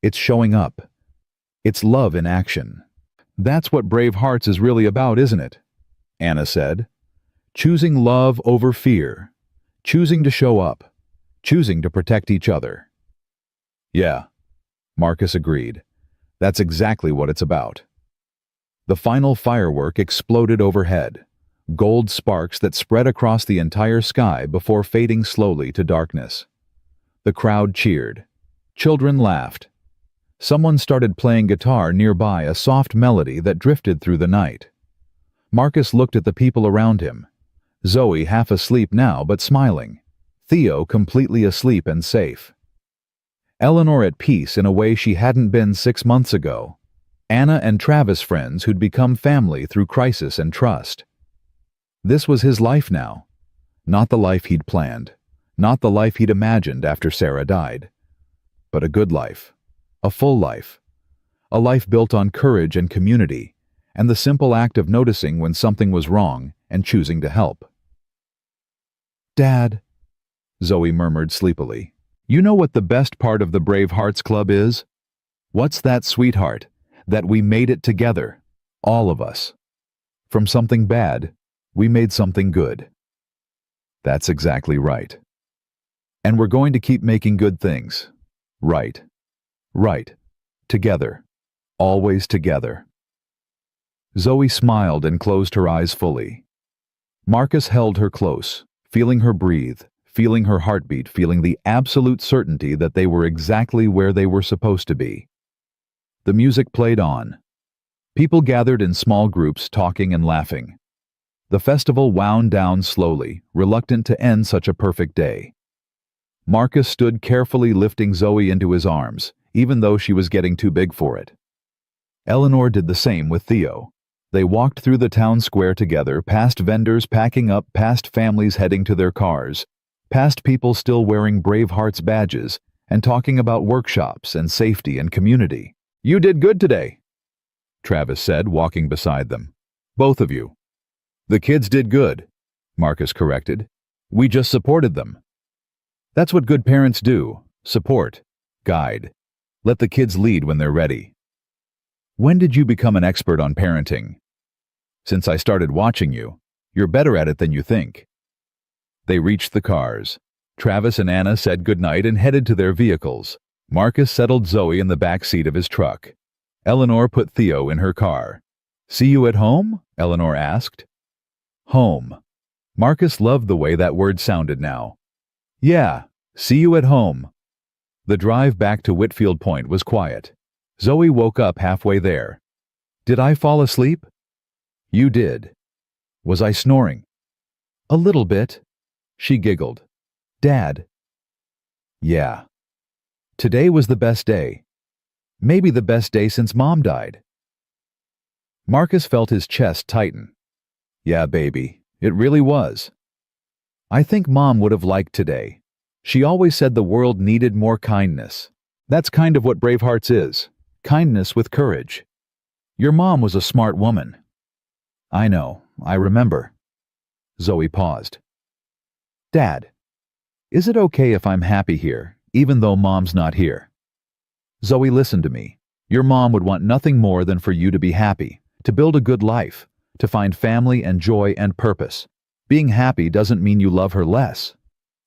[SPEAKER 1] It's showing up. It's love in action." "That's what Brave Hearts is really about, isn't it?" Anna said. "Choosing love over fear. Choosing to show up. Choosing to protect each other." "Yeah," Marcus agreed. "That's exactly what it's about." The final firework exploded overhead, gold sparks that spread across the entire sky before fading slowly to darkness. The crowd cheered. Children laughed. Someone started playing guitar nearby, a soft melody that drifted through the night. Marcus looked at the people around him. Zoe half asleep now but smiling. Theo completely asleep and safe. Eleanor at peace in a way she hadn't been 6 months ago. Anna and Travis friends who'd become family through crisis and trust. This was his life now. Not the life he'd planned. Not the life he'd imagined after Sarah died. But a good life. A full life. A life built on courage and community, and the simple act of noticing when something was wrong and choosing to help. "Dad," Zoe murmured sleepily, "you know what the best part of the Brave Hearts Club is? What's that, sweetheart? That we made it together. All of us. From something bad, we made something good." "That's exactly right. And we're going to keep making good things. Right. Right. Together. Always together." Zoe smiled and closed her eyes fully. Marcus held her close, feeling her breathe, feeling her heartbeat, feeling the absolute certainty that they were exactly where they were supposed to be. The music played on. People gathered in small groups, talking and laughing. The festival wound down slowly, reluctant to end such a perfect day. Marcus stood carefully, lifting Zoe into his arms, even though she was getting too big for it. Eleanor did the same with Theo. They walked through the town square together, past vendors packing up, past families heading to their cars, past people still wearing Bravehearts badges and talking about workshops and safety and community. "You did good today," Travis said, walking beside them. "Both of you." "The kids did good," Marcus corrected. "We just supported them." That's what good parents do. Support. Guide. Let the kids lead when they're ready. "When did you become an expert on parenting?" "Since I started watching you. You're better at it than you think." They reached the cars. Travis and Anna said goodnight and headed to their vehicles. Marcus settled Zoe in the back seat of his truck. Eleanor put Theo in her car. "See you at home?" Eleanor asked. Home. Marcus loved the way that word sounded now. "Yeah, see you at home." The drive back to Whitfield Point was quiet. Zoe woke up halfway there. "Did I fall asleep?" "You did." "Was I snoring?" "A little bit." She giggled. "Dad." "Yeah." "Today was the best day. Maybe the best day since Mom died." Marcus felt his chest tighten. "Yeah, baby, it really was. I think Mom would have liked today. She always said the world needed more kindness. That's kind of what Bravehearts is. Kindness with courage. Your mom was a smart woman." "I know, I remember." Zoe paused. "Dad, is it okay if I'm happy here, even though Mom's not here?" "Zoe, listen to me. Your mom would want nothing more than for you to be happy, to build a good life, to find family and joy and purpose. Being happy doesn't mean you love her less.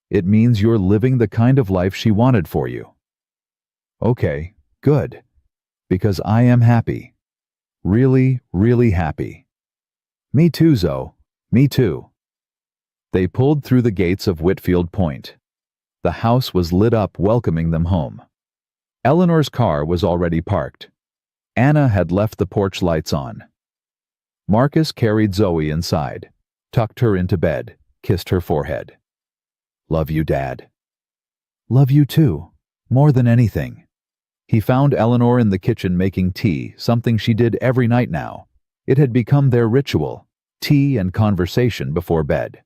[SPEAKER 1] It means you're living the kind of life she wanted for you." "Okay, good. Because I am happy. Really, really happy." "Me too, Zoe. Me too." They pulled through the gates of Whitfield Point. The house was lit up, welcoming them home. Eleanor's car was already parked. Anna had left the porch lights on. Marcus carried Zoe inside, tucked her into bed, kissed her forehead. "Love you, Dad." "Love you too, more than anything." He found Eleanor in the kitchen making tea, something she did every night now. It had become their ritual, tea and conversation before bed.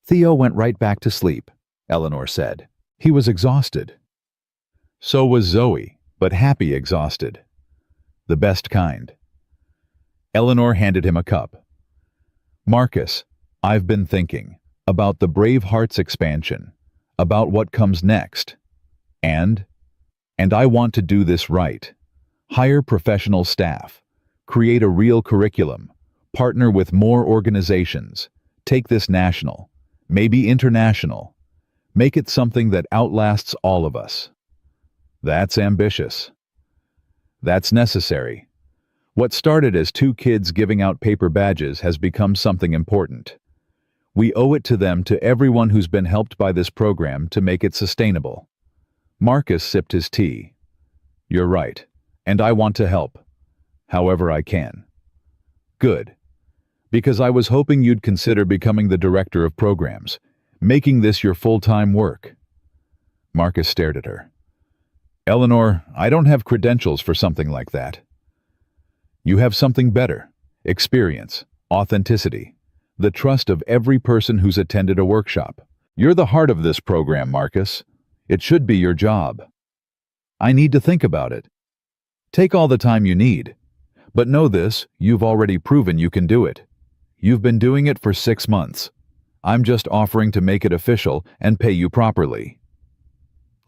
[SPEAKER 1] "Theo went right back to sleep," Eleanor said. "He was exhausted." So was Zoe, but happy exhausted. The best kind. Eleanor handed him a cup. "Marcus, I've been thinking about the Bravehearts expansion, about what comes next. And I want to do this right. Hire professional staff, create a real curriculum, partner with more organizations, take this national, maybe international, make it something that outlasts all of us." That's ambitious. That's necessary. What started as two kids giving out paper badges has become something important. We owe it to them, to everyone who's been helped by this program, to make it sustainable. Marcus sipped his tea. "You're right, and I want to help, however I can." "Good. Because I was hoping you'd consider becoming the director of programs, making this your full-time work." Marcus stared at her. "Eleanor, I don't have credentials for something like that." "You have something better. Experience, authenticity, the trust of every person who's attended a workshop. You're the heart of this program, Marcus. It should be your job." "I need to think about it." "Take all the time you need. But know this, you've already proven you can do it. You've been doing it for 6 months. I'm just offering to make it official and pay you properly."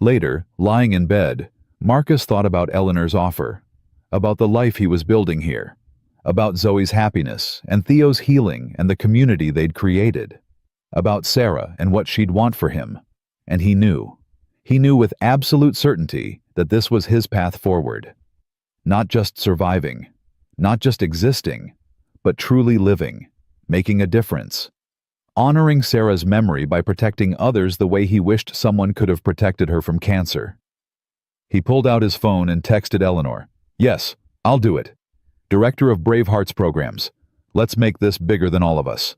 [SPEAKER 1] Later, lying in bed, Marcus thought about Eleanor's offer, about the life he was building here, about Zoe's happiness and Theo's healing and the community they'd created, about Sarah and what she'd want for him. And he knew with absolute certainty that this was his path forward. Not just surviving, Not just existing, but truly living, making a difference. Honoring Sarah's memory by protecting others the way he wished someone could have protected her from cancer. He pulled out his phone and texted Eleanor. "Yes, I'll do it. Director of Brave Hearts programs. Let's make this bigger than all of us."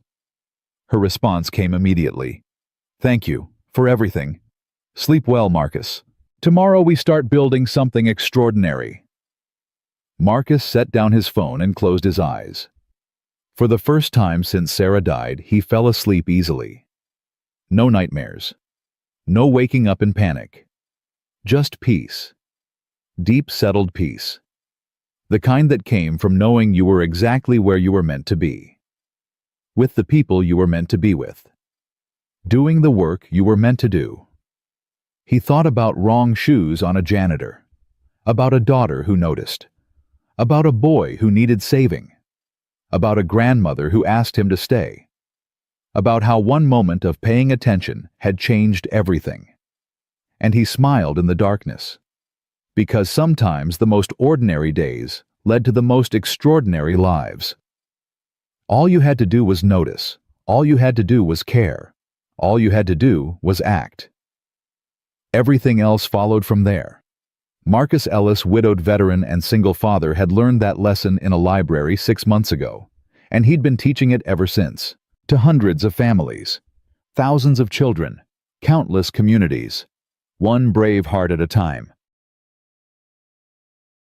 [SPEAKER 1] Her response came immediately. "Thank you for everything. Sleep well, Marcus. Tomorrow we start building something extraordinary." Marcus set down his phone and closed his eyes. For the first time since Sarah died, he fell asleep easily. No nightmares. No waking up in panic. Just peace. Deep, settled peace. The kind that came from knowing you were exactly where you were meant to be. With the people you were meant to be with. Doing the work you were meant to do. He thought about wrong shoes on a janitor. About a daughter who noticed. About a boy who needed saving. About a grandmother who asked him to stay. About how one moment of paying attention had changed everything. And he smiled in the darkness. Because sometimes the most ordinary days led to the most extraordinary lives. All you had to do was notice. All you had to do was care. All you had to do was act. Everything else followed from there. Marcus Ellis, widowed veteran and single father, had learned that lesson in a library 6 months ago, and he'd been teaching it ever since, to hundreds of families, thousands of children, countless communities, one brave heart at a time.